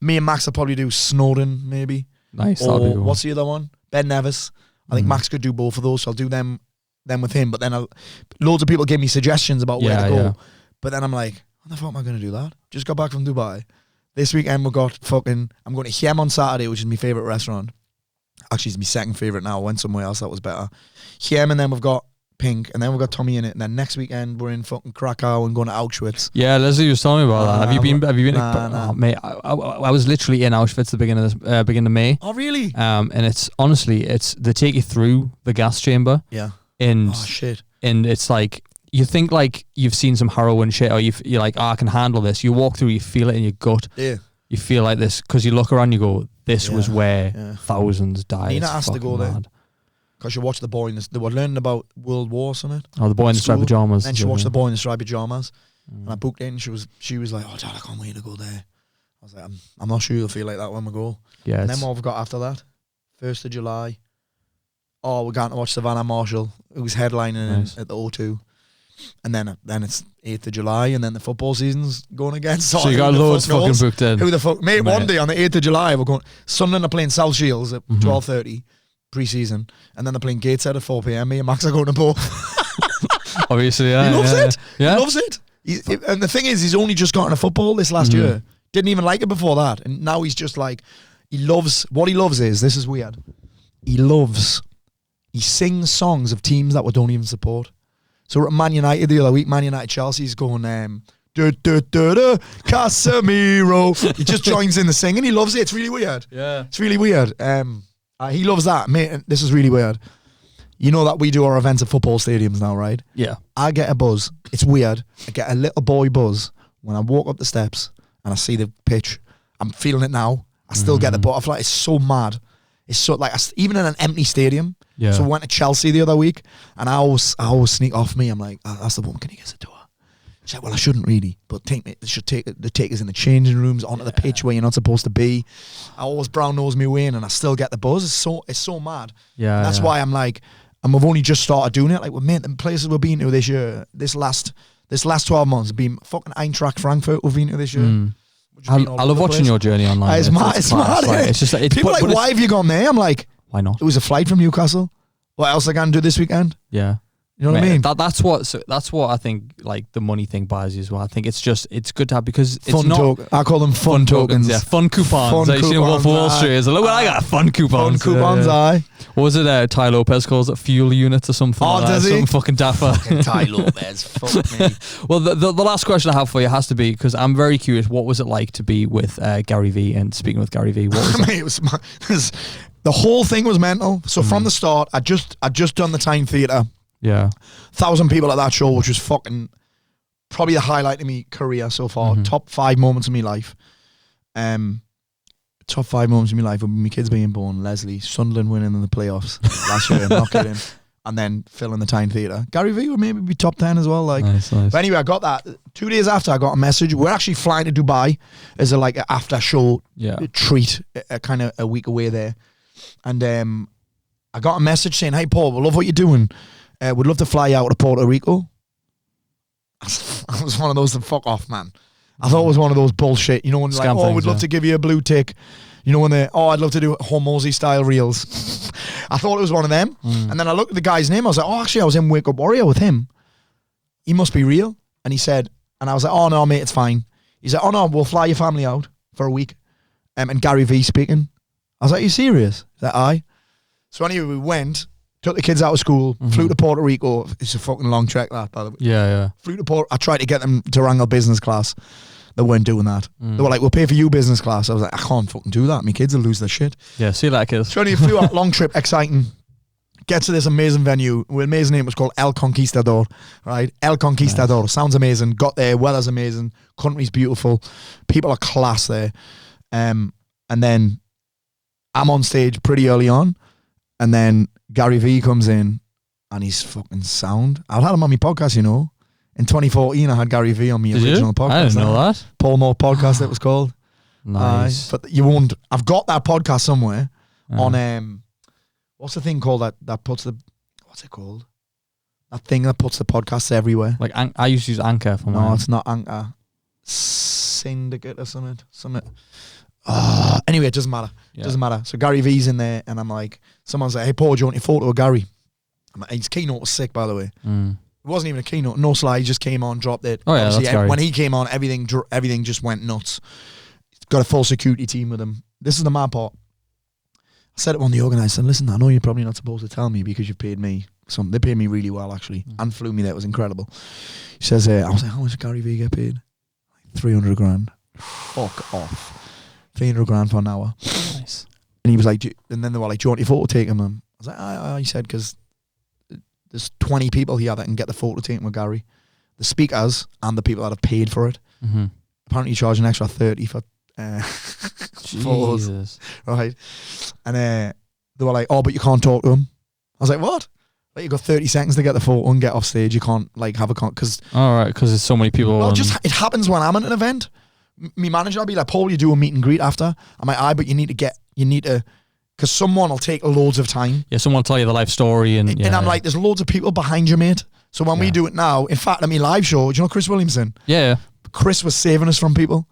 me and Max will probably do Snowden, maybe. Nice. Or that'll be cool. what's the other one? Ben Nevis. I think Max could do both of those, so I'll do them with him. But then loads of people give me suggestions about where to go. Yeah. But then I'm like, what the fuck am I going to do that? Just got back from Dubai. This weekend I'm going to Hiem on Saturday, which is my favourite restaurant. Actually, it's my second favourite now. I went somewhere else that was better. Hiem, and then we've got Pink, and then we've got Tommy in it. And then next weekend we're in fucking Krakow and going to Auschwitz. Yeah, Leslie was telling me about that. Have you been? Nah. Oh, mate, I was literally in Auschwitz the beginning of May. Oh, really? And it's honestly, they take you through the gas chamber. Yeah. And Oh, shit. and it's like you think like you've seen some harrowing shit, or you're like, I can handle this. You walk through, you feel it in your gut. Yeah. You feel like this because you look around, you go, this was where thousands died. Nina It's has to fucking go there. mad. Because she watched the boy they were learning about World War or something. Oh, the boy in the striped School. pajamas. Then she watched the boy in the striped pajamas. And I booked in. She was like, oh, Dad, I can't wait to go there. I was like, I'm not sure you'll feel like that when we go. Yeah. And then what have we got after that? 1st of July. Oh, we're going to watch Savannah Marshall, who's headlining at the O2. And then it's 8th of July, and then the football season's going again. So you got loads fucking booked in. Who the fuck? Mate, one day on the 8th of July, we're going. Sunderland are playing South Shields at 12:30 pre-season, and then they're playing Gateshead at 4 p.m. Me and Max are going to both. Obviously, yeah. He loves it. Yeah. He loves it. And the thing is, he's only just got into football this last year. Didn't even like it before that. And now he's just like, what he loves is, this is weird. He sings songs of teams that we don't even support. So we're at Man United the other week, Man United Chelsea's going, Casemiro. He just joins in the singing. He loves it. It's really weird. Yeah. It's really weird. He loves that. Mate, this is really weird. You know that we do our events at football stadiums now, right? Yeah. I get a buzz. It's weird. I get a little boy buzz when I walk up the steps and I see the pitch. I'm feeling it now. I still get the butterfly. It's so mad. It's so like even in an empty stadium. Yeah. So we went to Chelsea the other week, and I always sneak off me. I'm like, oh, that's the woman. Can you get the door? She's like, well, I shouldn't really, but they should take us in the changing rooms onto the pitch where you're not supposed to be. I always brown nose me way in, and I still get the buzz. It's so mad. Yeah. And that's why I'm like, and we've only just started doing it. Like, mate, the places we've been to this year, this last 12 months, have been fucking Eintracht Frankfurt we've been to this year. I love watching your journey online. It's mad. It's mad. Like, it's just like, people are like, why have you gone there? I'm like, why not? It was a flight from Newcastle. What else I can do this weekend? Yeah. You know what I mean? That's what I think, like, the money thing buys you as well. I think it's good to have, because it's fun not... I call them fun tokens. Yeah, fun coupons. Fun You know, Wolf of Wall Street is, look what I got, fun coupons. Fun coupons, aye. What was it, Ty Lopez calls it? Fuel units or something like does that. he? Something fucking dapper. Fucking Ty Lopez, fuck me. Well, the last question I have for you has to be, because I'm very curious, what was it like to be with Gary Vee? And speaking with Gary Vee, what was it? Mate, the whole thing was mental. So from the start, I just done the Time Theatre. Yeah. 1,000 people at that show, which was fucking probably the highlight of my career so far. Top 5 moments of my life. Top 5 moments of my life would be my kids being born, Leslie, Sunderland winning in the playoffs last year, not kidding, and then filling the Time Theatre. Gary Vee would maybe be top 10 as well. Like, nice. But anyway, I got that 2 days after. I got a message. We're actually flying to Dubai as a like after show treat, kind of a week away there, and I got a message saying, "Hey Paul, we love what you're doing. Would love to fly out to Puerto Rico." I was one of those to fuck off, man. I thought it was one of those bullshit, you know, when like, oh, we'd love to give you a blue tick. You know, when I'd love to do Hormozy style reels. I thought it was one of them. And then I looked at the guy's name. I was like, oh, actually, I was in Wake Up Warrior with him. He must be real. And he said, and I was like, oh, no, mate, it's fine. He said, oh, no, we'll fly your family out for a week. And Gary Vee speaking. I was like, are you serious? He's like, aye. So anyway, we went. Took the kids out of school, flew to Puerto Rico. It's a fucking long trek, that, by the way. Yeah. Flew to Puerto. I tried to get them to wrangle business class. They weren't doing that. They were like, we'll pay for you business class. I was like, I can't fucking do that. My kids will lose their shit. Yeah, see you later, kids. So anyway, flew out, long trip, exciting. Get to this amazing venue. The amazing name was called El Conquistador, right? El Conquistador. Nice. Sounds amazing. Got there, weather's amazing. Country's beautiful. People are class there. And then I'm on stage pretty early on. And then Gary Vee comes in and he's fucking sound. I've had him on my podcast, you know. In 2014, I had Gary Vee on my original podcast. I didn't know that. Paul Mort podcast, it was called. Nice. But you won't. I've got that podcast somewhere on, what's the thing called that puts the, what's it called? That thing that puts the podcasts everywhere. Like, I used to use Anchor for mine. No, it's not Anchor. Syndicate or something. Anyway, it doesn't matter. It doesn't matter. So Gary Vee's in there, and I'm like, someone's like, hey, Paul, do you want a photo of Gary? His keynote was sick, by the way. It wasn't even a keynote. No slide, just came on, dropped it. Oh, yeah, that's Gary. When he came on, everything just went nuts. Got a full security team with him. This is the mad part. I said it on the organizer. Listen, I know you're probably not supposed to tell me because you've paid me something. They paid me really well, actually, and flew me there. It was incredible. He says, I was like, how much did Gary Vee get paid? Like 300 grand. Fuck off. 300 grand for an hour. Nice. And he was like, and then they were like, do you want your photo taken? I was like, aye. He said, because there's 20 people here that can get the photo taken with Gary. The speakers and the people that have paid for it. Apparently you charge an extra 30 for photos. Right. And they were like, oh, but you can't talk to him. I was like, what? Like, you got 30 seconds to get the photo and get off stage. You can't like have a because there's so many people. Well, it happens when I'm at an event. Me manager will be like, Paul, you do a meet and greet after. I'm like, aye, but you need to because someone will take loads of time. Yeah, someone will tell you the life story. And I'm like, there's loads of people behind you, mate. So when we do it now, in fact, at my live show, do you know Chris Williamson? Yeah. Chris was saving us from people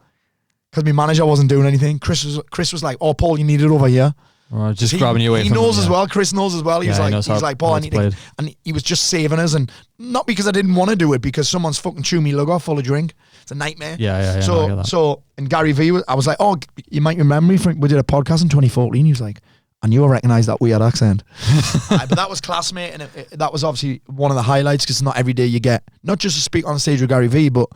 because my manager wasn't doing anything. Chris was like, oh, Paul, you need it over here. Or just grabbing you away from him. He knows as well. Chris knows as well. He's like, Paul, I need to. And he was just saving us. And not because I didn't want to do it, because someone's fucking chewing me lug off full of drink. It's a nightmare. Yeah. So, and Gary Vee, I was like, oh, you might remember me. We did a podcast in 2014. He was like, I knew I recognised that weird accent. But that was classmate, and that was obviously one of the highlights, because not every day you get, not just to speak on stage with Gary Vee, but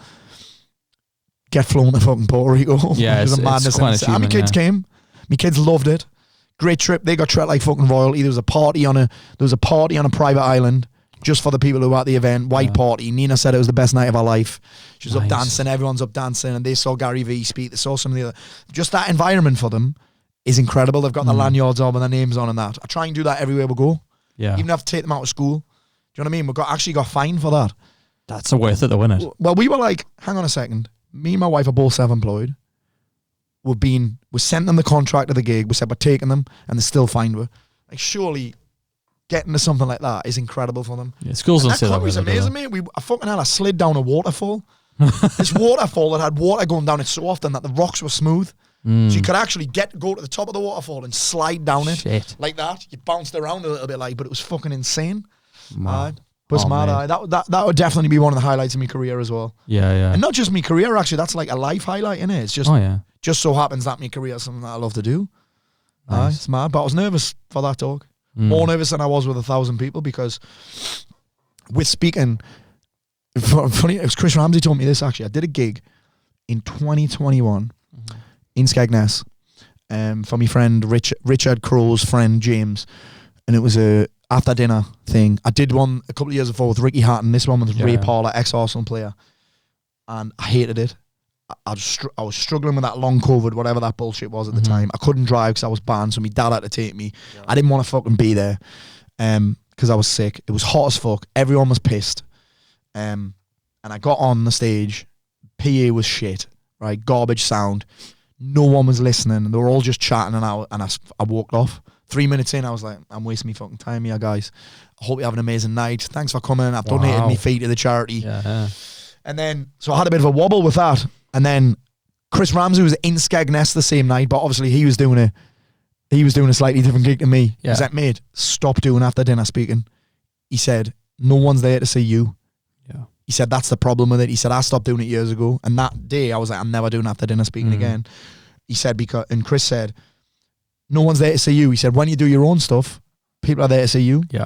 get flown to fucking Puerto Rico. Yeah, It was a it's madness. quite an And my achievement, kids came. My kids loved it. Great trip. They got treated like fucking royalty. There was a party on a private island just for the people who were at the event. White party. Nina said it was the best night of her life. She was up dancing. Everyone's up dancing, and they saw Gary Vee speak. They saw some of the other. Just that environment for them is incredible. They've got their lanyards on with their names on and that. I try and do that everywhere we go. Yeah. Even have to take them out of school. Do you know what I mean? We actually got fined for that. That's worth it, though, isn't it? Well, we were like, hang on a second. Me and my wife are both self-employed. We sent them the contract of the gig. We said we're taking them, and they're still fined. Like, surely getting to something like that is incredible for them. Yeah, schools don't say that. That was amazing, mate. I slid down a waterfall. This waterfall that had water going down it so often that the rocks were smooth. So you could actually go to the top of the waterfall and slide down it like that. You bounced around a little bit, but it was fucking insane. But it's mad. That would definitely be one of the highlights of my career as well. Yeah. And not just my career, actually. That's like a life highlight, innit? It's just, just so happens that my career is something that I love to do. Nice. It's mad. But I was nervous for that talk. More nervous than I was with 1,000 people, because with speaking, funny, it was Chris Ramsey told me this, actually. I did a gig in 2021 in Skegness for my friend Richard Crow's friend James, and it was a after dinner thing. I did one a couple of years before with Ricky Hatton. This one was Ray Parler, ex-Arsenal player, and I hated it. I was struggling with that long COVID, whatever that bullshit was at the time. I couldn't drive because I was banned, so my dad had to take me. I didn't want to fucking be there because I was sick. It was hot as fuck. Everyone was pissed. And I got on the stage. PA was shit, right? Garbage sound. No one was listening. They were all just chatting, and I walked off. 3 minutes in, I was like, I'm wasting my fucking time here, guys. I hope you have an amazing night. Thanks for coming. I've donated my fee to the charity. Yeah. And then, so I had a bit of a wobble with that. And then Chris Ramsey was in Skegness the same night, but obviously he was doing a slightly different gig than me. He was like, mate, stop doing after dinner speaking. He said, no one's there to see you. Yeah. He said, that's the problem with it. He said, I stopped doing it years ago. And that day I was like, I'm never doing after dinner speaking again. He said, and Chris said, no one's there to see you. He said, when you do your own stuff, people are there to see you. Yeah.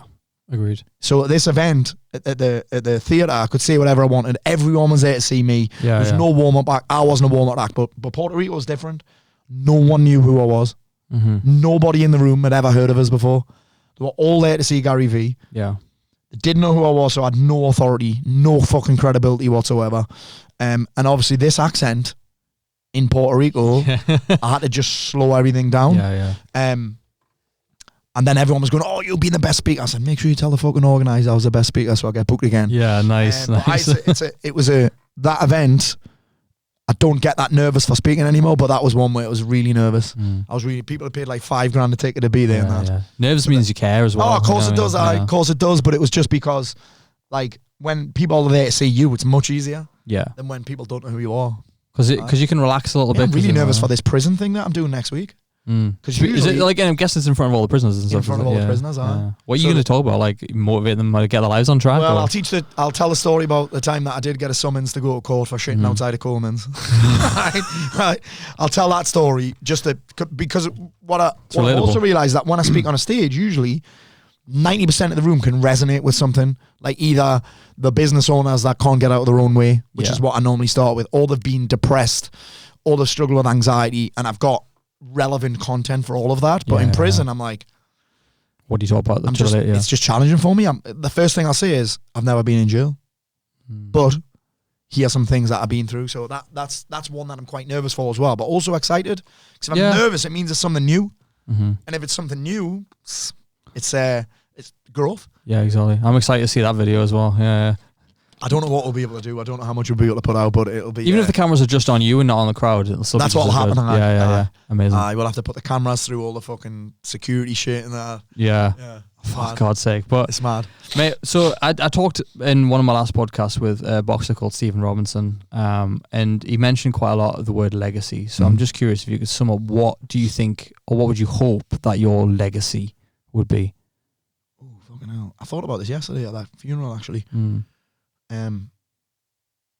Agreed. So at this event at the theatre, I could say whatever I wanted. Everyone was there to see me. Yeah, There's no warm-up act. I wasn't a warm-up act, but Puerto Rico was different. No one knew who I was. Nobody in the room had ever heard of us before. They were all there to see Gary Vee. Yeah. They didn't know who I was, so I had no authority, no fucking credibility whatsoever. And obviously this accent in Puerto Rico, I had to just slow everything down. And then everyone was going, oh, you'll be the best speaker. I said, make sure you tell the fucking organiser I was the best speaker so I get booked again. Yeah, nice. That event, I don't get that nervous for speaking anymore, but that was one where I was really nervous. People had paid like $5,000 a ticket to be there. Nerves means you care as well. Oh, of course it does. Of course it does, but it was just because, like, when people are there to see you, it's much easier than when people don't know who you are. Because you can relax a little bit. I'm really nervous for this prison thing that I'm doing next week. Is it like, I'm guessing it's in front of all the prisoners and stuff. In front of all the prisoners, What are you going to talk about? Like, motivate them to get their lives on track? Well, I'll tell the story about the time that I did get a summons to go to court for shitting outside of Coleman's. right. I'll tell that story because what I also realise that when I speak on a stage, usually 90% of the room can resonate with something, like either the business owners that can't get out of their own way, which is what I normally start with, or they've been depressed, or they've struggled with anxiety, and I've got relevant content for all of that. But in prison, I'm like, what do you talk about? It's just challenging for me. The first thing I'll say is, I've never been in jail, but here are some things that I've been through. So that's one that I'm quite nervous for as well, but also excited, because if I'm nervous, it means it's something new. And if it's something new, it's growth. Yeah, exactly. I'm excited to see that video as well. Yeah. I don't know what we'll be able to do. I don't know how much we'll be able to put out, but it'll be... Even if the cameras are just on you and not on the crowd, it'll still that's what'll happen. Yeah. Amazing. We'll have to put the cameras through all the fucking security shit and that. Yeah. For God's sake. But it's mad. Mate, so I talked in one of my last podcasts with a boxer called Stephen Robinson, and he mentioned quite a lot of the word legacy. So I'm just curious if you could sum up, what do you think, or what would you hope that your legacy would be? Oh, fucking hell. I thought about this yesterday at that funeral, actually.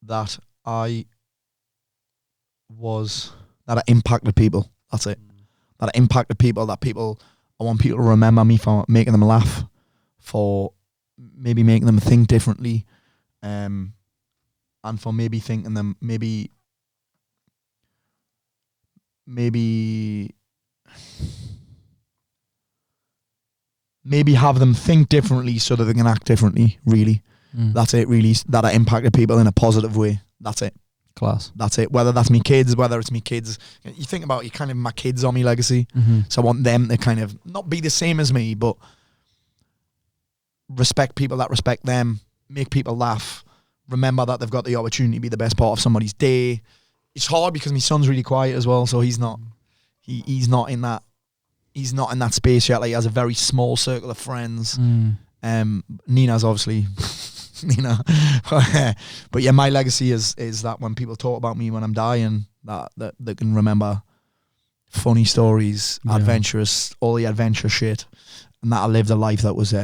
That I impacted people. That's it. That I impacted people. I want people to remember me for making them laugh, for maybe making them think differently, and for maybe maybe have them think differently so that they can act differently, really. That's it, really. That I impacted people in a positive way. That's it. Class. That's it. Whether that's me kids, whether it's me kids. You think about, you kind of, my kids are my legacy. So I want them to kind of not be the same as me, but respect people that respect them, make people laugh, remember that they've got the opportunity to be the best part of somebody's day. It's hard because my son's really quiet as well, so he's not in that space yet. Like, he has a very small circle of friends. Nina's obviously Nina. But yeah, my legacy is that when people talk about me when I'm dying, that they can remember funny stories, adventurous, all the adventure shit, and that I lived a life that was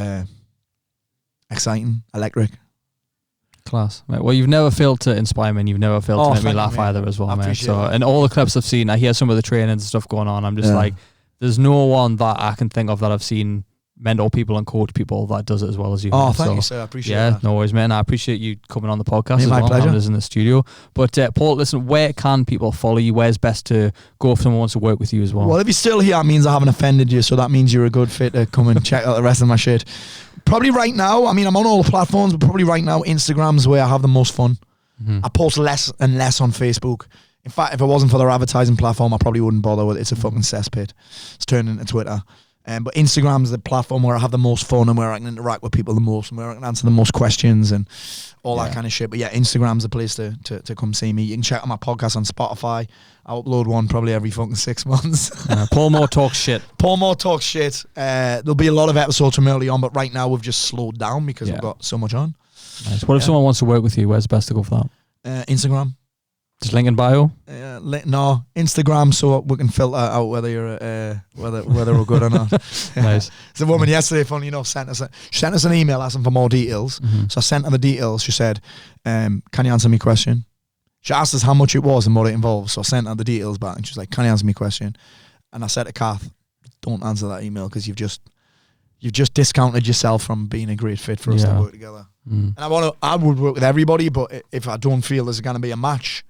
exciting, electric. Class. Mate, well, you've never failed to inspire me, and you've never failed to make me laugh either as well, man. So, and all the clips I've seen, I hear some of the training and stuff going on. I'm just like, there's no one that I can think of that I've seen mentor people and coach people that does it as well as you. Oh, thank you, sir. I appreciate that. Yeah, no worries, man. I appreciate you coming on the podcast as well. My pleasure. In the studio. But Paul, listen, where can people follow you? Where's best to go if someone wants to work with you as well? Well, if you're still here, it means I haven't offended you, so that means you're a good fit to come and check out the rest of my shit. Probably right now, I mean, I'm on all the platforms, but probably right now, Instagram's where I have the most fun. I post less and less on Facebook. In fact, if it wasn't for their advertising platform, I probably wouldn't bother with it. It's a fucking cesspit. It's turned into Twitter. But Instagram's the platform where I have the most fun and where I can interact with people the most and where I can answer the most questions and all that kind of shit. But yeah, Instagram's the place to come see me. You can check out my podcast on Spotify. I upload one probably every fucking 6 months. Paul Mort talks shit. Paul Mort talks shit. There'll be a lot of episodes from early on, but right now we've just slowed down because we've got so much on. Nice. What if someone wants to work with you? Where's best to go for that? Instagram. Just link in bio? No, Instagram, so we can filter out whether you're whether we're good or not. Nice. The woman yesterday, funny enough, sent us an email asking for more details. So I sent her the details. She said, "Can you answer me question?" She asked us how much it was and what it involves. So I sent her the details back, and she was like, "Can you answer me question?" And I said to Kath, "Don't answer that email because you've just discounted yourself from being a great fit for us to work together." And I would work with everybody, but if I don't feel there's going to be a match,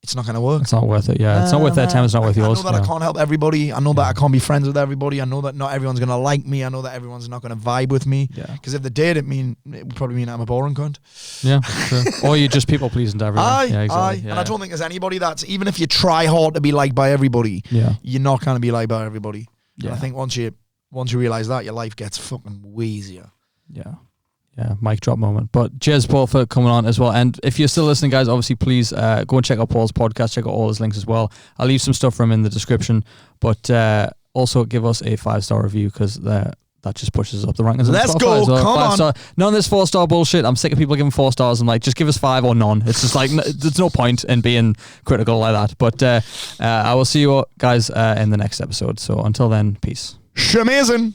it's not going to work. It's not worth it, yeah. It's not worth their time, it's not worth yours. I know that I can't help everybody. I know that I can't be friends with everybody. I know that not everyone's going to like me. I know that everyone's not going to vibe with me. Because if they did, it would probably mean I'm a boring cunt. Yeah, sure. Or you're just people pleasing to everyone. Yeah, exactly. Yeah. And I don't think there's anybody that's, even if you try hard to be liked by everybody, you're not going to be liked by everybody. Yeah. And I think once you realise that, your life gets fucking way easier. Yeah. Yeah, mic drop moment. But cheers, Paul, for coming on as well. And if you're still listening, guys, obviously, please go and check out Paul's podcast. Check out all his links as well. I'll leave some stuff for him in the description. But also give us a 5-star review because that just pushes up the rankings. Let's go. So come on. None of this 4-star bullshit. I'm sick of people giving 4 stars. I'm like, just give us 5 or none. It's just like, there's no point in being critical like that. But I will see you guys in the next episode. So until then, peace. Shamazin'.